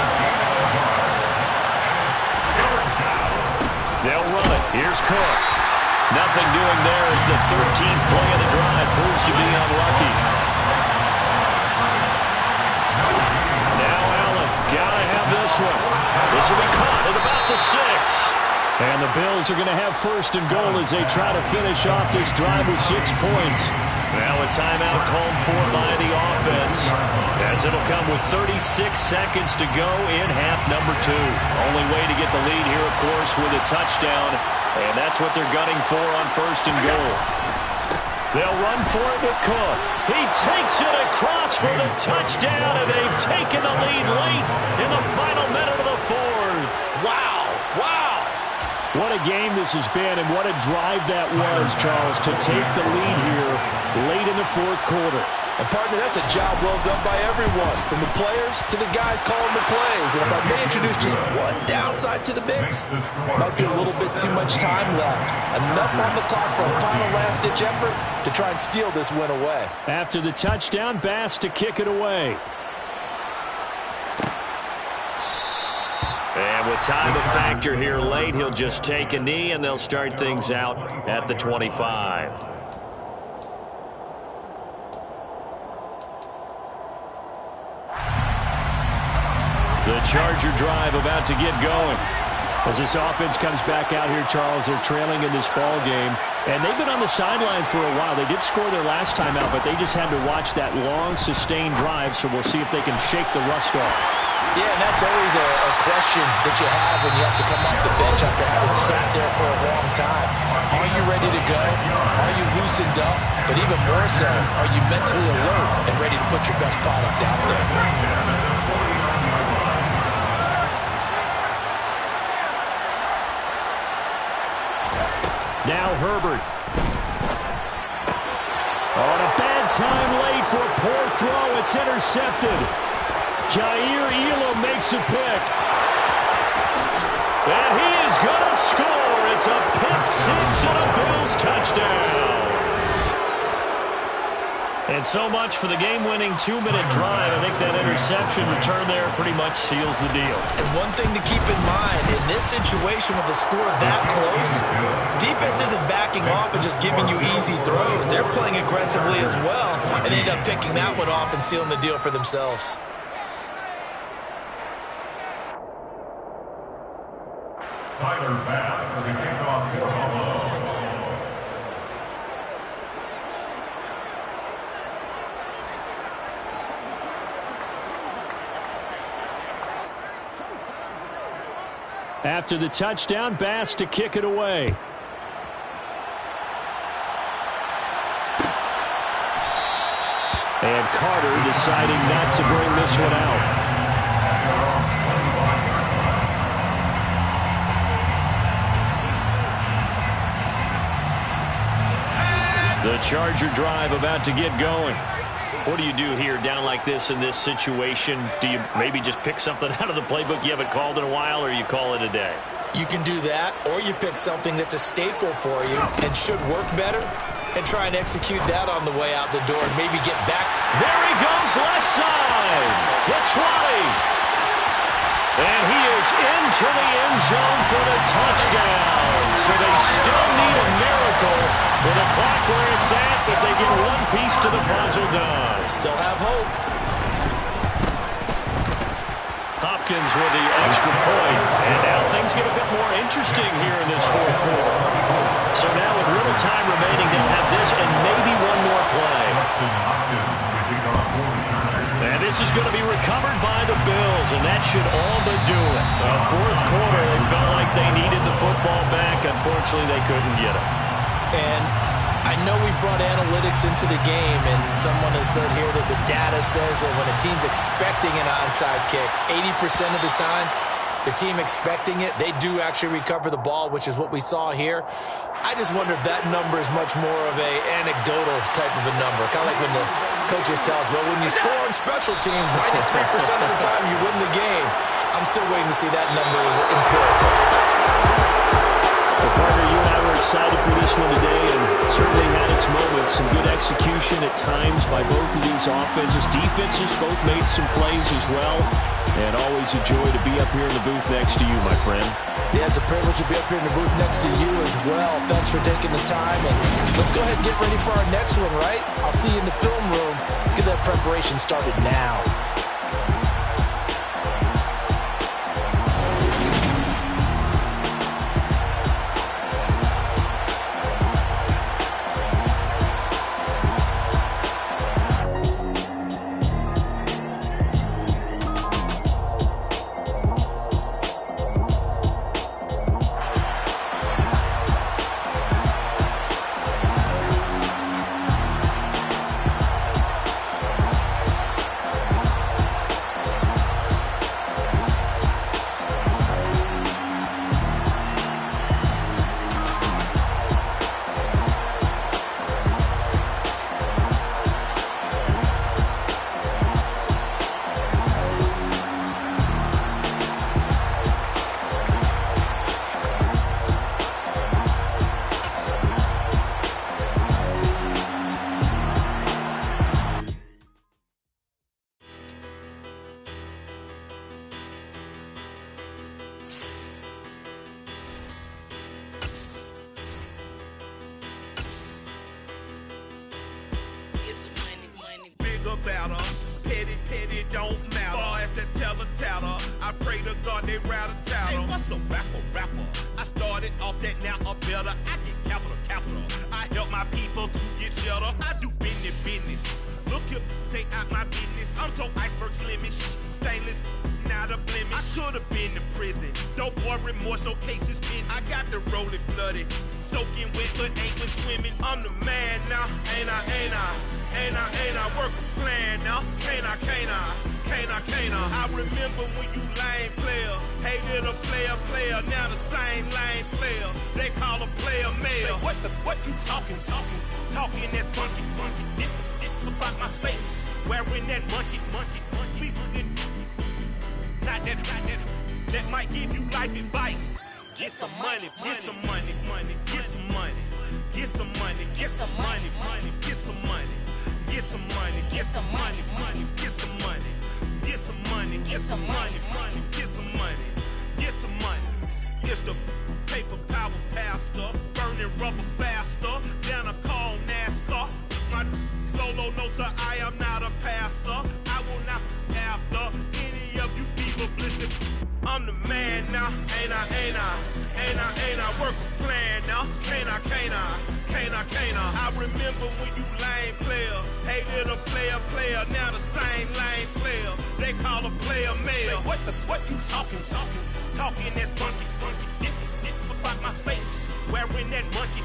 They'll run it. Here's Cook. Nothing doing there as the 13th play of the drive proves to be unlucky. Now Allen. Gotta have this one. This will be caught at about the 6. And the Bills are going to have 1st and goal as they try to finish off this drive with 6 points. Now a timeout called for by the offense, as it'll come with 36 seconds to go in half number 2. Only way to get the lead here, of course, with a touchdown, and that's what they're gunning for on 1st and goal. They'll run for it with Cook. He takes it across for the touchdown, and they've taken the lead late in the final minute of the 4th. Wow. Wow. What a game this has been, and what a drive that was, Charles, to take the lead here late in the 4th quarter. And, partner, that's a job well done by everyone, from the players to the guys calling the plays. And if I may introduce just one downside to the mix, might be a little bit too much time left. Enough on the clock for a final last-ditch effort to try and steal this win away. After the touchdown, Bass to kick it away. And with time to factor here late, he'll just take a knee, and they'll start things out at the 25. The Charger drive about to get going. As this offense comes back out here, Charles, they're trailing in this ball game. And they've been on the sideline for a while. They did score their last time out, but they just had to watch that long, sustained drive, so we'll see if they can shake the rust off. Yeah, and that's always a question that you have when you have to come off the bench after having sat there for a long time. Are you ready to go? Are you loosened up? But even more so, are you mentally alert and ready to put your best product out there? Now Herbert. On a bad time late for a poor throw. It's intercepted. Jair Elam makes a pick. And he is going to score. It's a pick six and a Bills touchdown. And so much for the game-winning 2-minute drive. I think that interception return there pretty much seals the deal. And one thing to keep in mind, in this situation with the score that close, defense isn't backing off and just giving you easy throws. They're playing aggressively as well, and they end up picking that one off and sealing the deal for themselves. Tyler Bass as a kickoff for Buffalo. After the touchdown, Bass to kick it away. And Carter deciding not to bring this one out. The Charger drive about to get going. What do you do here down like this in this situation? Do you maybe just pick something out of the playbook you haven't called in a while, or you call it a day? You can do that, or you pick something that's a staple for you and should work better and try and execute that on the way out the door and maybe get back to... There he goes, left side. The 20. And he is into the end zone for the touchdown. So they still need a miracle with the clock where it's at, that they get one piece to the puzzle done. Still have hope. Hopkins with the extra point. And now things get a bit more interesting here in this fourth quarter. So now with little time remaining, they'll have this and maybe one more play. And this is going to be recovered by the Bills, and that should all but do it. Fourth quarter, they felt like they needed the football back. Unfortunately, they couldn't get it. And I know we brought analytics into the game, and someone has said here that the data says that when a team's expecting an onside kick, 80% of the time, the team expecting it, they do actually recover the ball, which is what we saw here. I just wonder if that number is much more of a anecdotal type of a number. Kind of like when the coaches tell us, well, when you score on special teams, 93% of the time you win the game. I'm still waiting to see that number as empirical. Well, partner, you and I were excited for this one today, and it certainly had its moments. Some good execution at times by both of these offenses. Defenses both made some plays as well. And always a joy to be up here in the booth next to you, my friend. Yeah, it's a privilege to be up here in the booth next to you as well. Thanks for taking the time. And let's go ahead and get ready for our next one, right? I'll see you in the film room. Get that preparation started now. Petty don't matter. Far as the teller, I pray to God they rattle tattle. Hey, what's a rapper? I started off that, now I'm better. I get capital. I help my people to get cheddar. I do business. Look here, stay out my business. I'm so iceberg slimish, stainless, not a blemish. I should have been to prison. No boy remorse, no cases pinned. I got the rolling flooded, soaking wet, but ain't been swimming. I'm the man now, ain't I? Work a plan now, can't I? I remember when you lame player, hated a player, now the same lame player. They call a player mayor. Say, what you talking that funky, dip about my face, wearing that monkey. Not that might give you life advice. Get some money. It's the paper power pastor, burning rubber faster, down a call NASCAR. My solo no sir, I am not a passer. I will not after any of you fever blistered. I'm the man now, ain't I? Work a plan now, can't I? I remember when you lame player, hated a player, now the same lame player. They call a player mayor. Say, what you talking that funky, dip about my face, wearing that monkey.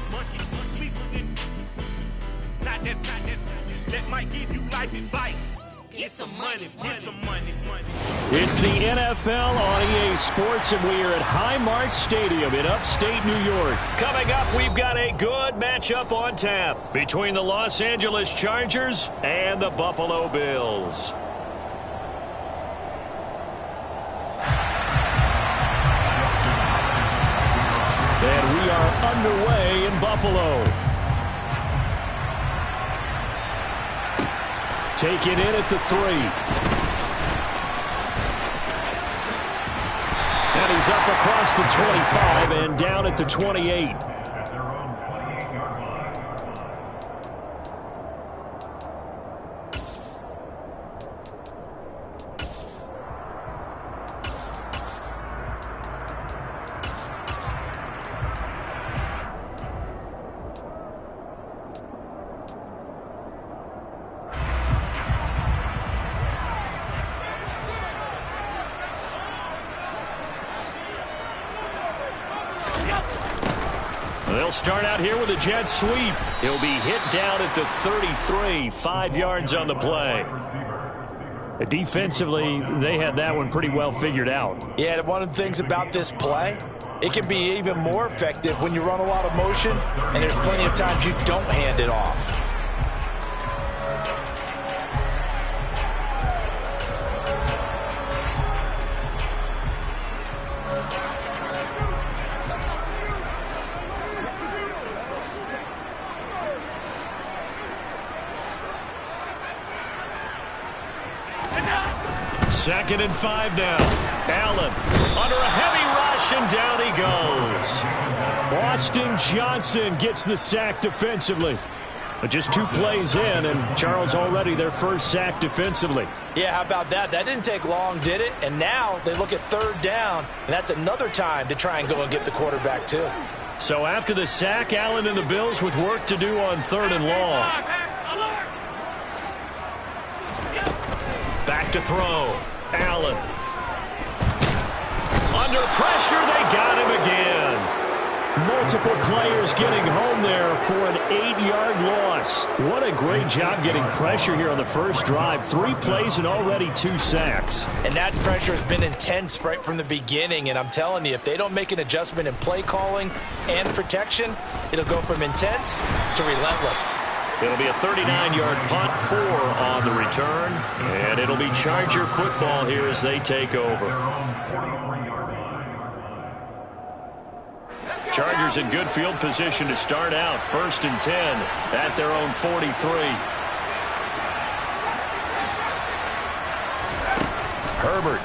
Not that might give you life advice. Get some money, get some money, money. It's the NFL on EA Sports, and we are at Highmark Stadium in upstate New York. Coming up, we've got a good matchup on tap between the Los Angeles Chargers and the Buffalo Bills. And we are underway in Buffalo. Taken in at the 3. And he's up across the 25 and down at the 28. They'll start out here with a jet sweep. He'll be hit down at the 33, 5 yards on the play. Defensively, they had that one pretty well figured out. Yeah, one of the things about this play, it can be even more effective when you run a lot of motion, and there's plenty of times you don't hand it off. Second and 5 now. Allen under a heavy rush, and down he goes. Austin Johnson gets the sack defensively. But just 2 plays in, and Charles already their first sack defensively. Yeah, how about that? That didn't take long, did it? And now they look at 3rd down, and that's another time to try and go and get the quarterback too. So after the sack, Allen and the Bills with work to do on 3rd and long. Back to throw. Allen. Under pressure, they got him again. Multiple players getting home there for an 8-yard loss. What a great job getting pressure here on the first drive. 3 plays and already 2 sacks. And that pressure has been intense right from the beginning. And I'm telling you, if they don't make an adjustment in play calling and protection, it'll go from intense to relentless. It'll be a 39-yard punt, 4 on the return, and it'll be Charger football here as they take over. Chargers in good field position to start out. 1st and 10 at their own 43. Herbert.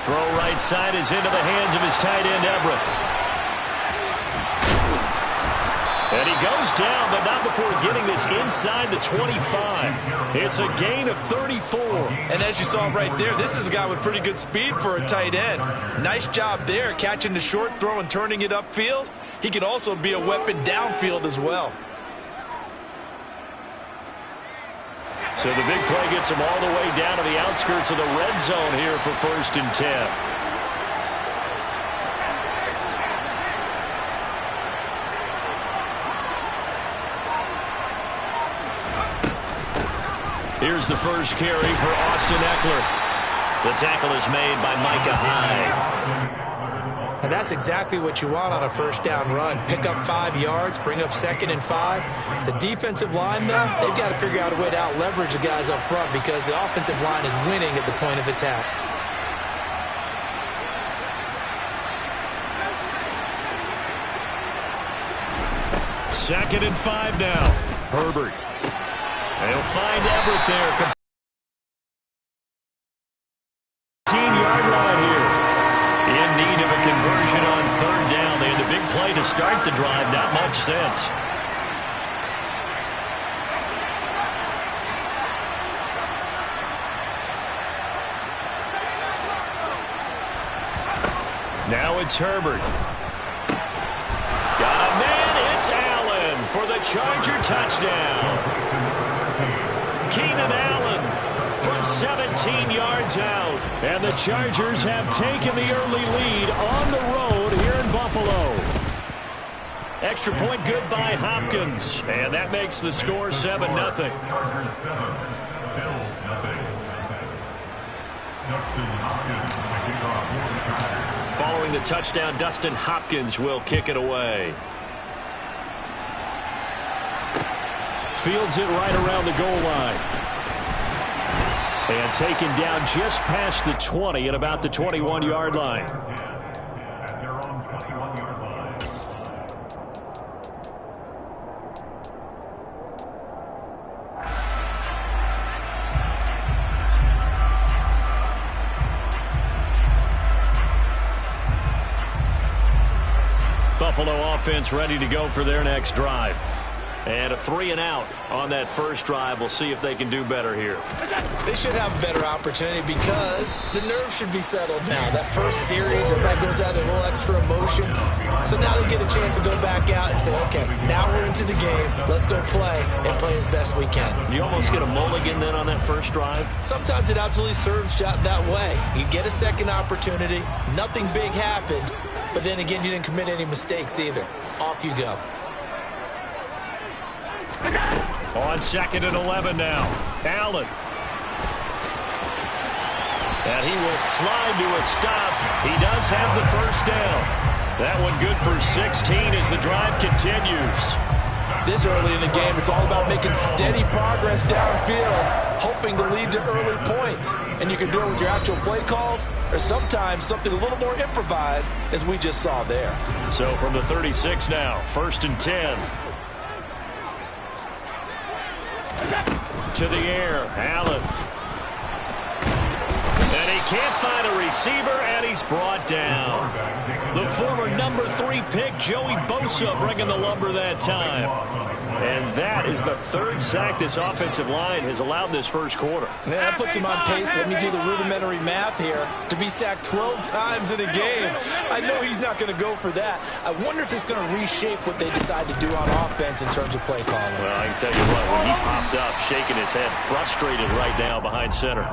Throw right side is into the hands of his tight end, Everett. And he goes down, but not before getting this inside the 25. It's a gain of 34. And as you saw right there, this is a guy with pretty good speed for a tight end. Nice job there, catching the short throw and turning it upfield. He can also be a weapon downfield as well. So the big play gets him all the way down to the outskirts of the red zone here for 1st and 10. Here's the first carry for Austin Eckler. The tackle is made by Micah Hyde. And that's exactly what you want on a 1st down run. Pick up 5 yards, bring up 2nd and 5. The defensive line, though, they've got to figure out a way to out-leverage the guys up front because the offensive line is winning at the point of attack. Second and 5 now. Herbert. They'll find Everett there. 15-yard line here. In need of a conversion on 3rd down. They had the big play to start the drive. Not much sense. Now it's Herbert. Got a man. It's Allen for the Charger touchdown. Keenan Allen from 17 yards out. And the Chargers have taken the early lead on the road here in Buffalo. Extra point good by Hopkins. And that makes the score 7-0. Bills, nothing. Dustin Hopkins, the kickoff for the Chargers. Following the touchdown, Dustin Hopkins will kick it away. Fields it right around the goal line. And taken down just past the 20 at about the 21-yard line. At their own 21-yard line. Buffalo offense ready to go for their next drive. And a 3-and-out on that first drive. We'll see if they can do better here. They should have a better opportunity because the nerves should be settled now. That first series, everybody goes out with a little extra emotion. So now they get a chance to go back out and say, okay, now we're into the game. Let's go play and play as best we can. You almost get a mulligan then on that first drive? Sometimes it absolutely serves that way. You get a second opportunity. Nothing big happened. But then again, you didn't commit any mistakes either. Off you go. On 2nd and 11 now. Allen. And he will slide to a stop. He does have the first down. That one good for 16 as the drive continues. This early in the game, it's all about making steady progress downfield, hoping to lead to early points. And you can do it with your actual play calls or sometimes something a little more improvised, as we just saw there. So from the 36 now, 1st and 10. To the air, Allen. And he can't find a receiver, and he's brought down. The former number 3 pick, Joey Bosa, bringing the lumber that time. And that is the 3rd sack this offensive line has allowed this first quarter. Man, that puts him on pace. Let me do the rudimentary math here. To be sacked 12 times in a game. I know he's not going to go for that. I wonder if it's going to reshape what they decide to do on offense in terms of play calling. Well, I can tell you what, when he popped up, shaking his head, frustrated right now behind center.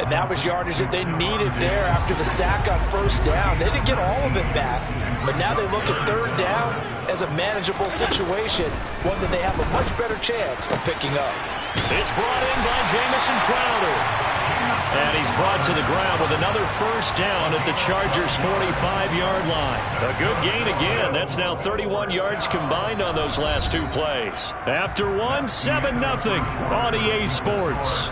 And that was yardage that they needed there after the sack on first down. They didn't get all of it back, but now they look at third down as a manageable situation, one that they have a much better chance of picking up. It's brought in by Jamison Crowder. And he's brought to the ground with another first down at the Chargers' 45-yard line. A good gain again. That's now 31 yards combined on those last 2 plays. After one, 7-0 on EA Sports.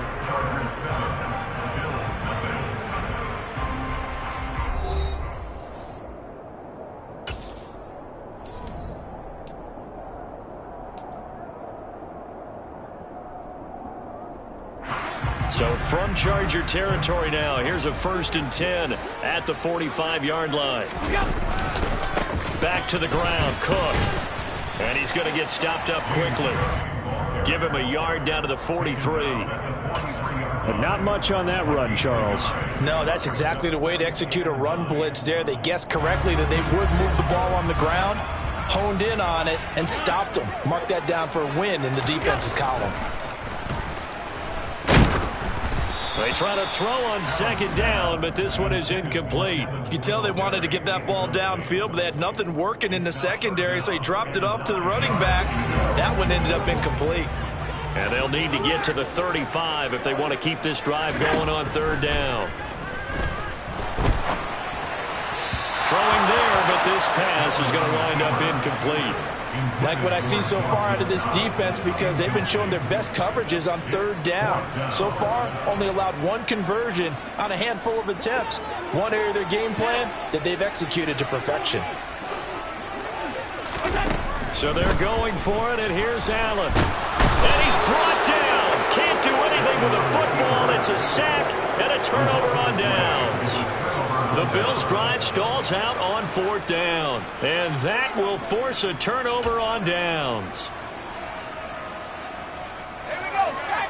So from Charger territory now, here's a 1st and 10 at the 45-yard line. Back to the ground, Cook. And he's going to get stopped up quickly. Give him a yard down to the 43. But not much on that run, Charles. No, that's exactly the way to execute a run blitz there. They guessed correctly that they would move the ball on the ground, honed in on it, and stopped them. Mark that down for a win in the defense's column. They try to throw on 2nd down, but this one is incomplete. You can tell they wanted to get that ball downfield, but they had nothing working in the secondary, so he dropped it off to the running back. That one ended up incomplete. And they'll need to get to the 35 if they want to keep this drive going on 3rd down. Throwing there, but this pass is going to wind up incomplete. Like what I've seen so far out of this defense, because they've been showing their best coverages on 3rd down. So far, only allowed 1 conversion on a handful of attempts. One area of their game plan that they've executed to perfection. So they're going for it, and here's Allen. And he's brought down. Can't do anything with the football. It's a sack and a turnover on downs. The Bills' drive stalls out on 4th down. And that will force a turnover on downs. Here we go, sack.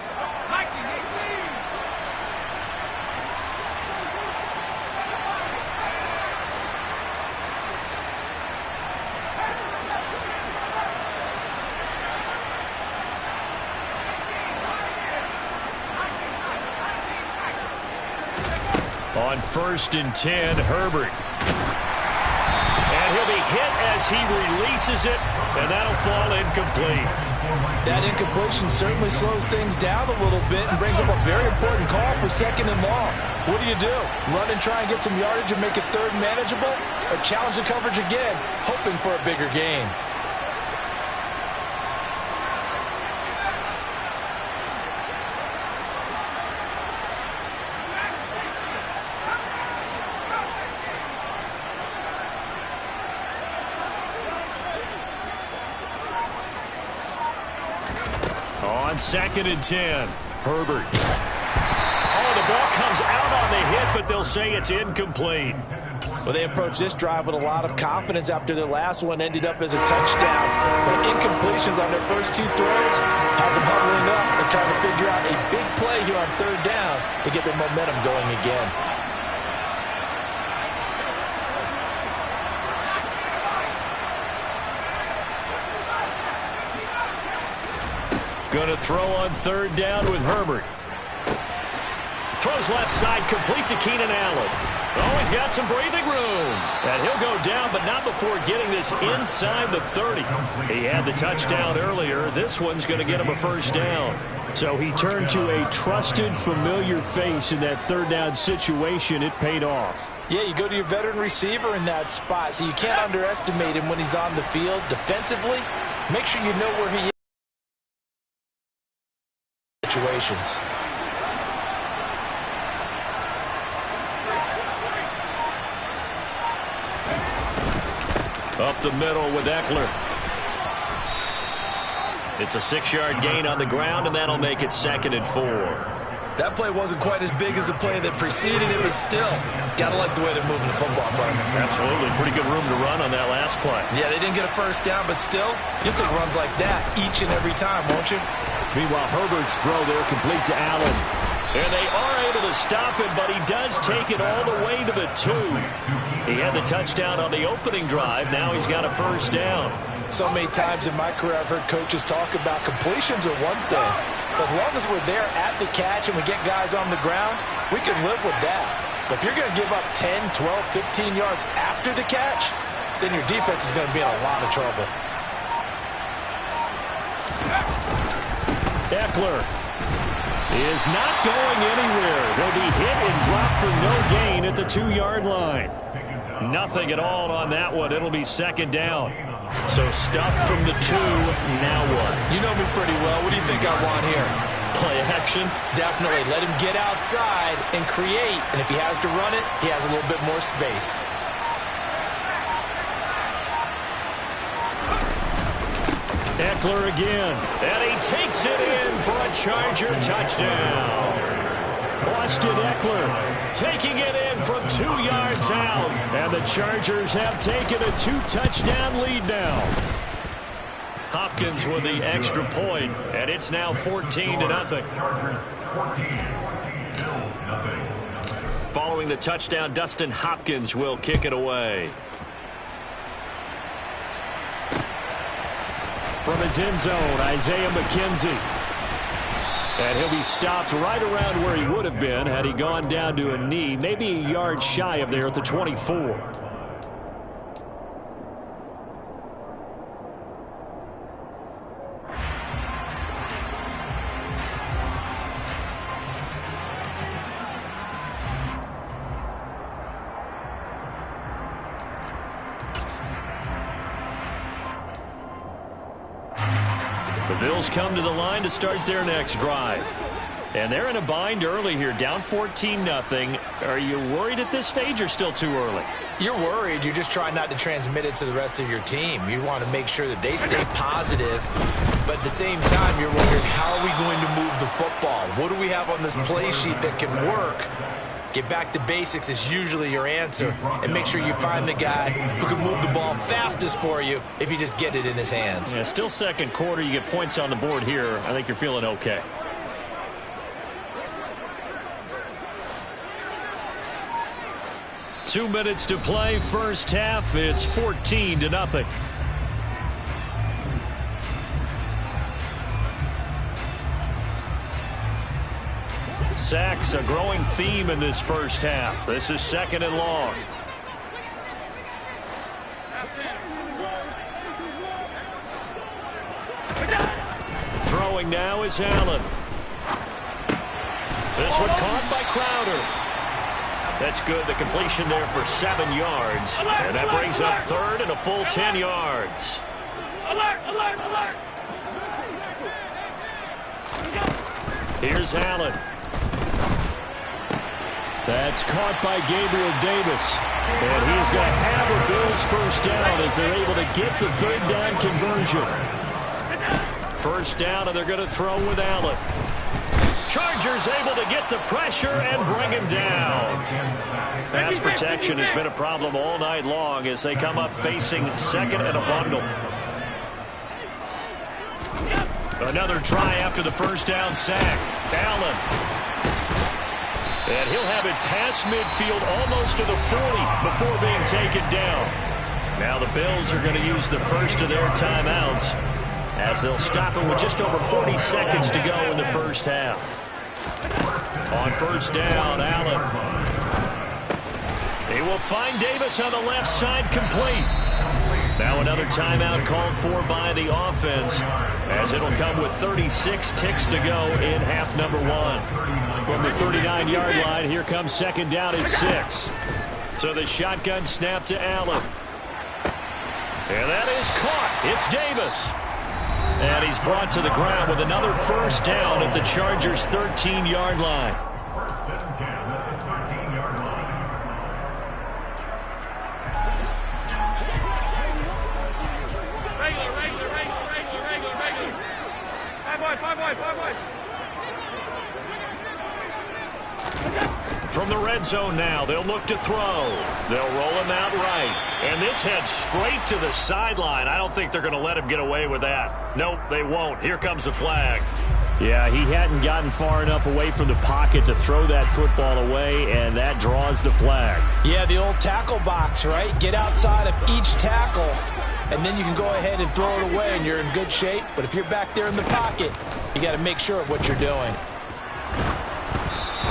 On 1st and 10, Herbert. And he'll be hit as he releases it, and that'll fall incomplete. That incompletion certainly slows things down a little bit and brings up a very important call for 2nd and long. What do? Run and try and get some yardage and make it 3rd manageable? Or challenge the coverage again, hoping for a bigger gain? On 2nd and 10, Herbert. Oh, the ball comes out on the hit, but they'll say it's incomplete. Well, they approached this drive with a lot of confidence after their last one ended up as a touchdown. But incompletions on their first 2 throws has them huddling up and trying to figure out a big play here on 3rd down to get their momentum going again. Going to throw on 3rd down with Herbert. Throws left side, complete to Keenan Allen. Oh, he's got some breathing room. And he'll go down, but not before getting this inside the 30. He had the touchdown earlier. This one's going to get him a 1st down. So he turned to a trusted, familiar face in that 3rd down situation. It paid off. Yeah, you go to your veteran receiver in that spot, so you can't underestimate him when he's on the field defensively. Make sure you know where he is. Situations. Up the middle with Eckler. It's a 6-yard gain on the ground, and that'll make it 2nd and 4. That play wasn't quite as big as the play that preceded it, but still, gotta like the way they're moving the football, partner. Absolutely. Pretty good room to run on that last play. Yeah, they didn't get a 1st down, but still, you'll take runs like that each and every time, won't you? Meanwhile, Herbert's throw there complete to Allen. And they are able to stop him, but he does take it all the way to the 2. He had the touchdown on the opening drive. Now he's got a 1st down. So many times in my career, I've heard coaches talk about completions are one thing. But as long as we're there at the catch and we get guys on the ground, we can live with that. But if you're going to give up 10, 12, 15 yards after the catch, then your defense is going to be in a lot of trouble. Eckler is not going anywhere. He'll be hit and dropped for no gain at the 2-yard line. Nothing at all on that one. It'll be 2nd down. So stuffed from the 2. Now what? You know me pretty well. What do you think I want here? Play action? Definitely. Let him get outside and create. And if he has to run it, he has a little bit more space. Eckler again. And he takes it in for a Charger touchdown. Austin Eckler taking it in from 2 yards out. And the Chargers have taken a 2-touchdown lead now. Hopkins with the extra point, and it's now 14-0. Following the touchdown, Dustin Hopkins will kick it away. From his end zone, Isaiah McKenzie. And he'll be stopped right around where he would have been had he gone down to a knee, maybe a yard shy of there at the 24. The Bills come to the line to start their next drive. And they're in a bind early here, down 14-0. Are you worried at this stage or still too early? You're worried. You're just trying not to transmit it to the rest of your team. You want to make sure that they stay positive. But at the same time, you're wondering, how are we going to move the football? What do we have on this play sheet that can work? Get back to basics is usually your answer. And make sure you find the guy who can move the ball fastest for you if you just get it in his hands. Yeah, still second quarter. You get points on the board here. I think you're feeling okay. Two minutes to play, first half. It's 14-0. Sacks, a growing theme in this first half. This is 2nd and long. Throwing now is Allen. This one caught by Crowder. That's good. The completion there for 7 yards. And that brings up third and a full 10 yards. Alert, alert, alert. Here's Allen. That's caught by Gabriel Davis. And he is going to have a Bills first down as they're able to get the third down conversion. First down, and they're going to throw with Allen. Chargers able to get the pressure and bring him down. Pass protection has been a problem all night long as they come up facing second and a bundle. Another try after the first down sack. Allen. And he'll have it past midfield almost to the 40 before being taken down. Now the Bills are going to use the first of their timeouts as they'll stop him with just over 40 seconds to go in the first half. On first down, Allen. He will find Davis on the left side, complete. Now another timeout called for by the offense as it'll come with 36 ticks to go in half number 1. From the 39-yard line, here comes second down at 6. So the shotgun snap to Allen. And that is caught. It's Davis. And he's brought to the ground with another first down at the Chargers' 13-yard line. Regular. Five boy. From the red zone now, they'll look to throw. They'll roll him out right. And this heads straight to the sideline. I don't think they're going to let him get away with that. Nope, they won't. Here comes the flag. Yeah, he hadn't gotten far enough away from the pocket to throw that football away, and that draws the flag. Yeah, the old tackle box, right? Get outside of each tackle, and then you can go ahead and throw it away, and you're in good shape. But if you're back there in the pocket, you got to make sure of what you're doing.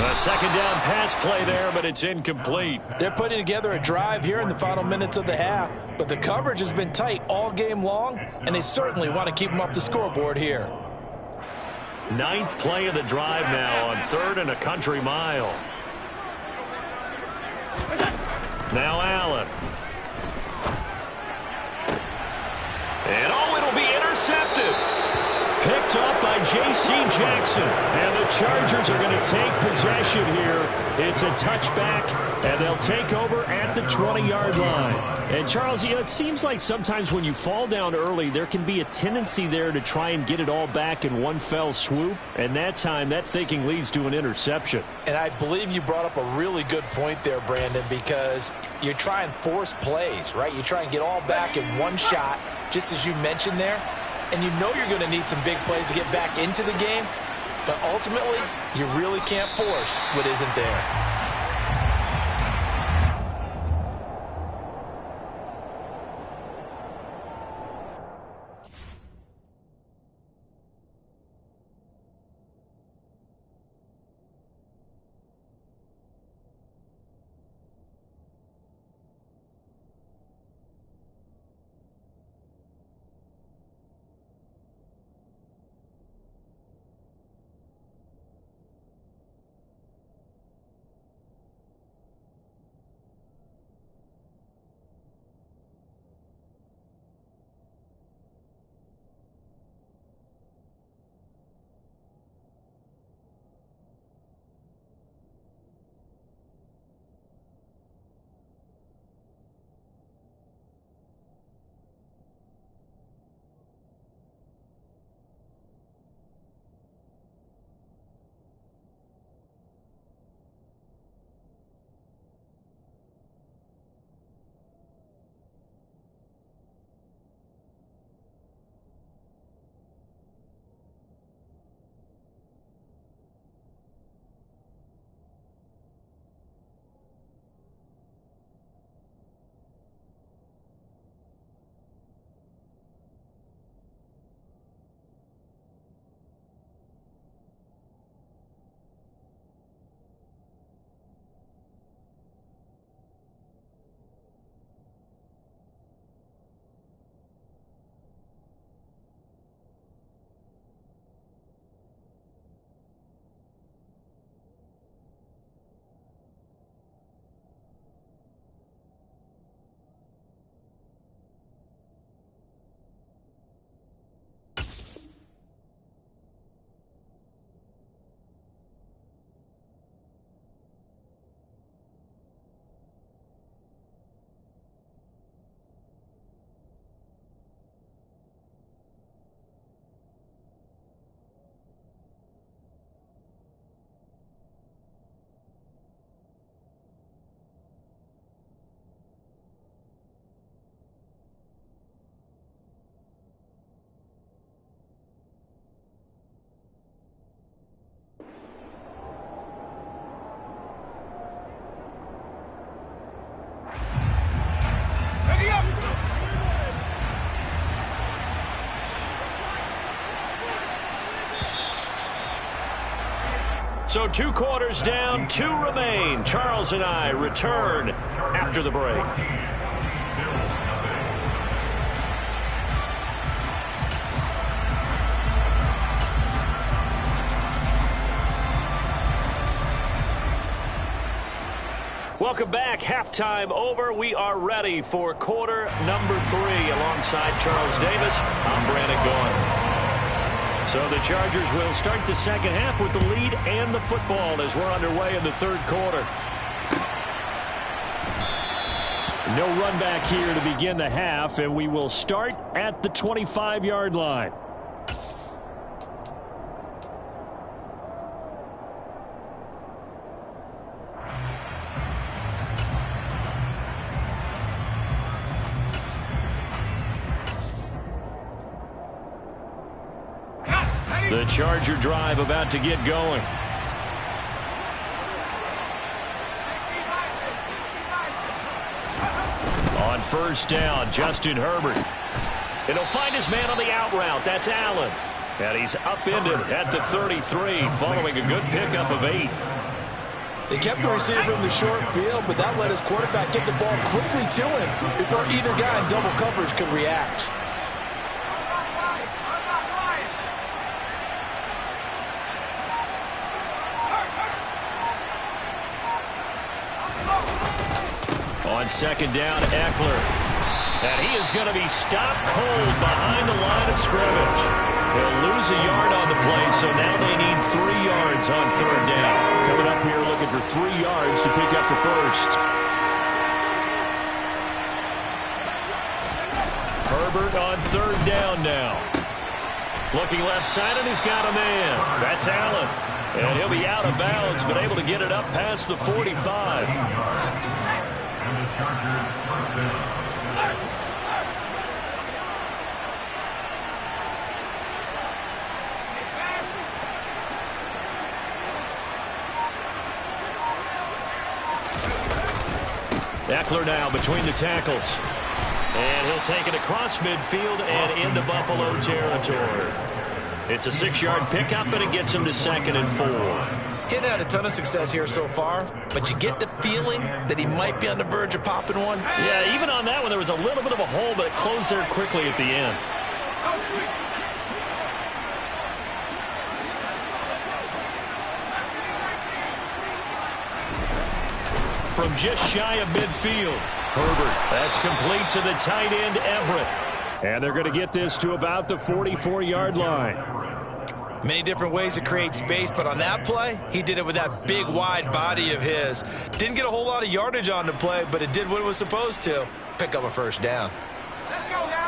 A second down pass play there, but it's incomplete. They're putting together a drive here in the final minutes of the half, but the coverage has been tight all game long, and they certainly want to keep them up the scoreboard here. 9th play of the drive now on third and a country mile. Now Allen. And it'll be intercepted. Picked up by J.C. Jackson. And the Chargers are going to take possession here. It's a touchback, and they'll take over at the 20-yard line. And, Charles, it seems like sometimes when you fall down early, there can be a tendency there to try and get it all back in one fell swoop. And that time, that thinking leads to an interception. And I believe you brought up a really good point there, Brandon, because you try and force plays, right? You try and get all back in one shot, just as you mentioned there. And you know you're going to need some big plays to get back into the game. But ultimately, you really can't force what isn't there. So 2 quarters down, 2 remain. Charles and I return after the break. Welcome back. Halftime over. We are ready for quarter number 3. Alongside Charles Davis, I'm Brandon Gaudin. So the Chargers will start the second half with the lead and the football as we're underway in the third quarter. No run back here to begin the half, and we will start at the 25-yard line. The Charger drive about to get going. On first down, Justin Herbert. And he'll find his man on the out route. That's Allen. And he's upended at the 33, following a good pickup of 8. They kept the receiver in the short field, but that let his quarterback get the ball quickly to him before either guy in double coverage could react. On second down, Eckler. And he is going to be stopped cold behind the line of scrimmage. He'll lose a yard on the play, so now they need 3 yards on third down. Coming up here looking for 3 yards to pick up the first. Herbert on third down now. Looking left side, and he's got a man. That's Allen. And he'll be out of bounds, but able to get it up past the 45. Eckler now between the tackles. And he'll take it across midfield and into Buffalo territory. It's a 6-yard pickup, and it gets him to 2nd and 4. He's had a ton of success here so far, but you get the feeling that he might be on the verge of popping one. Yeah, even on that one, there was a little bit of a hole, but it closed there quickly at the end. From just shy of midfield, Herbert. That's complete to the tight end, Everett. And they're going to get this to about the 44-yard line. Many different ways to create space, but on that play, he did it with that big, wide body of his. Didn't get a whole lot of yardage on the play, but it did what it was supposed to. Pick up a first down. Let's go now.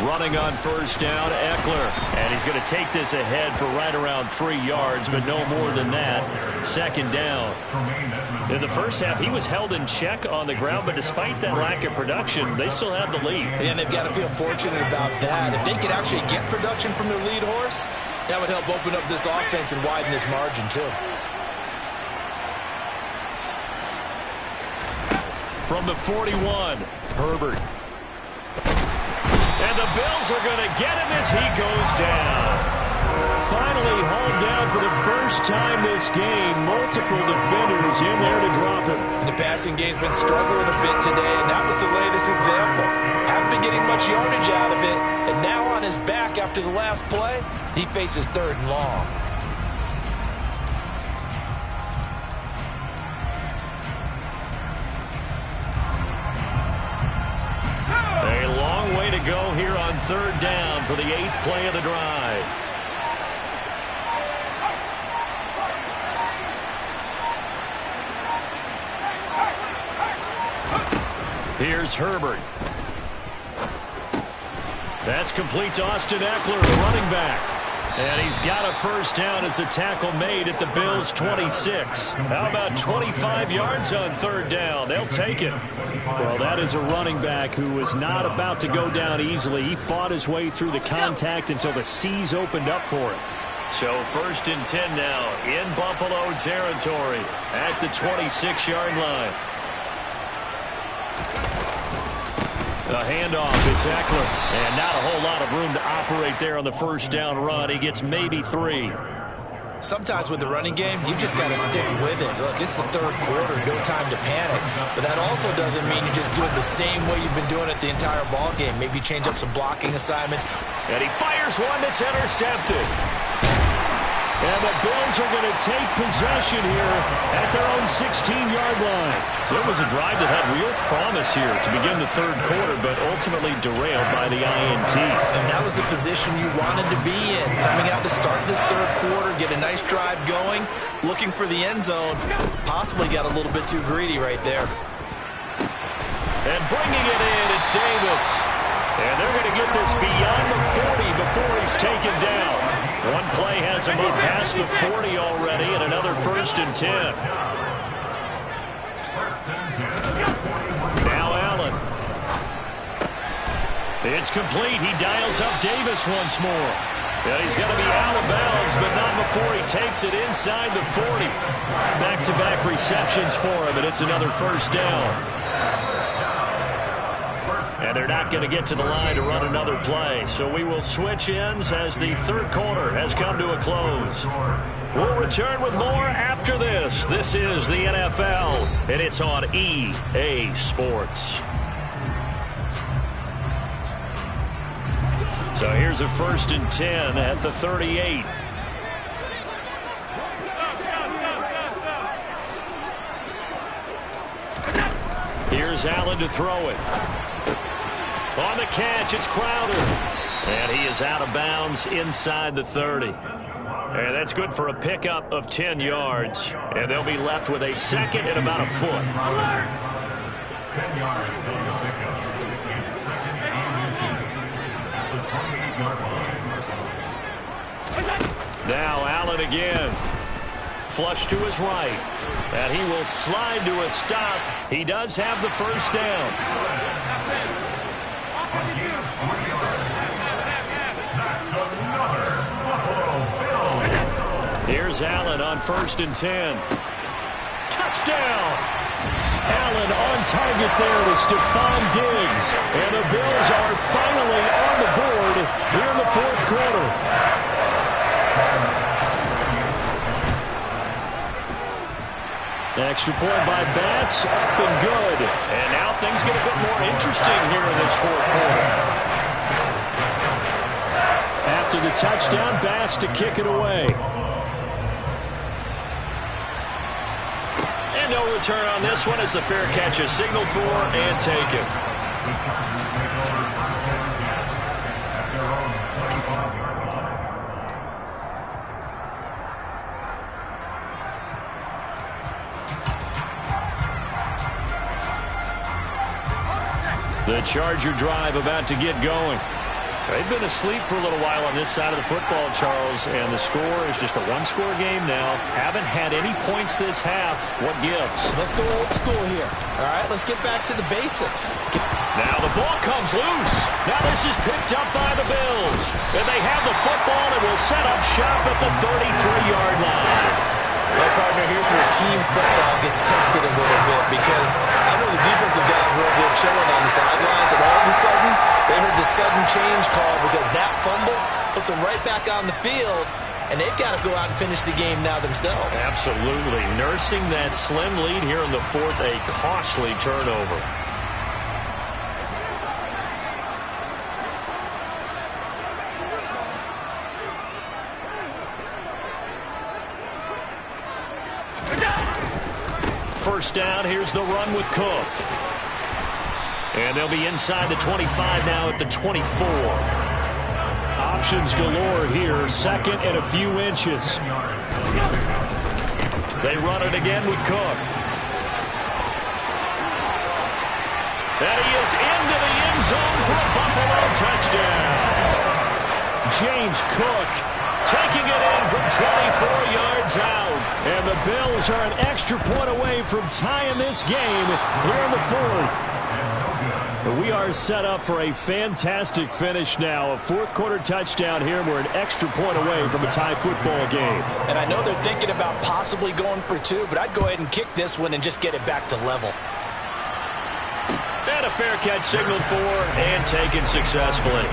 Running on first down, Eckler. And he's going to take this ahead for right around 3 yards, but no more than that. 2nd down. In the first half, he was held in check on the ground, but despite that lack of production, they still have the lead. And they've got to feel fortunate about that. If they could actually get production from their lead horse, that would help open up this offense and widen this margin, too. From the 41, Herbert. And the Bills are going to get him as he goes down. Finally hauled down for the first time this game. Multiple defenders in there to drop him. And the passing game's been struggling a bit today, and that was the latest example. Haven't been getting much yardage out of it, and now on his back after the last play, he faces 3rd and long. A long way to go here on 3rd down for the 8th play of the drive. Here's Herbert. That's complete to Austin Eckler, the running back. And he's got a first down as a tackle made at the Bills' 26. How about 25 yards on 3rd down? They'll take it. Well, that is a running back who was not about to go down easily. He fought his way through the contact until the seas opened up for him. So 1st and 10 now in Buffalo territory at the 26-yard line. A handoff, it's Eckler. And not a whole lot of room to operate there on the 1st down run. He gets maybe 3. Sometimes with the running game, you've just got to stick with it. Look, it's the 3rd quarter, no time to panic. But that also doesn't mean you just do it the same way you've been doing it the entire ball game. Maybe change up some blocking assignments. And he fires one that's intercepted. And the Bills are going to take possession here at their own 16-yard line. So it was a drive that had real promise here to begin the 3rd quarter, but ultimately derailed by the INT. And that was the position you wanted to be in. Coming out to start this 3rd quarter, get a nice drive going, looking for the end zone. Possibly got a little bit too greedy right there. And bringing it in, it's Davis. And they're going to get this beyond the 40 before he's taken down. One play has him up past the 40 already, and another 1st and 10. Now Allen. It's complete. He dials up Davis once more. And he's going to be out of bounds, but not before he takes it inside the 40. Back-to-back receptions for him, and it's another 1st down. And they're not going to get to the line to run another play. So we will switch ends as the 3rd quarter has come to a close. We'll return with more after this. This is the NFL, and it's on EA Sports. So here's a 1st and 10 at the 38. Here's Allen to throw it. On the catch, it's Crowder. And he is out of bounds inside the 30. And that's good for a pickup of 10 yards. And they'll be left with a 2nd and about a foot. 10 yards on the pickup. It's 2nd and 10 at the 28-yard line. Now Allen again. Flush to his right. And he will slide to a stop. He does have the 1st down. Here's Allen on 1st and 10. Touchdown! Allen on target there with Stephon Diggs. And the Bills are finally on the board here in the 4th quarter. Extra point by Bass, up and good. And now things get a bit more interesting here in this 4th quarter. After the touchdown, Bass to kick it away. And no return on this one as the fair catch is signaled for and taken. The Charger drive about to get going. They've been asleep for a little while on this side of the football, Charles, and the score is just a 1-score game now. Haven't had any points this half. What gives? Let's go old school here. All right, let's get back to the basics. Now the ball comes loose. Now this is picked up by the Bills. And they have the football and will set up shop at the 33-yard line. Well, partner, here's where team football gets tested a little bit because I know the defensive guys were over there chilling on the sidelines, and all of a sudden, they heard the sudden change call because that fumble puts them right back on the field, and they've got to go out and finish the game now themselves. Absolutely. Nursing that slim lead here in the 4th, a costly turnover. First down, here's the run with Cook. And they'll be inside the 25 now at the 24. Options galore here, 2nd and a few inches. They run it again with Cook. And he is into the end zone for a Buffalo touchdown. James Cook taking it in from 24 yards out. And the Bills are an extra point away from tying this game here in the 4th. We are set up for a fantastic finish now. A fourth-quarter touchdown here. We're an extra point away from a tie football game. And I know they're thinking about possibly going for two, but I'd go ahead and kick this one and just get it back to level. And a fair catch signaled for and taken successfully.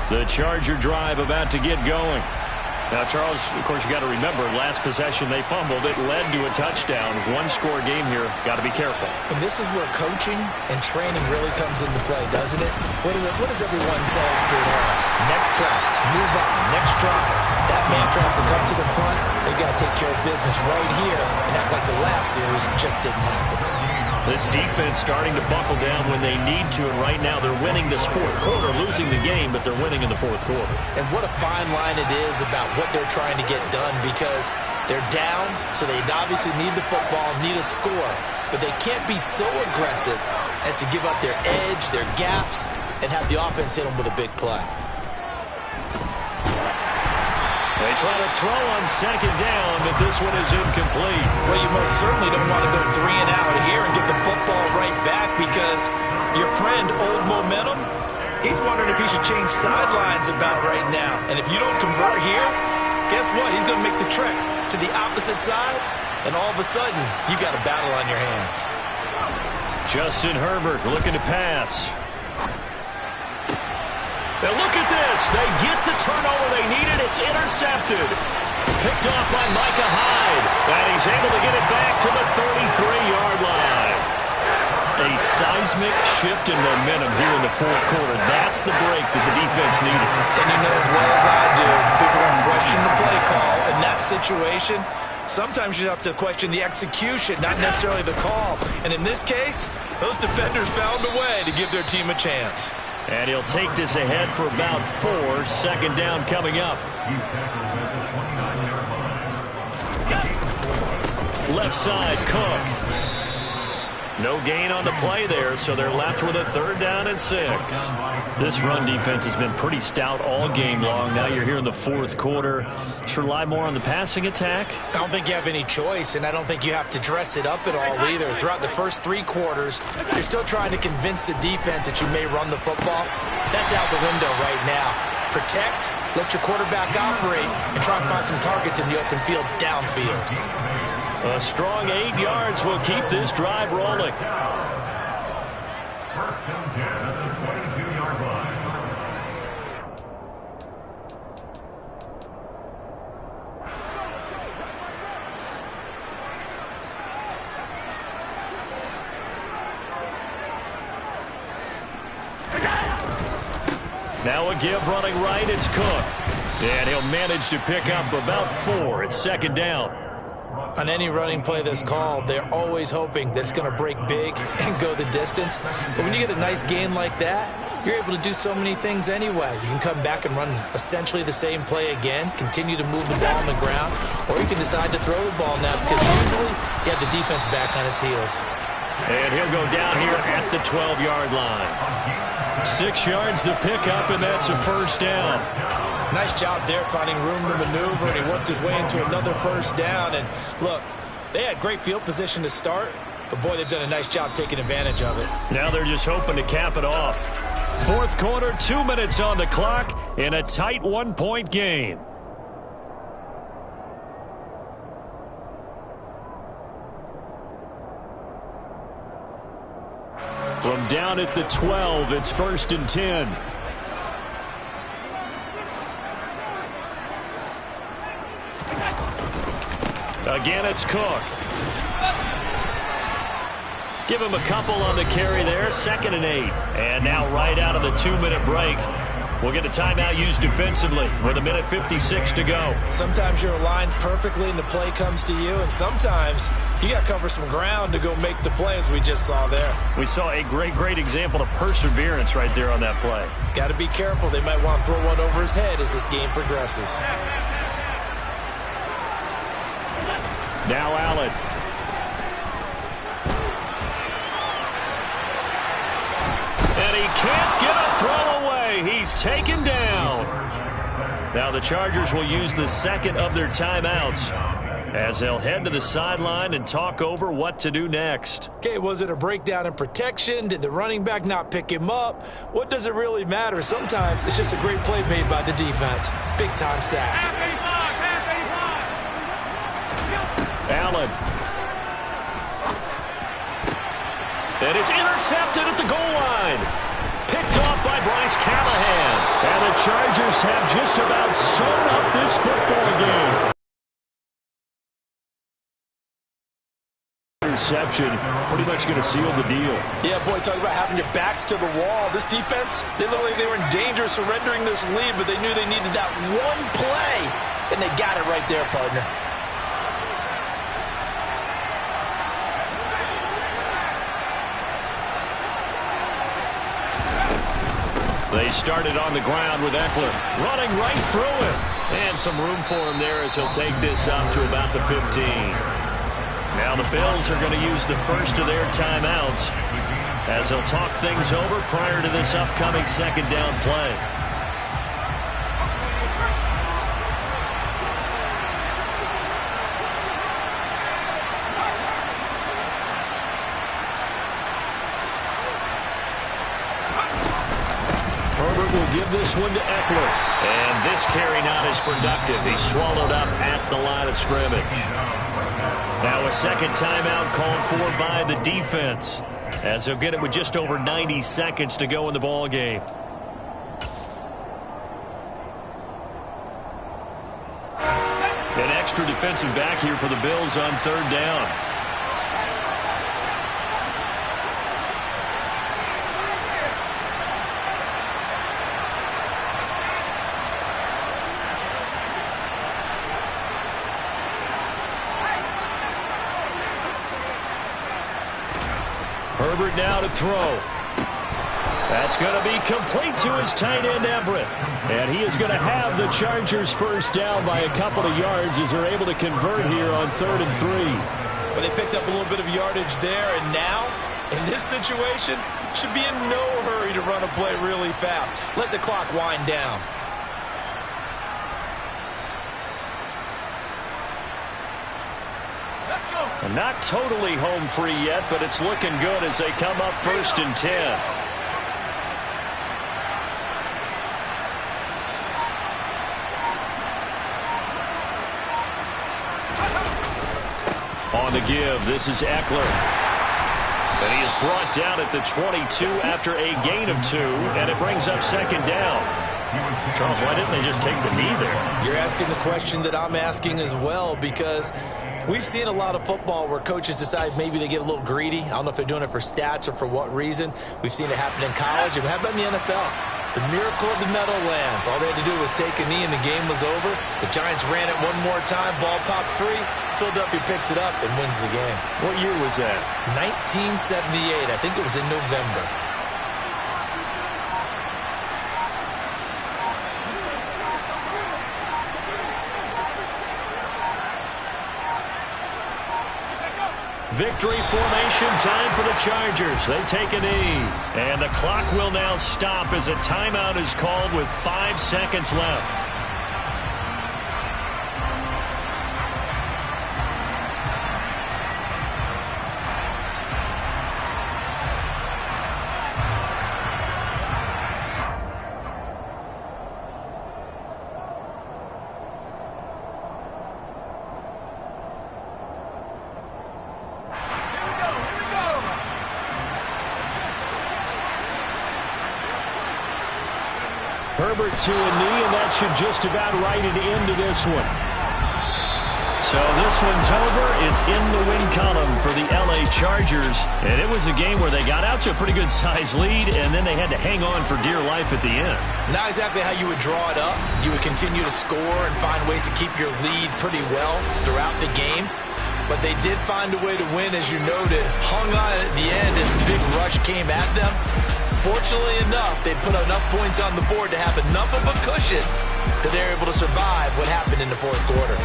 The Charger drive about to get going. Now, Charles, of course, you got to remember, last possession they fumbled. It led to a touchdown. One-score game here. Got to be careful. And this is where coaching and training really comes into play, doesn't it? What does everyone say after an error? Next play, move on, next drive. That man tries to come to the front. They got to take care of business right here and act like the last series just didn't happen. This defense starting to buckle down when they need to, and right now they're winning this fourth quarter, losing the game, but they're winning in the fourth quarter. And what a fine line it is about what they're trying to get done, because they're down, so they obviously need the football, need a score, but they can't be so aggressive as to give up their edge, their gaps, and have the offense hit them with a big play. They try to throw on second down, but this one is incomplete. Well, you most certainly don't want to go 3 and out here and get the football right back, because your friend, Old Momentum, he's wondering if he should change sidelines about right now. And if you don't convert here, guess what? He's going to make the trek to the opposite side, and all of a sudden, you got a battle on your hands. Justin Herbert looking to pass. Now look at this. They get the turnover they needed. It's intercepted. Picked off by Micah Hyde. And he's able to get it back to the 33-yard line. A seismic shift in momentum here in the fourth quarter. That's the break that the defense needed. And you know as well as I do, people don't question the play call in that situation. Sometimes you have to question the execution, not necessarily the call. And in this case, those defenders found a way to give their team a chance. And he'll take this ahead for about 4. Second down coming up. Left side, Cook. No gain on the play there, so they're left with a 3rd down and 6. This run defense has been pretty stout all game long. Now you're here in the fourth quarter. Should rely more on the passing attack? I don't think you have any choice, and I don't think you have to dress it up at all either. Throughout the first 3 quarters, you're still trying to convince the defense that you may run the football. That's out the window right now. Protect, let your quarterback operate, and try and find some targets in the open field downfield. A strong 8 yards will keep this drive rolling. First and 10 at the 22-yard line. Now a give running right, it's Cook. And he'll manage to pick up about 4. It's second down. On any running play that's called, they're always hoping that it's going to break big and go the distance. But when you get a nice gain like that, you're able to do so many things anyway. You can come back and run essentially the same play again, continue to move the ball on the ground, or you can decide to throw the ball now, because usually you have the defense back on its heels. And he'll go down here at the 12-yard line. 6 yards the pickup, and that's a first down. Nice job there finding room to maneuver, and he worked his way into another first down. And look, they had great field position to start, but boy, they've done a nice job taking advantage of it. Now they're just hoping to cap it off. Fourth quarter, 2 minutes on the clock in a tight 1-point game. From down at the 12, it's 1st and 10. Again, it's Cook. Give him a couple on the carry there. 2nd and 8. And now right out of the 2-minute break, we'll get a timeout used defensively with 1:56 to go. Sometimes you're aligned perfectly and the play comes to you, and sometimes you got to cover some ground to go make the play, as we just saw there. We saw a great example of perseverance right there on that play. Got to be careful. They might want to throw one over his head as this game progresses. Now Allen. And he can't get a throw away. He's taken down. Now the Chargers will use the second of their timeouts as they'll head to the sideline and talk over what to do next. Okay, was it a breakdown in protection? Did the running back not pick him up? What does it really matter? Sometimes it's just a great play made by the defense. Big-time sack. Allen. And it's intercepted at the goal line. Picked off by Bryce Callahan. And the Chargers have just about sewn up this football game. Interception, pretty much going to seal the deal. Yeah, boy, talk about having your backs to the wall. This defense, they looked like they were in danger of surrendering this lead, but they knew they needed that one play, and they got it right there, partner. They started on the ground with Eckler running right through him. And some room for him there as he'll take this up to about the 15. Now the Bills are going to use the first of their timeouts as they'll talk things over prior to this upcoming second down play. Herbert will give this one to Eckler. And this carry not as productive. He's swallowed up at the line of scrimmage. Now a second timeout called for by the defense as they'll get it with just over 90 seconds to go in the ball game. An extra defensive back here for the Bills on third down. Herbert now to throw. That's going to be complete to his tight end, Everett. And he is going to have the Chargers first down by a couple of yards as they're able to convert here on 3rd and 3. Well, they picked up a little bit of yardage there, and now, in this situation, should be in no hurry to run a play really fast. Let the clock wind down. And not totally home free yet, but it's looking good as they come up 1st and 10. On the give, this is Eckler. And he is brought down at the 22 after a gain of 2, and it brings up 2nd down. Charles, why didn't they just take the knee there? You're asking the question that I'm asking as well, because we've seen a lot of football where coaches decide maybe they get a little greedy. I don't know if they're doing it for stats or for what reason. We've seen it happen in college. And how about in the NFL? The miracle of the Meadowlands. All they had to do was take a knee and the game was over. The Giants ran it one more time. Ball popped free. Philadelphia picks it up and wins the game. What year was that? 1978. I think it was in November. Victory formation time for the Chargers. They take a knee. And the clock will now stop as a timeout is called with 5 seconds left. Herbert to a knee, and that should just about write it into this one. So this one's over. It's in the win column for the LA Chargers. And it was a game where they got out to a pretty good-sized lead, and then they had to hang on for dear life at the end. Not exactly how you would draw it up. You would continue to score and find ways to keep your lead pretty well throughout the game. But they did find a way to win, as you noted. Hung on at the end as the big rush came at them. Fortunately enough, they put enough points on the board to have enough of a cushion that they're able to survive what happened in the fourth quarter.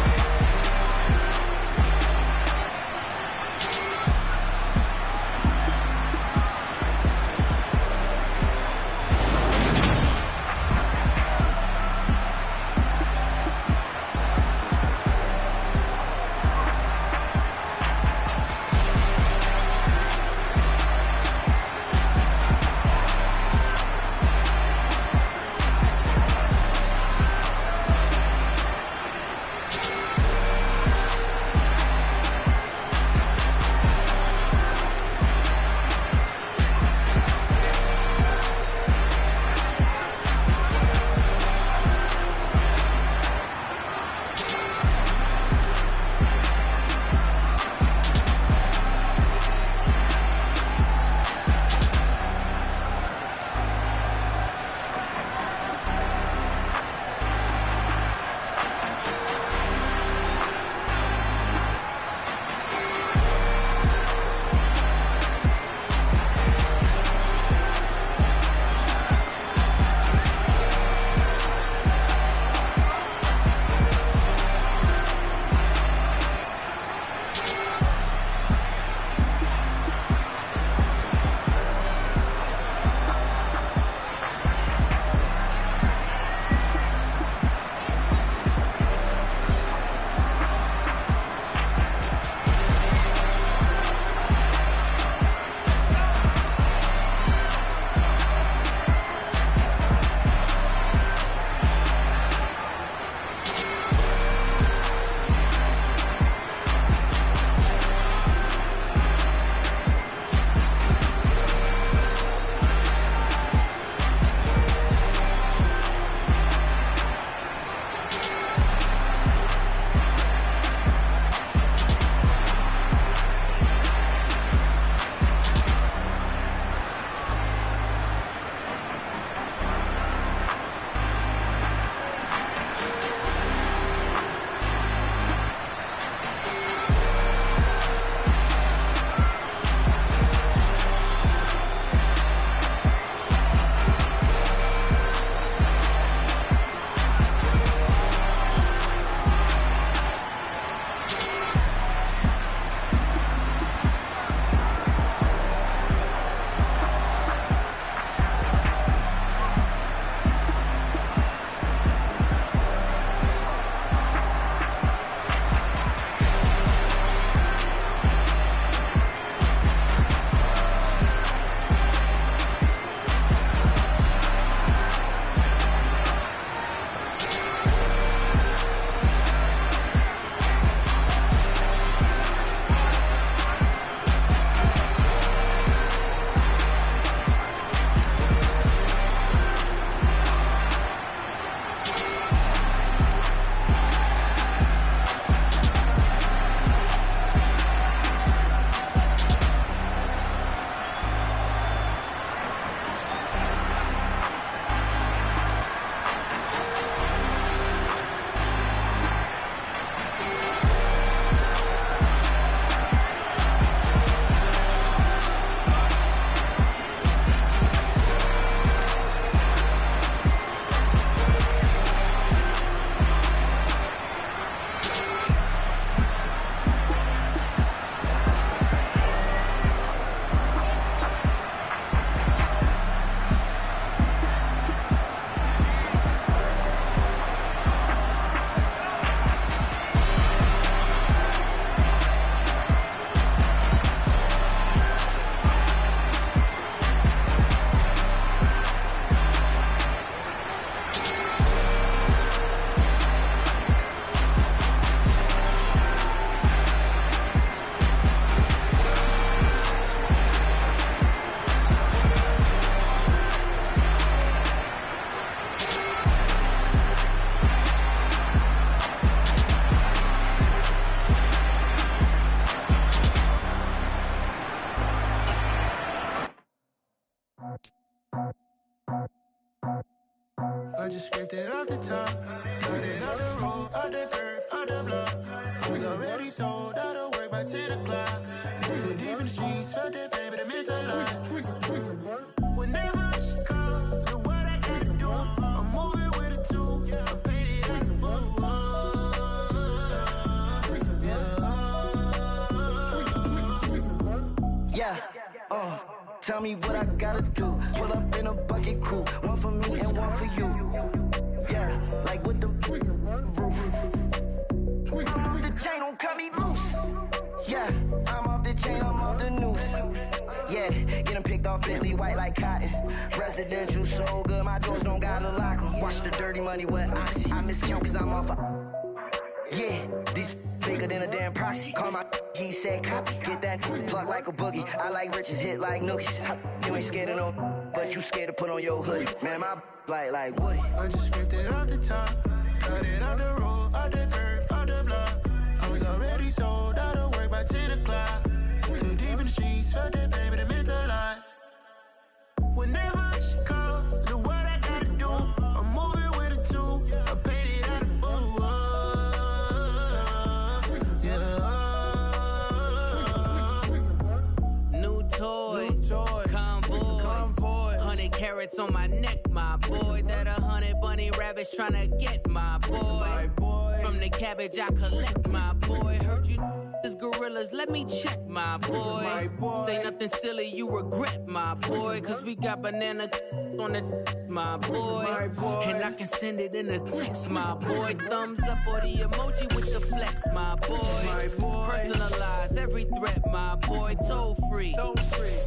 I just scraped it off the top. Cut it off the road, off the curve, off the block. I was already sold out of work by 10 o'clock. Too deep in the streets, felt that pain, but it meant a lot. Whenever she calls, know what I gotta do. I'm moving with a two. I paid it out the phone. Yeah. Tell me what I gotta do. Pull up in a bucket crew. One for me and one for you. Yeah, like with the roof. I'm off the chain, don't cut me loose. Yeah, I'm off the chain, I'm off the noose. Yeah, getting picked off Bentley white like cotton. Residential so good, my doors don't gotta lock 'em. Watch the dirty money with Oxy. I miscount cause I'm off yeah, these bigger than a damn proxy. Call my he said copy. Get that plug like a boogie. I like riches, hit like nookies. You ain't scared of no, but you scared to put on your hoodie. Man, my like Woody. I just scraped it off the top. Cut it off the road, off the curve, off the block. I was already sold out of work by 10 o'clock. Too deep in the streets, felt that pain, but it meant a lot. Whenever she calls, know what I gotta do. I'm moving with a two. I paid it out of phone. Toys, convoys, 100 carats on my neck, my boy. That 100 bunny rabbits tryna get my boy. From the cabbage I collect, my boy. Heard you is gorillas, let me check, my boy. Say nothing silly, you regret, my boy. Cause we got banana on the my boy. And I can send it in a text, my boy. Thumbs up or the emoji with the flex, my boy. Personalize every threat, my boy. Toll free.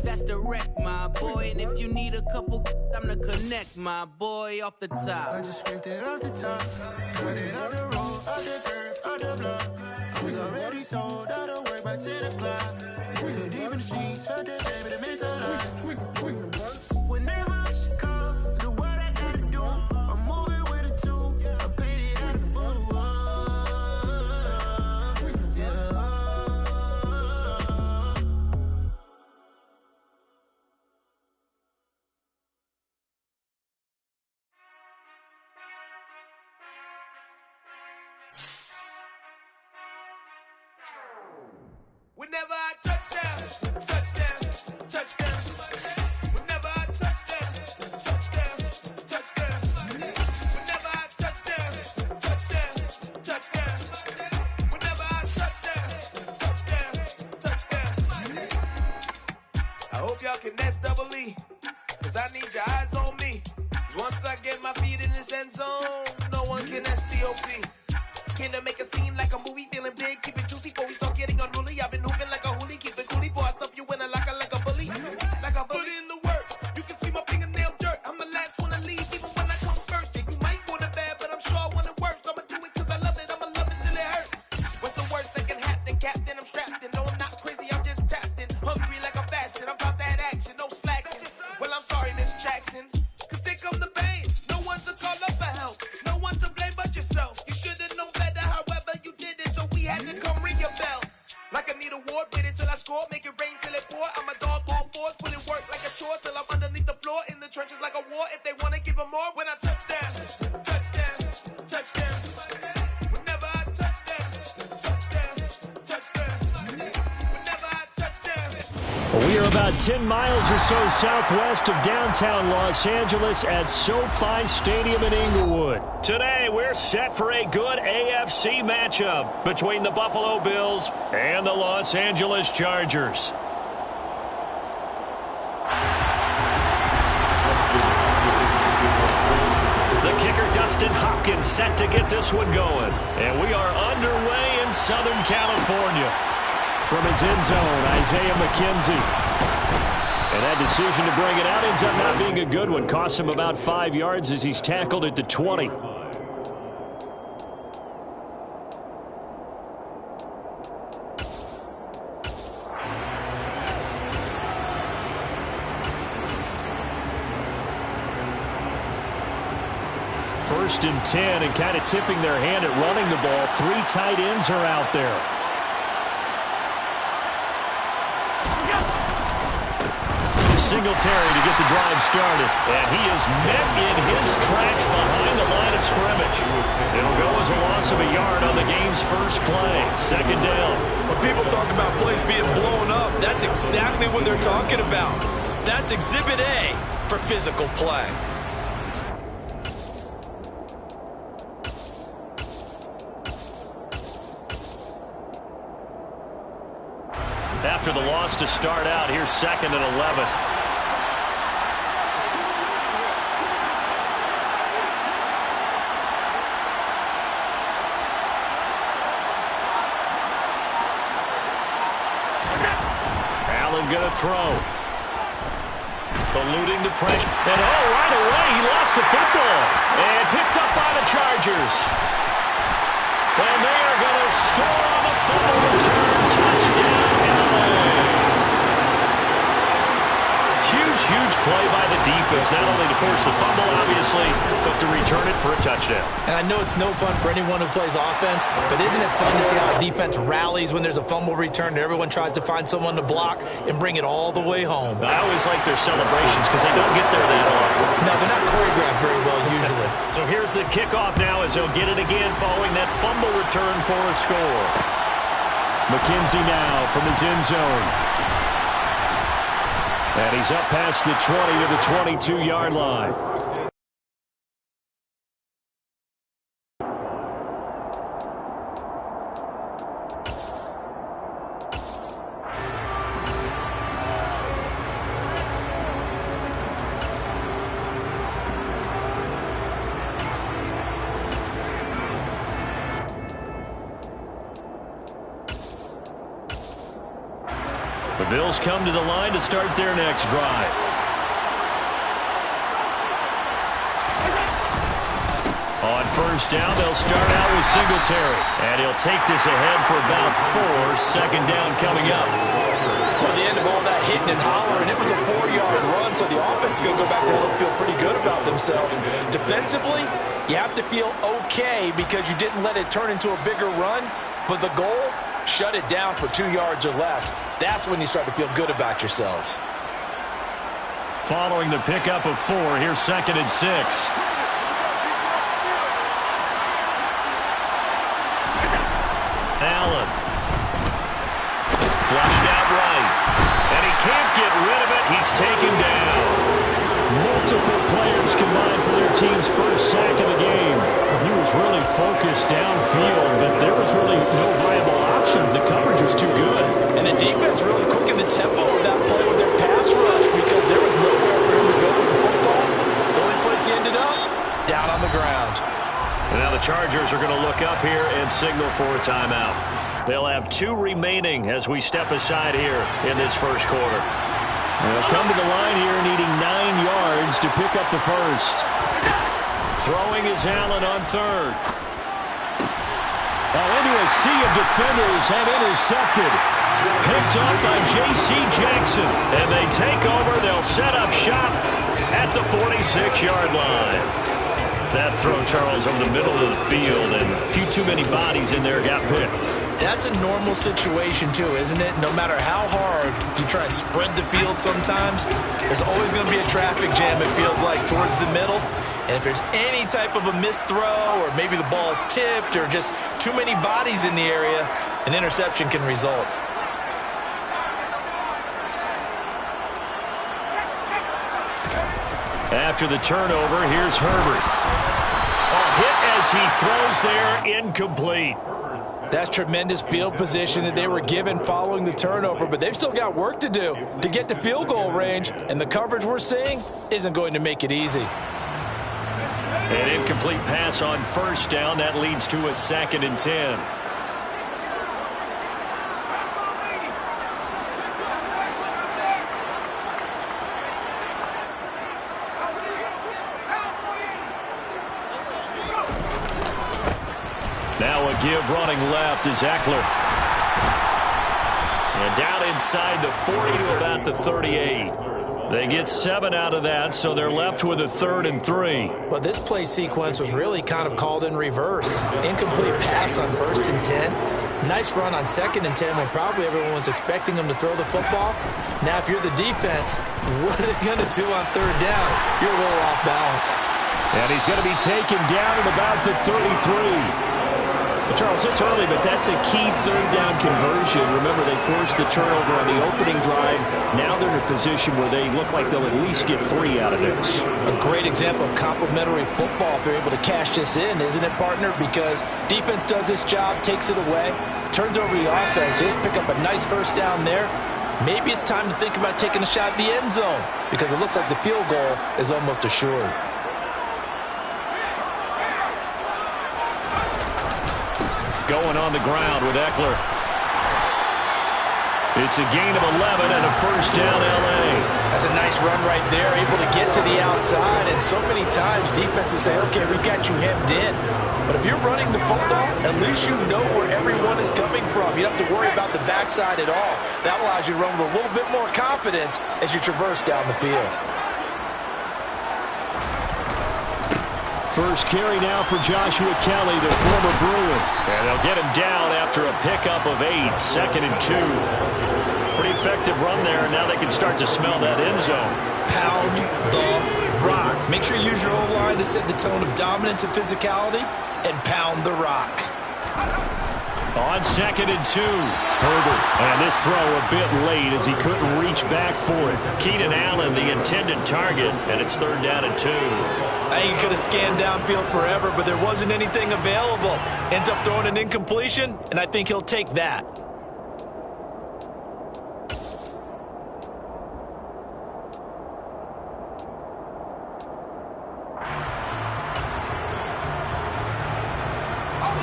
That's direct, my boy. And if you need a couple, I'm the connect, my boy. Off the top. I just scraped it off the top. Cut it off the road, off the curve, off the block. I was already sold out of work by 10 o'clock. Too deep in the streets, felt that baby, it meant a lot. Whenever she calls, know what I gotta do. I'm moving with a two. I paid it out of phone. Whenever I touchdown, touchdown, touchdown. Whenever I touchdown, touchdown, touchdown. Whenever I touchdown, touchdown, touchdown. Whenever I touchdown, touchdown, touchdown. I hope y'all can S-double-E, cause I need your eyes on me. Once I get my feet in this end zone, no one can S-T-O-P. Came to make a scene like a movie, feeling big, keep it juicy before we start getting unruly. I've been hooping like a hoolie, keep it coolie before I stuff you in a locker like a bully. Like a bully. Put in the work, you can see my fingernail dirt. I'm the last one to leave, even when I come first. Yeah, you might want it bad, but I'm sure I want it worse. I'ma do it cause I love it, I'ma love it till it hurts. What's the worst that can happen, Captain? I'm strapped in, no I'm not crazy, I'm just tapped in. Hungry like a bastard, I'm about that action, no slacking. Well, I'm sorry, Miss Jackson, cause here come the pain. No one to call up for help, no one to blame but yourself. You should've known better, however you did it, so we had to come ring your bell. Like I need a award, wait until I score, make it rain till it pour. I'm a dog on fours, put in work like a chore till I'm underneath the floor, in the trenches like a war. If they wanna give them more, when I touchdown, touchdown, touchdown. Whenever I touchdown, touchdown, touchdown. Whenever I touchdown. We are about 10 miles or so southwest of downtown Los Angeles at SoFi Stadium in Inglewood. Today, we're set for a good AFC matchup between the Buffalo Bills and the Los Angeles Chargers. The kicker, Dustin Hopkins, set to get this one going. And we are underway in Southern California. From his end zone, Isaiah McKenzie. And that decision to bring it out ends up not being a good one. Costs him about 5 yards as he's tackled at the 20. First and 10, and kind of tipping their hand at running the ball. 3 tight ends are out there. Singletary to get the drive started. And he is met in his tracks behind the line of scrimmage. It'll go as a loss of a yard on the game's first play. Second down. When people talk about plays being blown up, that's exactly what they're talking about. That's Exhibit A for physical play. After the loss to start out, here's 2nd and 11. Allen going to throw. Eluding the pressure. And right away, he lost the football. And picked up by the Chargers. And they are going to score on the fumble return. Touchdown, Allen. Huge play by the defense, not only to force the fumble, obviously, but to return it for a touchdown. And I know it's no fun for anyone who plays offense, but isn't it fun to see how a defense rallies when there's a fumble return and everyone tries to find someone to block and bring it all the way home? I always like their celebrations because they don't get there that often. No, they're not choreographed very well usually. So here's the kickoff now as they'll get it again following that fumble return for a score. McKenzie now from his end zone. And he's up past the 20 to the 22-yard line. The Bills come to the line to start their next drive. On first down, they'll start out with Singletary. And he'll take this ahead for about 4. Second down coming up. Well, the end of all that hitting and hollering, it was a 4-yard run, so the offense is going to go back there and feel pretty good about themselves. Defensively, you have to feel okay because you didn't let it turn into a bigger run, but the goal, shut it down for 2 yards or less. That's when you start to feel good about yourselves. Following the pickup of 4, here's 2nd and 6. Allen. Flushed out right. And he can't get rid of it. He's taken down. Multiple players combined for their team's first sack of the game. He was really focused downfield, but there was really no viable options. The coverage was too good. And the defense really quickened the tempo of that play with their pass rush because there was nowhere for him to go with the football. The only place he ended up, down on the ground. And now the Chargers are going to look up here and signal for a timeout. They'll have 2 remaining as we step aside here in this first quarter. They'll come to the line here needing 9 yards to pick up the first. Throwing is Allen on 3rd. Into a sea of defenders have intercepted. Picked up by J.C. Jackson. And they take over. They'll set up shop at the 46-yard line. That throw, Charles, over the middle of the field, and a few too many bodies in there got picked. That's a normal situation, too, isn't it? No matter how hard you try and spread the field sometimes, there's always going to be a traffic jam, it feels like, towards the middle. And if there's any type of a missed throw or maybe the ball's tipped or just too many bodies in the area, an interception can result. After the turnover, here's Herbert. A hit as he throws there, incomplete. That's tremendous field position that they were given following the turnover, but they've still got work to do to get to field goal range, and the coverage we're seeing isn't going to make it easy. An incomplete pass on first down. That leads to a 2nd and 10. Now a give running left is Eckler. And down inside the 40 to about the 38. They get 7 out of that, so they're left with a 3rd and 3. Well, this play sequence was really kind of called in reverse. Incomplete pass on 1st and 10. Nice run on 2nd and 10 when probably everyone was expecting him to throw the football. Now, if you're the defense, what are they going to do on 3rd down? You're a little off balance. And he's going to be taken down at about the 33. Charles, it's early, but that's a key 3rd down conversion. Remember, they forced the turnover on the opening drive. Now they're in a position where they look like they'll at least get 3 out of this. A great example of complementary football if they're able to cash this in, isn't it, partner? Because defense does this job, takes it away, turns over the offense. They just pick up a nice 1st down there. Maybe it's time to think about taking a shot at the end zone because it looks like the field goal is almost assured. Going on the ground with Eckler. It's a gain of 11 and a 1st down, L.A. That's a nice run right there, able to get to the outside. And so many times defenses say, okay, we've got you hemmed in. But if you're running the football, at least you know where everyone is coming from. You don't have to worry about the backside at all. That allows you to run with a little bit more confidence as you traverse down the field. First carry now for Joshua Kelly, the former Bruin. And they'll get him down after a pickup of 8, 2nd and 2. Pretty effective run there, and now they can start to smell that end zone. Pound the rock. Make sure you use your O-line to set the tone of dominance and physicality, and pound the rock. On 2nd and 2. Herbert. And this throw a bit late as he couldn't reach back for it. Keenan Allen, the intended target, and it's 3rd down and 2. I think he could have scanned downfield forever, but there wasn't anything available. Ends up throwing an incompletion, and I think he'll take that.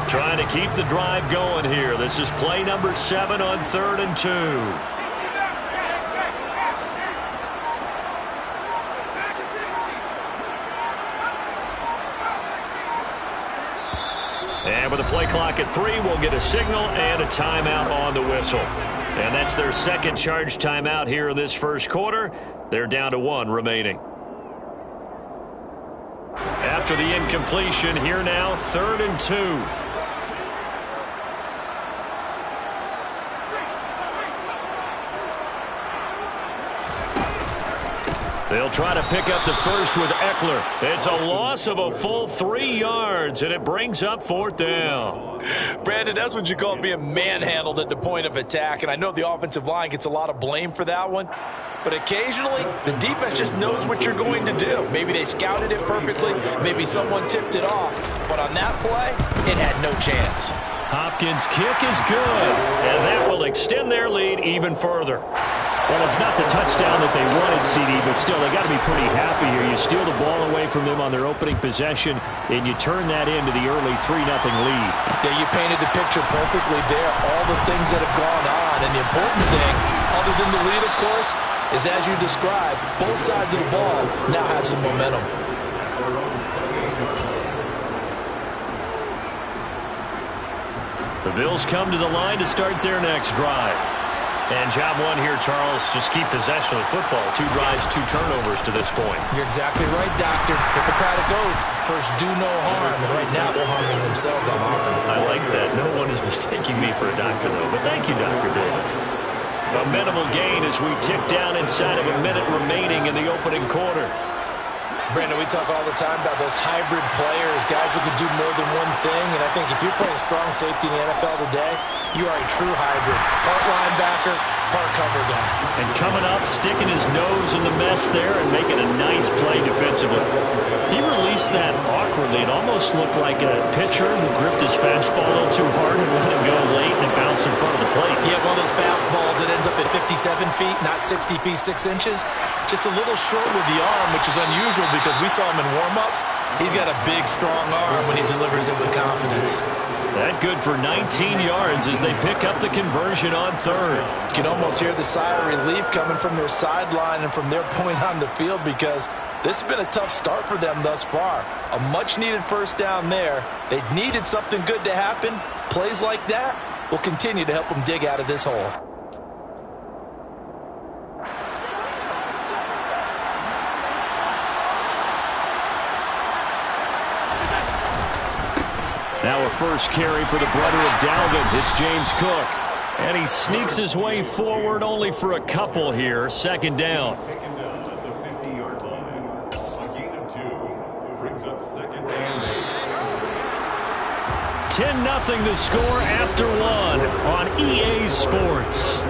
Trying to keep the drive going here. This is play number 7 on 3rd and 2. And with the play clock at 3, we'll get a signal and a timeout on the whistle. And that's their 2nd charge timeout here in this 1st quarter. They're down to 1 remaining. After the incompletion, here now, 3rd and 2. They'll try to pick up the first with Eckler. It's a loss of a full 3 yards, and it brings up 4th down. Brandon, that's what you call being manhandled at the point of attack, and I know the offensive line gets a lot of blame for that one. But occasionally, the defense just knows what you're going to do. Maybe they scouted it perfectly. Maybe someone tipped it off. But on that play, it had no chance. Hopkins' kick is good, and that will extend their lead even further. Well, it's not the touchdown that they wanted, CD, but still, they got to be pretty happy here. You steal the ball away from them on their opening possession, and you turn that into the early 3-0 lead. Yeah, you painted the picture perfectly there, all the things that have gone on. And the important thing, other than the lead, of course, is as you described, both sides of the ball now have some momentum. The Bills come to the line to start their next drive. And job 1 here, Charles, just keep possession of the football. 2 drives, 2 turnovers to this point. You're exactly right, Doctor. Hippocratic oath. First, do no harm. And right now, they're harming themselves on offense. I like that. No one is mistaking me for a doctor, though. But thank you, Dr. Davis. A minimal gain as we tick down inside of a minute remaining in the opening quarter. Brandon, we talk all the time about those hybrid players, guys who can do more than one thing. And I think if you're playing strong safety in the NFL today, you are a true hybrid. Part linebacker, part cover guy. And coming up, sticking his nose in the mess there and making a nice play defensively. He released that awkwardly. It almost looked like a pitcher who gripped his fastball a little too hard and let it go late, and it bounced in front of the plate. Yeah, one of those fastballs that ends up at 57 feet, not 60 feet, 6 inches. Just a little short with the arm, which is unusual because we saw him in warm-ups. He's got a big, strong arm when he delivers it with confidence. That good for 19 yards as they pick up the conversion on 3rd. You can almost hear the sigh of relief coming from their sideline and from their point on the field because this has been a tough start for them thus far. A much-needed first down there. They needed something good to happen. Plays like that will continue to help them dig out of this hole. Now a first carry for the brother of Dalvin. It's James Cook. And he sneaks his way forward only for a couple here. Second down. Taken down at the 50-yard line. A gain of 2 brings up second down. 10-0 the score after 1 on EA Sports.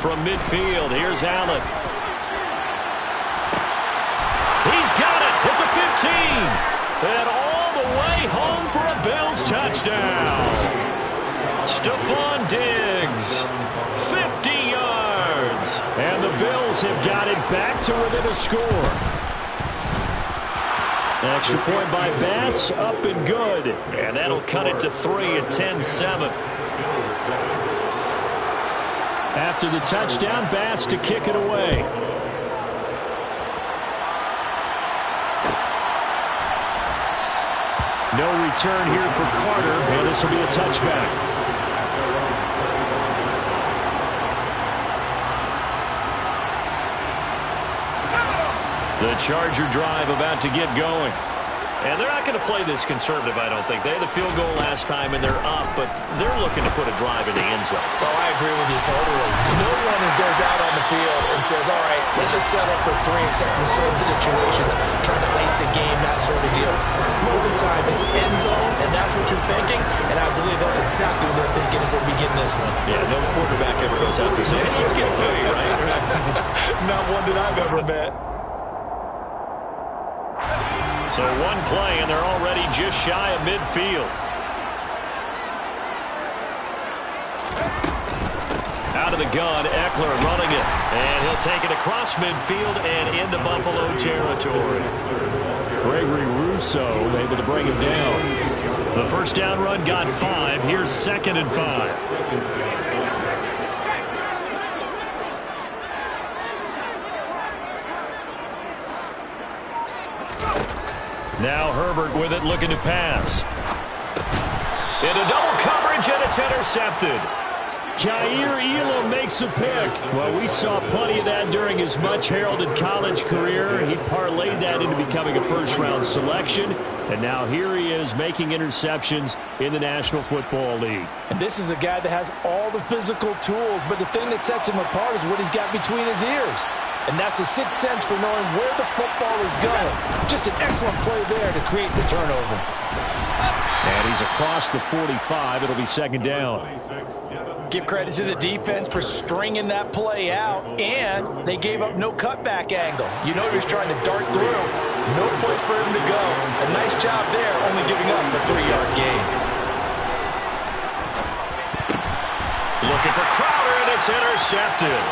From midfield, here's Allen. He's got it at the 15. And all the way home for a Bills touchdown. Stephon Diggs, 50 yards. And the Bills have got it back to within a score. Extra point by Bass, up and good. And that'll cut it to 3 at 10-7. After the touchdown, Bass to kick it away. No return here for Carter, and this will be a touchback. The Charger drive about to get going. And they're not going to play this conservative, I don't think. They had the field goal last time, and they're up, but they're looking to put a drive in the end zone. Oh, I agree with you totally. No one goes out on the field and says, all right, let's just settle for 3 except in certain situations, trying to ice a game, that sort of deal. Most of the time, it's end zone, and that's what you're thinking, and I believe that's exactly what they're thinking as they begin this one. Yeah, no quarterback ever goes out there saying, hey, let's get 3, right? Not one that I've ever met. So one play, and they're already just shy of midfield. Out of the gun, Eckler running it. And he'll take it across midfield and into Buffalo territory. Gregory Rousseau able to bring him down. The first down run got 5. Here's 2nd and 5. Now Herbert with it, looking to pass. Into double coverage, and it's intercepted. Kaiir Elam makes a pick. Well, we saw plenty of that during his much-heralded college career. He parlayed that into becoming a first-round selection. And now here he is making interceptions in the National Football League. And this is a guy that has all the physical tools, but the thing that sets him apart is what he's got between his ears. And that's the sixth sense for knowing where the football is going. Just an excellent play there to create the turnover. And he's across the 45. It'll be 2nd down. Give credit to the defense for stringing that play out, and they gave up no cutback angle. You know he was trying to dart through. No place for him to go. A nice job there, only giving up a 3-yard gain. Looking for Crowder, and it's intercepted.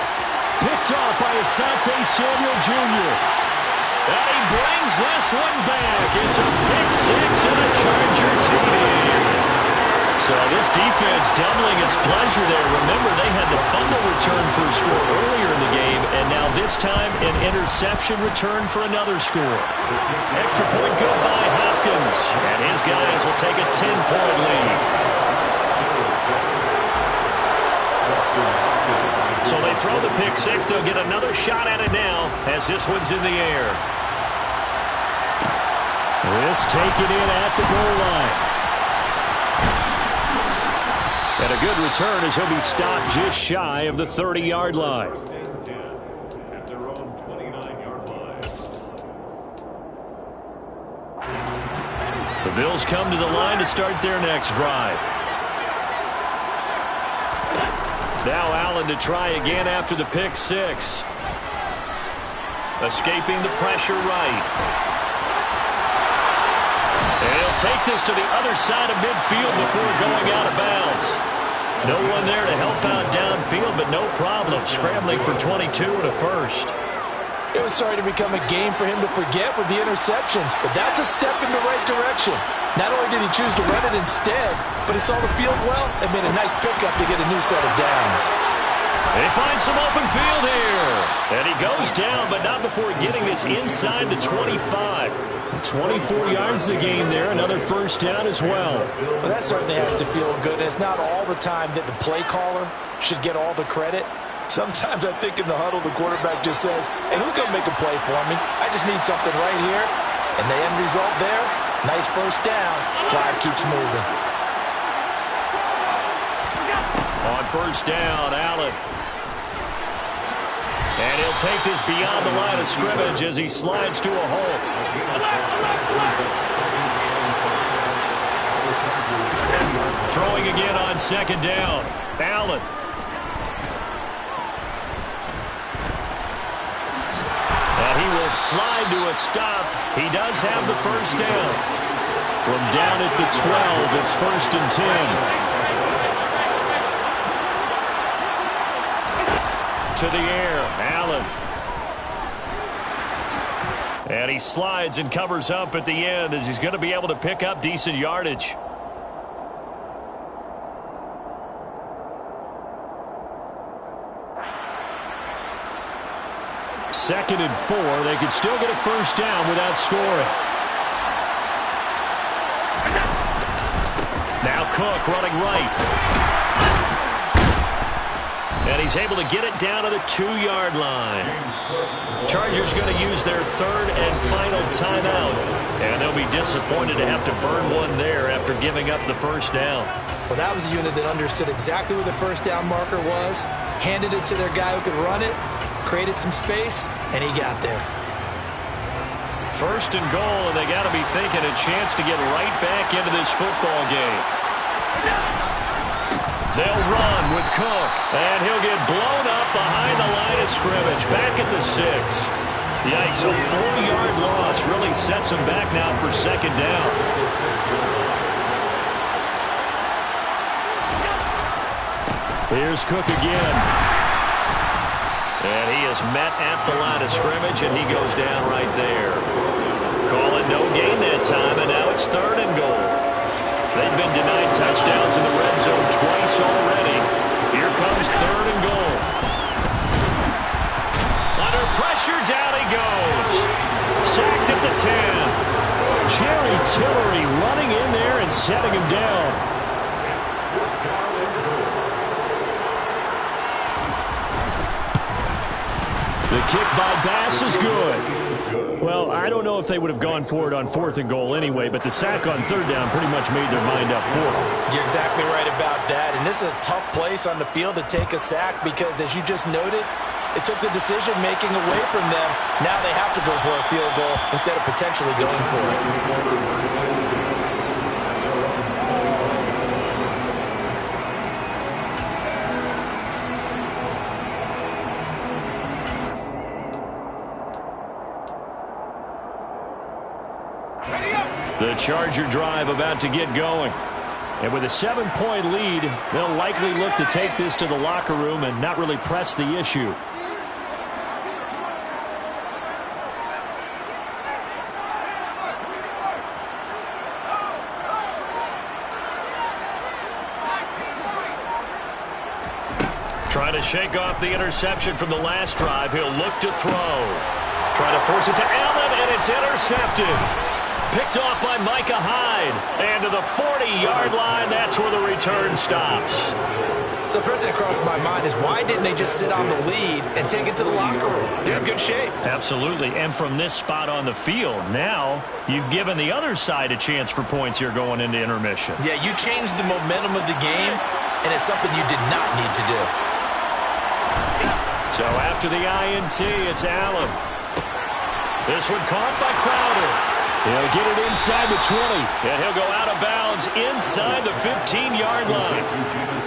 Picked off by Asante Samuel Jr. And he brings this one back. It's a pick 6 and a Charger TD. So this defense doubling its pleasure there. Remember, they had the fumble return for a score earlier in the game, and now this time an interception return for another score. Extra point good by Hopkins, and his guys will take a 10-point lead. So they throw the pick 6. They'll get another shot at it now as this one's in the air. This taken in at the goal line. And a good return as he'll be stopped just shy of the 30-yard line. At their own 29-yard line. The Bills come to the line to start their next drive. Now Allen to try again after the pick 6. Escaping the pressure right. And he'll take this to the other side of midfield before going out of bounds. No one there to help out downfield, but no problem scrambling for 22 and a first. It was starting to become a game for him to forget with the interceptions, but that's a step in the right direction. Not only did he choose to run it instead, but he saw the field well and made a nice pickup to get a new set of downs. They find some open field here. And he goes down, but not before getting this inside the 25. 24 yards the game there, another first down as well. Well, that certainly has to feel good. And it's not all the time that the play caller should get all the credit. Sometimes I think in the huddle, the quarterback just says, hey, who's going to make a play for me? I just need something right here. And the end result there, nice first down. Drive keeps moving. On first down, Allen. And he'll take this beyond the line of scrimmage as he slides to a hole. Throwing again on second down. Allen. And he will slide to a stop. He does have the first down. From down at the 12, it's 1st and 10. To the air, Allen. And he slides and covers up at the end as he's going to be able to pick up decent yardage. Second and 4. They could still get a first down without scoring. Now Cook running right. And he's able to get it down to the 2-yard line. Chargers going to use their third and final timeout. And they'll be disappointed to have to burn one there after giving up the first down. Well, that was a unit that understood exactly where the first down marker was, handed it to their guy who could run it, created some space, and he got there. First and goal, and they got to be thinking a chance to get right back into this football game. They'll run with Cook, and he'll get blown up behind the line of scrimmage, back at the 6. Yikes, a 4-yard loss really sets him back now for second down. Here's Cook again. And he is met at the line of scrimmage, and he goes down right there. Call it no gain that time, and now it's 3rd and goal. They've been denied touchdowns in the red zone twice already. Here comes 3rd and goal. Under pressure, down he goes. Sacked at the 10. Jerry Tillery running in there and setting him down. The kick by Bass is good. Well, I don't know if they would have gone for it on 4th and goal anyway, but the sack on 3rd down pretty much made their mind up for it. You're exactly right about that, and this is a tough place on the field to take a sack because, as you just noted, it took the decision-making away from them. Now they have to go for a field goal instead of potentially going for it. The Charger drive about to get going. And with a 7-point lead, they'll likely look to take this to the locker room and not really press the issue. Trying to shake off the interception from the last drive. He'll look to throw. Trying to force it to Allen, and it's intercepted. Picked off by Micah Hyde. And to the 40-yard line, that's where the return stops. So first thing that crossed my mind is why didn't they just sit on the lead and take it to the locker room? They're in good shape. Absolutely. And from this spot on the field, now you've given the other side a chance for points here going into intermission. Yeah, you changed the momentum of the game, and it's something you did not need to do. So after the INT, it's Allen. This one caught by Crowder. He'll get it inside the 20, and he'll go out of bounds inside the 15-yard line.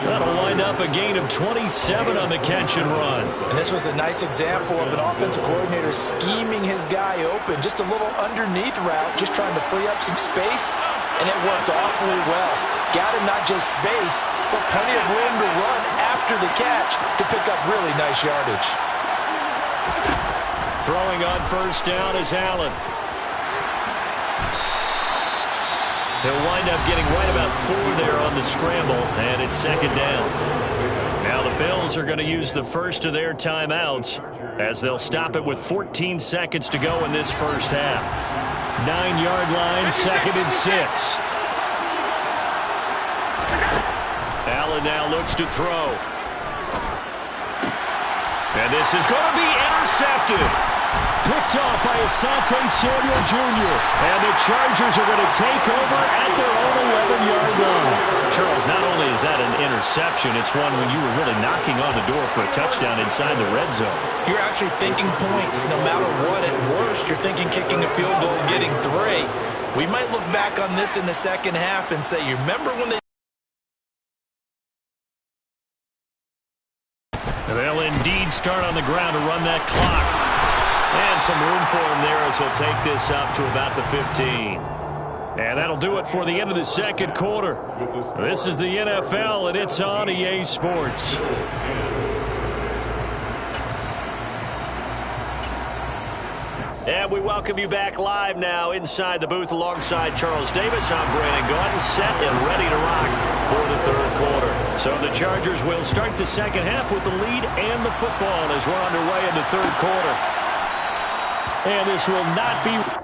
That'll wind up a gain of 27 on the catch and run. And this was a nice example of an offensive coordinator scheming his guy open. Just a little underneath route, just trying to free up some space, and it worked awfully well. Got him not just space, but plenty of room to run after the catch to pick up really nice yardage. Throwing on first down is Allen. He'll wind up getting right about 4 there on the scramble, and it's second down. Now the Bills are going to use the first of their timeouts as they'll stop it with 14 seconds to go in this first half. 9-yard line, 2nd and 6. Allen now looks to throw. And this is going to be intercepted. Picked off by Asante Samuel Jr. And the Chargers are going to take over at their own 11-yard line. Charles, not only is that an interception, it's one when you were really knocking on the door for a touchdown inside the red zone. You're actually thinking points. No matter what, at worst, you're thinking kicking a field goal and getting 3. We might look back on this in the second half and say, you remember when they... They'll indeed start on the ground to run that clock. And some room for him there as he'll take this up to about the 15. And that'll do it for the end of the second quarter. This is the NFL, and it's on EA Sports. And we welcome you back live now inside the booth alongside Charles Davis. I'm Brandon Gaudin, set and ready to rock for the third quarter. So the Chargers will start the second half with the lead and the football as we're underway in the third quarter. And this will not be...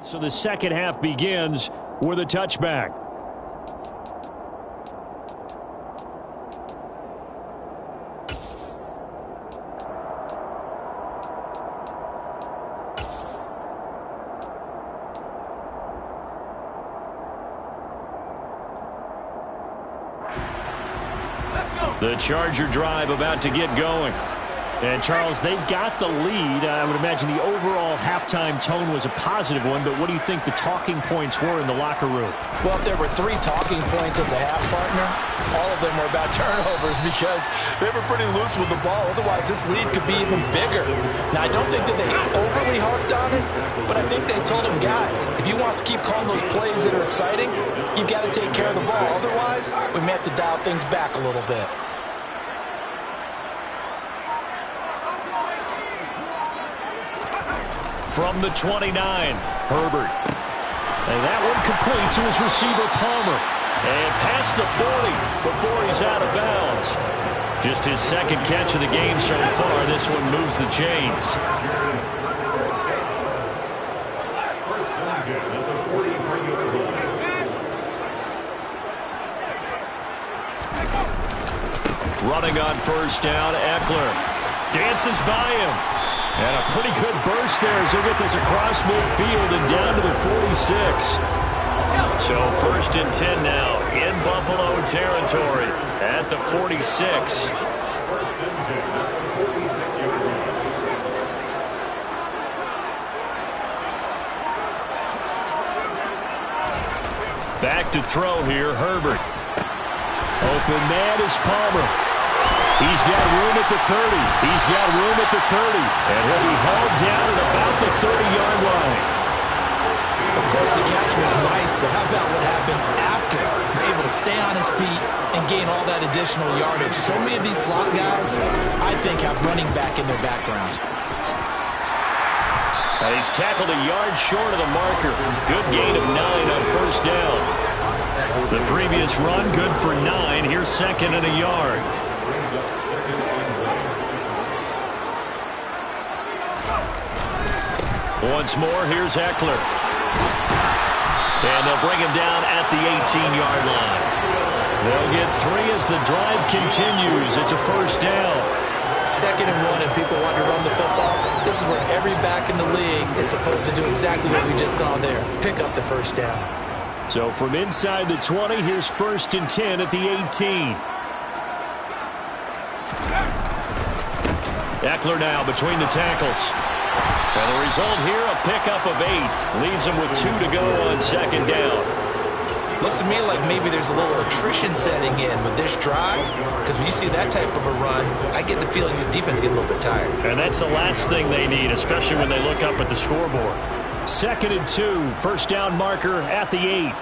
So the second half begins with a touchback. The Charger drive about to get going. And, Charles, they've got the lead. I would imagine the overall halftime tone was a positive one, but what do you think the talking points were in the locker room? Well, if there were 3 talking points at the half, partner, all of them were about turnovers because they were pretty loose with the ball. Otherwise, this lead could be even bigger. Now, I don't think that they overly harped on it, but I think they told them, guys, if you want to keep calling those plays that are exciting, you've got to take care of the ball. Otherwise, we may have to dial things back a little bit. From the 29, Herbert. And that one complete to his receiver, Palmer. And past the 40 before he's out of bounds. Just his second catch of the game so far. This one moves the chains. Running on first down, Eckler. Dances by him. And a pretty good burst there as he'll get this across midfield and down to the 46. So first and 10 now in Buffalo territory at the 46. Back to throw here, Herbert. Open man is Palmer. He's got room at the 30. He's got room at the 30. And he'll be hauled down at about the 30-yard line. Of course, the catch was nice, but how about what happened after? We're able to stay on his feet and gain all that additional yardage. So many of these slot guys, I think, have running back in their background. And he's tackled a yard short of the marker. Good gain of 9 on first down. The previous run, good for 9. Here's second and a yard. Once more, here's Eckler. And they'll bring him down at the 18-yard line. They'll get 3 as the drive continues. It's a first down. Second and 1, and people want to run the football. This is where every back in the league is supposed to do exactly what we just saw there. Pick up the first down. So from inside the 20, here's first and 10 at the 18. Eckler now between the tackles. And the result here, a pickup of 8. Leaves him with 2 to go on second down. Looks to me like maybe there's a little attrition setting in with this drive, because when you see that type of a run, I get the feeling the defense get a little bit tired. And that's the last thing they need, especially when they look up at the scoreboard. Second and 2, first down marker at the 8.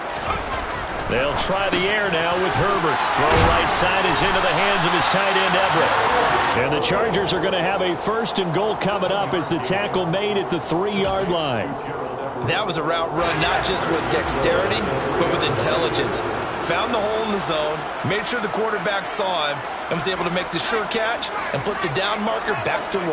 They'll try the air now with Herbert. Throw right side is into the hands of his tight end, Everett. And the Chargers are going to have a first and goal coming up as the tackle made at the 3-yard line. That was a route run not just with dexterity, but with intelligence. Found the hole in the zone, made sure the quarterback saw him, and was able to make the sure catch and flip the down marker back to 1.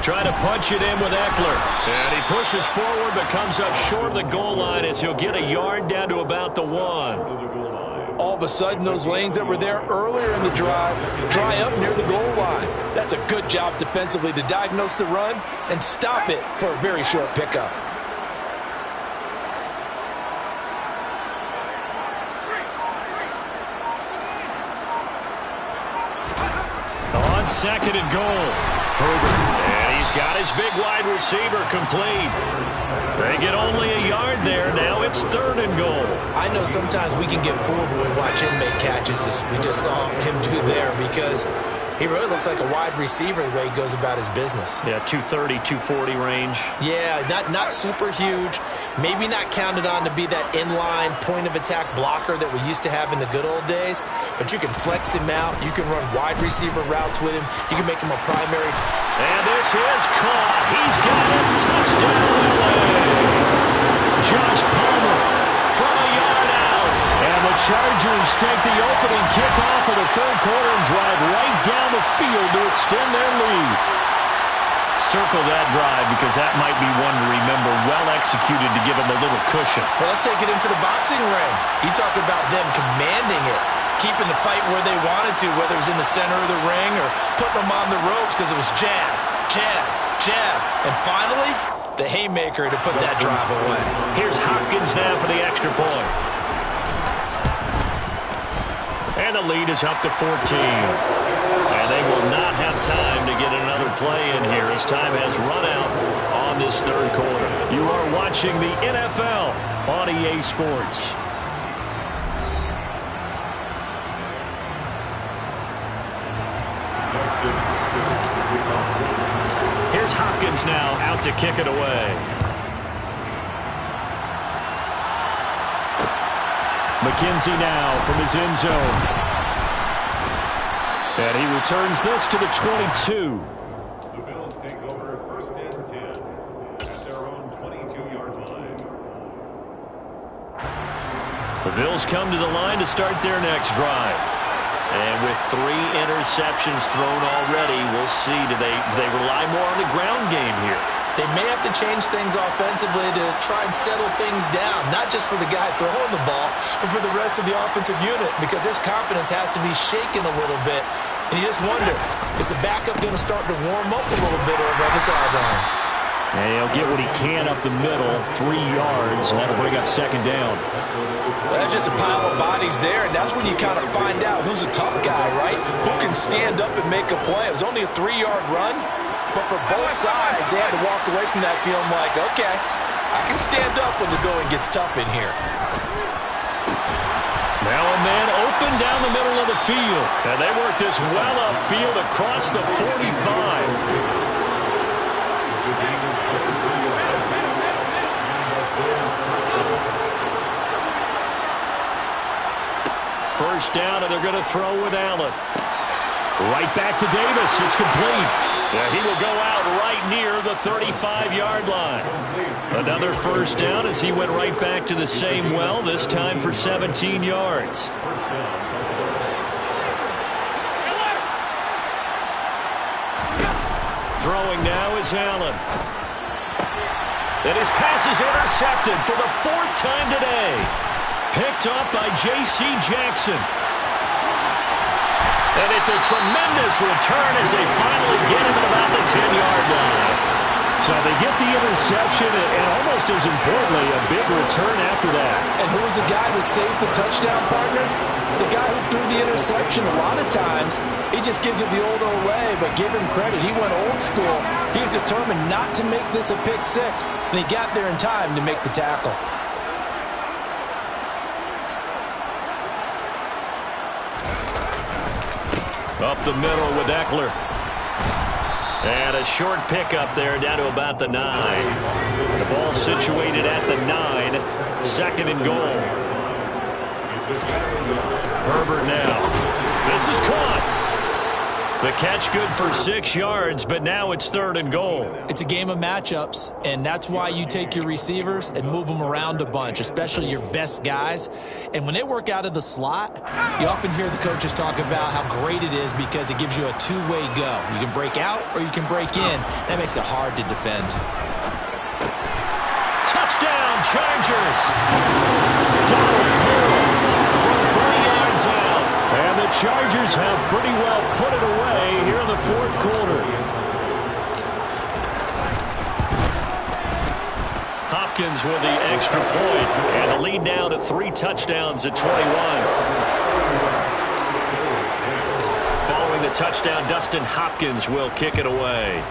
Trying to punch it in with Eckler. And he pushes forward but comes up short of the goal line as he'll get a yard down to about the 1. All of a sudden, those lanes that were there earlier in the drive dry up near the goal line. That's a good job defensively to diagnose the run and stop it for a very short pickup. On second and goal, Herbert. And he's got his big wide receiver complete. They get only a yard there. Now it's third and goal. I know sometimes we can get fooled when we watch him make catches, as we just saw him do there, because he really looks like a wide receiver the way he goes about his business. Yeah, 230, 240 range. Yeah, not super huge. Maybe not counted on to be that inline point-of-attack blocker that we used to have in the good old days, but you can flex him out. You can run wide receiver routes with him. You can make him a primary. And this is caught. He's got a touchdown. Josh Palmer from a yard out. And the Chargers take the opening kickoff of the third quarter and drive right down the field to extend their lead. Circle that drive because that might be one to remember. Well executed to give them a little cushion. Well, let's take it into the boxing ring. You talk about them commanding it, keeping the fight where they wanted to, whether it was in the center of the ring or putting them on the ropes, because it was jab, jab, jab. And finally, the haymaker to put that drive away. Here's Hopkins now for the extra point. And the lead is up to 14. And they will not have time to get another play in here as time has run out on this third quarter. You are watching the NFL on EA Sports. Here's Hopkins now out to kick it away. McKenzie now from his end zone. And he returns this to the 22. The Bills take over first and 10 at their own 22-yard line. The Bills come to the line to start their next drive. And with 3 interceptions thrown already, we'll see. Do they rely more on the ground game here? They may have to change things offensively to try and settle things down, not just for the guy throwing the ball, but for the rest of the offensive unit, because his confidence has to be shaken a little bit. And you just wonder, is the backup going to start to warm up a little bit over on the sideline? And he'll get what he can up the middle, 3 yards, and that'll bring up second down. Well, that's just a pile of bodies there, and that's when you kind of find out who's a tough guy, right? Who can stand up and make a play. It was only a 3-yard run, but for both sides, they had to walk away from that feeling like, okay, I can stand up when the going gets tough in here. Now a man open down the middle of the field, and they work this well upfield across the 45. First down, and they're going to throw with Allen. Right back to Davis. It's complete. Yeah, he will go out right near the 35-yard line. Another first down as he went right back to the same well, this time for 17 yards. Throwing now is Allen. And his pass is intercepted for the 4th time today. Picked up by J.C. Jackson. And it's a tremendous return as they finally get him at about the 10-yard line. So they get the interception, and almost as importantly, a big return after that. And who was the guy that saved the touchdown, partner? The guy who threw the interception. A lot of times, he just gives it the old way, but give him credit. He went old school. He was determined not to make this a pick six, and he got there in time to make the tackle. Up the middle with Eckler. And a short pickup there down to about the 9. The ball situated at the 9. 2nd and goal. Herbert now. This is caught. The catch good for 6 yards, but now it's 3rd and goal. It's a game of matchups, and that's why you take your receivers and move them around a bunch, especially your best guys. And when they work out of the slot, you often hear the coaches talk about how great it is because it gives you a two-way go. You can break out or you can break in. That makes it hard to defend. Touchdown, Chargers! Donald Pearl from 30 yards out. And the Chargers have pretty well put it away here in the 4th quarter. Hopkins with the extra point, and the lead now to 3 touchdowns at 21. Following the touchdown, Dustin Hopkins will kick it away.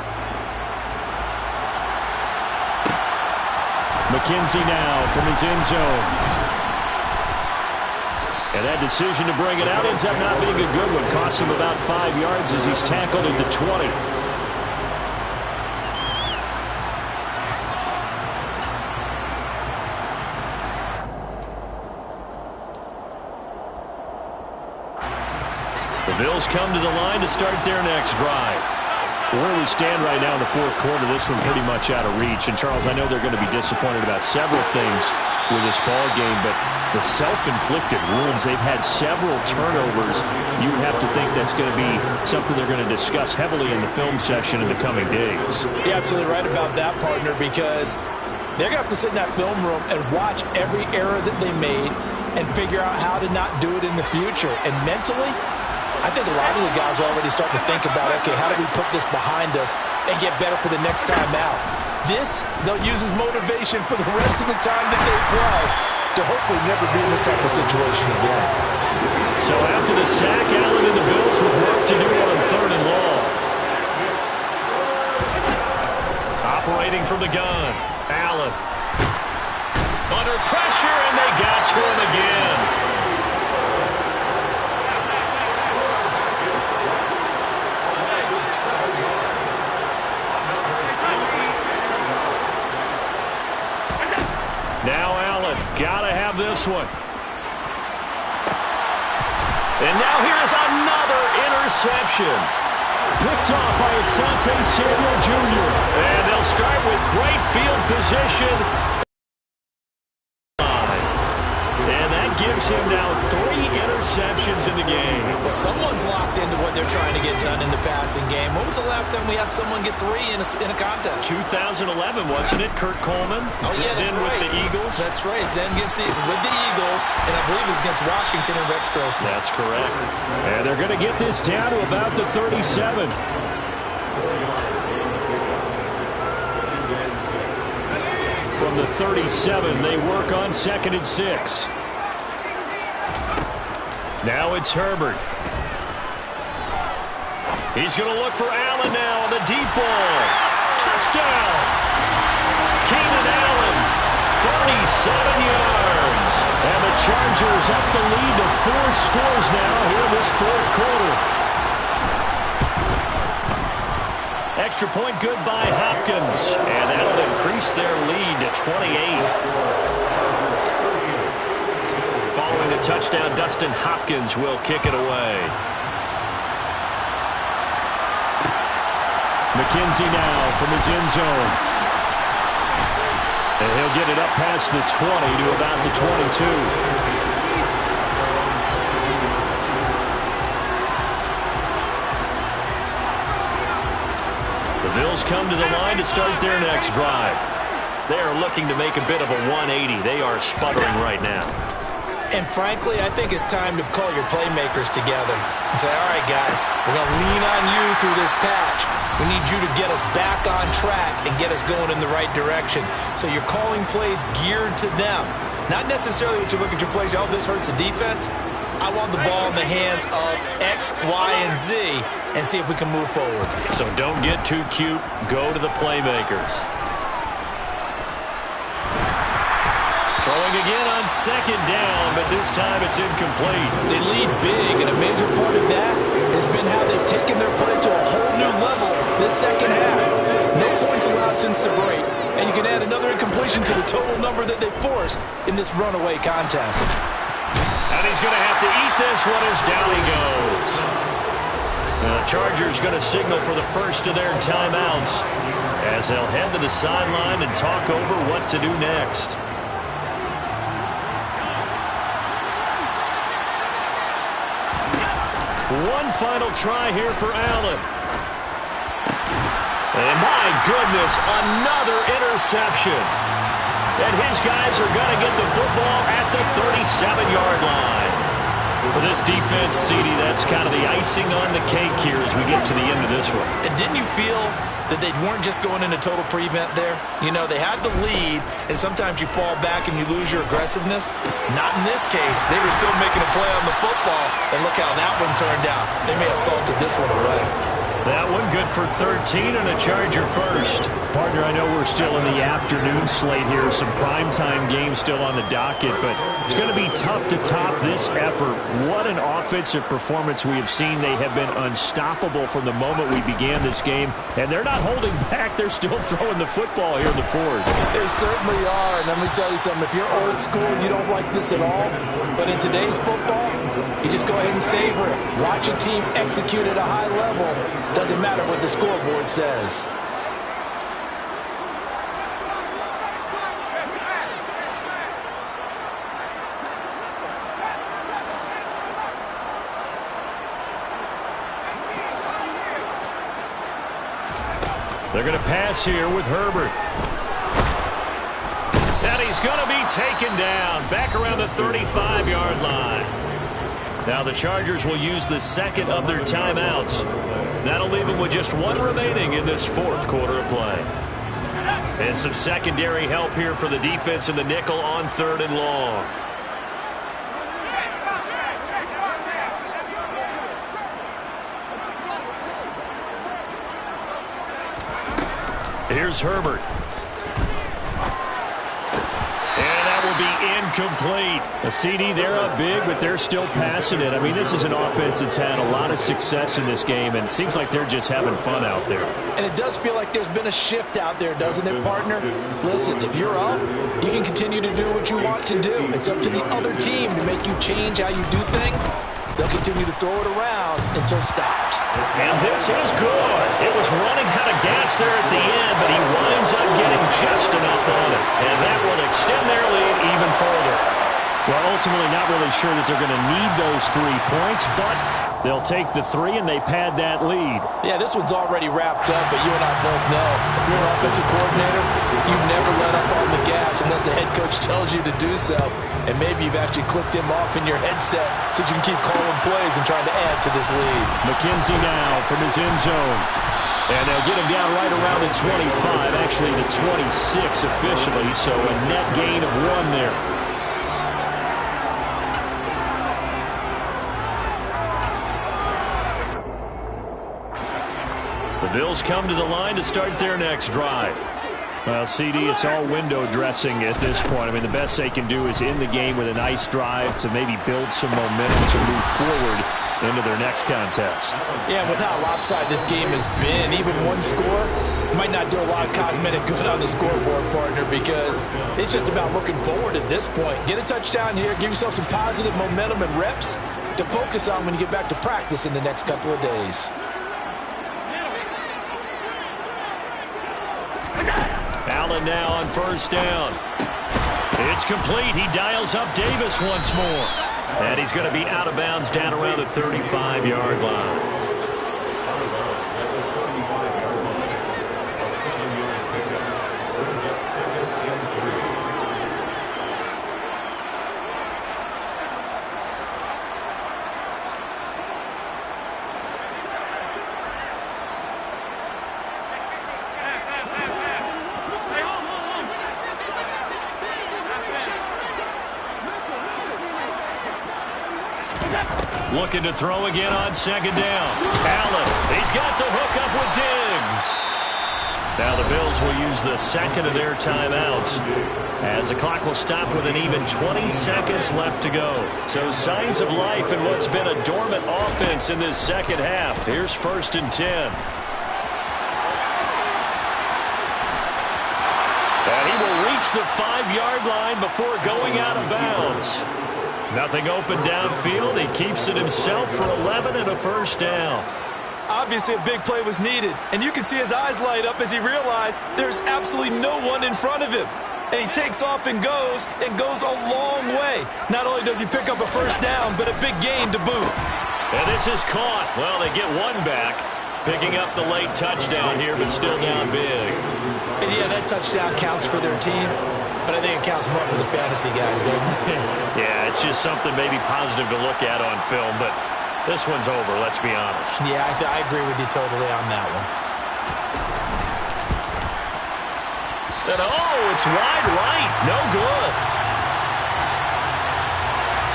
McKenzie now from his end zone. And that decision to bring it out ends up not being a good one. Costs him about 5 yards as he's tackled at the 20. The Bills come to the line to start their next drive. Where we stand right now in the 4th quarter, this one pretty much out of reach. And, Charles, I know they're going to be disappointed about several things with this ball game, but the self-inflicted wounds, they've had several turnovers. You would have to think that's going to be something they're going to discuss heavily in the film session in the coming days. You're absolutely right about that, partner, because they're going to have to sit in that film room and watch every error that they made and figure out how to not do it in the future. And mentally, I think a lot of the guys are already starting to think about, okay, how do we put this behind us and get better for the next time out? This, they'll use as motivation for the rest of the time that they play to hopefully never be in this type of situation again. So after the sack, Allen and the Bills with work to do on 3rd and long. Operating from the gun, Allen. Under pressure, and they got to him again. Now Allen, gotta have this one. And now here's another interception. Picked off by Asante Samuel Jr. And they'll start with great field position. And that gives him now 3 interceptions in the game. Well, someone's locked into what they're trying to get done in the passing game. When was the last time we had someone get 3 in a contest? 2011, wasn't it? Kurt Coleman. Oh, yeah, that's then right. with the Eagles. That's right. Then with the Eagles, and I believe it's against Washington and Rex Grossman. That's correct. And they're going to get this down to about the 37. From the 37, they work on 2nd and 6. Now it's Herbert. He's going to look for Allen now on the deep ball. Touchdown! Keenan Allen, 37 yards. And the Chargers up the lead to 4 scores now here in this 4th quarter. Extra point good by Hopkins. And that'll increase their lead to 28. Following the touchdown, Dustin Hopkins will kick it away. McKenzie now from his end zone. And he'll get it up past the 20 to about the 22. The Bills come to the line to start their next drive. They are looking to make a bit of a 180. They are sputtering right now. And frankly, I think it's time to call your playmakers together and say, all right, guys, we're going to lean on you through this patch. We need you to get us back on track and get us going in the right direction. So you're calling plays geared to them. Not necessarily what you look at your plays, oh, this hurts the defense. I want the ball in the hands of X, Y, and Z and see if we can move forward. So don't get too cute. Go to the playmakers. Throwing again on 2nd down, but this time it's incomplete. They lead big, and a major part of that has been how they've taken their play to a whole new level this second half. No points allowed since the break, and you can add another incompletion to the total number that they forced in this runaway contest. And he's going to have to eat this one as down he goes. The Chargers going to signal for the first of their timeouts as they'll head to the sideline and talk over what to do next. One final try here for Allen. And my goodness, another interception. And his guys are going to get the football at the 37-yard line. For this defense, CD, that's kind of the icing on the cake here as we get to the end of this one. And didn't you feel that they weren't just going into total prevent there? You know, they had the lead, and sometimes you fall back and you lose your aggressiveness. Not in this case. They were still making a play on the football, and look how that one turned out. They may have salted this one away. That one good for 13 and a Charger first. Partner, I know we're still in the afternoon slate here. Some primetime games still on the docket, but it's going to be tough to top this effort. What an offensive performance we have seen. They have been unstoppable from the moment we began this game, and they're not holding back. They're still throwing the football here in the fourth. They certainly are, and let me tell you something. If you're old school and you don't like this at all, but in today's football, you just go ahead and savor it. Watch a team execute at a high level. Doesn't matter what the scoreboard says. They're going to pass here with Herbert. And he's going to be taken down back around the 35-yard line. Now the Chargers will use the second of their timeouts. That'll leave them with just one remaining in this fourth quarter of play. And some secondary help here for the defense in the nickel on 3rd and long. Here's Herbert. And that will be incomplete. A CD, they're up big, but they're still passing it. I mean, this is an offense that's had a lot of success in this game, and it seems like they're just having fun out there. And it does feel like there's been a shift out there, doesn't it, partner? Listen, if you're up, you can continue to do what you want to do. It's up to the other team to make you change how you do things. They'll continue to throw it around until stopped. And this is good. It was running out of gas there at the end, but he winds up getting just enough on it. And that will extend their lead even further. Well, ultimately not really sure that they're going to need those 3 points, but they'll take the 3 and they pad that lead. Yeah, this one's already wrapped up, but you and I both know if you're an offensive coordinator, you never let up on the gas unless the head coach tells you to do so. And maybe you've actually clicked him off in your headset so you can keep calling plays and trying to add to this lead. McKenzie now from his end zone. And they'll get him down right around the 25, actually the 26 officially, so a net gain of 1 there. The Bills come to the line to start their next drive. Well, CD, it's all window dressing at this point. I mean, the best they can do is end the game with a nice drive to maybe build some momentum to move forward into their next contest. Yeah, with how lopsided this game has been, even one score might not do a lot of cosmetic good on the scoreboard, partner, because it's just about looking forward at this point. Get a touchdown here, give yourself some positive momentum and reps to focus on when you get back to practice in the next couple of days. Allen now on first down. It's complete. He dials up Davis once more. And he's going to be out of bounds down around the 35-yard line. Looking to throw again on second down. Allen, he's got the hook up with Diggs. Now the Bills will use the second of their timeouts as the clock will stop with an even 20 seconds left to go. So signs of life in what's been a dormant offense in this second half. Here's 1st and 10. And he will reach the 5-yard line before going out of bounds. Nothing open downfield. He keeps it himself for 11 and a first down. Obviously, a big play was needed, and you can see his eyes light up as he realized there's absolutely no one in front of him. And he takes off and goes a long way. Not only does he pick up a first down, but a big gain to boot. And this is caught. Well, they get 1 back, picking up the late touchdown here, but still down big. And yeah, that touchdown counts for their team. But I think it counts more for the fantasy guys, doesn't it? Yeah, it's just something maybe positive to look at on film, but this one's over, let's be honest. Yeah, I agree with you totally on that one. And it's wide right. No good.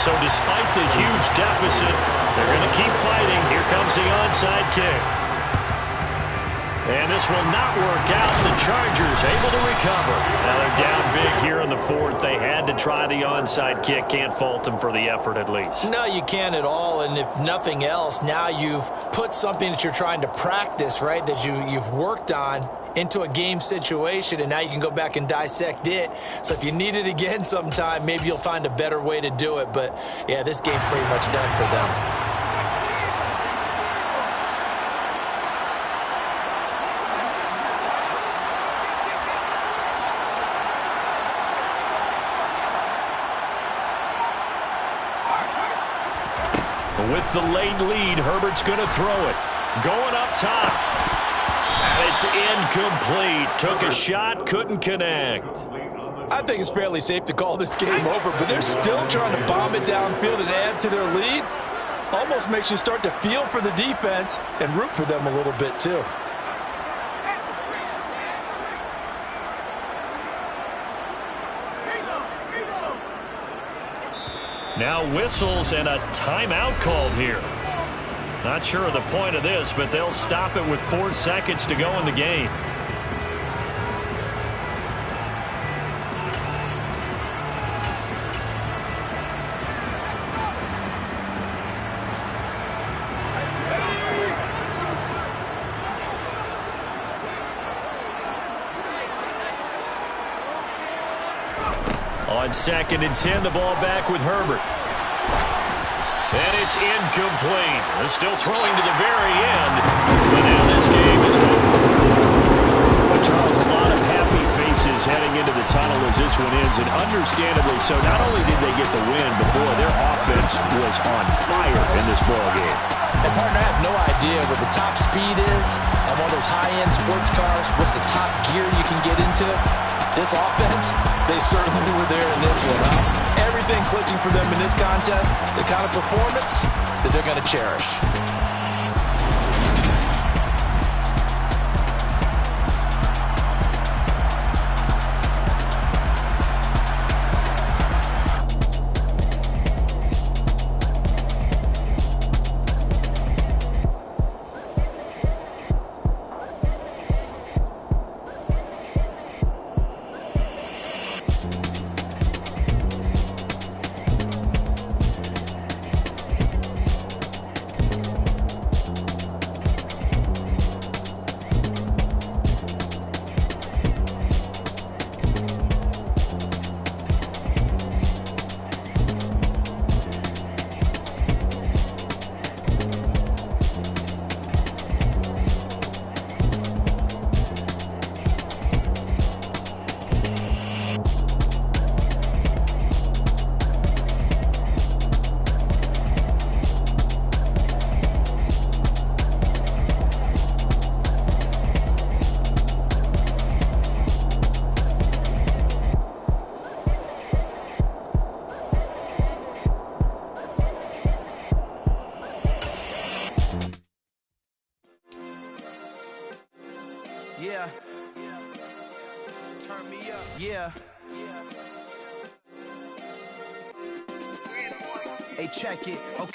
So despite the huge deficit, they're going to keep fighting. Here comes the onside kick. And this will not work out. The Chargers able to recover. Now they're down big here in the 4th. They had to try the onside kick. Can't fault them for the effort at least. No, you can't at all. And if nothing else, now you've put something that you're trying to practice, right, that you've worked on into a game situation, and now you can go back and dissect it. So if you need it again sometime, maybe you'll find a better way to do it. But, yeah, this game's pretty much done for them. With the late lead, Herbert's going to throw it. Going up top. And it's incomplete. Took a shot, couldn't connect. I think it's fairly safe to call this game over, but they're still trying to bomb it downfield and add to their lead. Almost makes you start to feel for the defense and root for them a little bit too. Now whistles and a timeout called here. Not sure of the point of this, but they'll stop it with 4 seconds to go in the game. On 2nd and 10, the ball back with Herbert. And it's incomplete. They're still throwing to the very end. But now this game is over. Well, Charles, a lot of happy faces heading into the tunnel as this this one ends, and understandably so. Not only did they get the win, but, boy, their offense was on fire in this ball game. And, partner, I have no idea what the top speed is on one of those high-end sports cars. What's the top gear you can get into? This offense, they certainly were there in this one, huh? Everything clicking for them in this contest, the kind of performance that they're going to cherish. Yeah. Turn me up. Yeah. Hey, check it. Okay.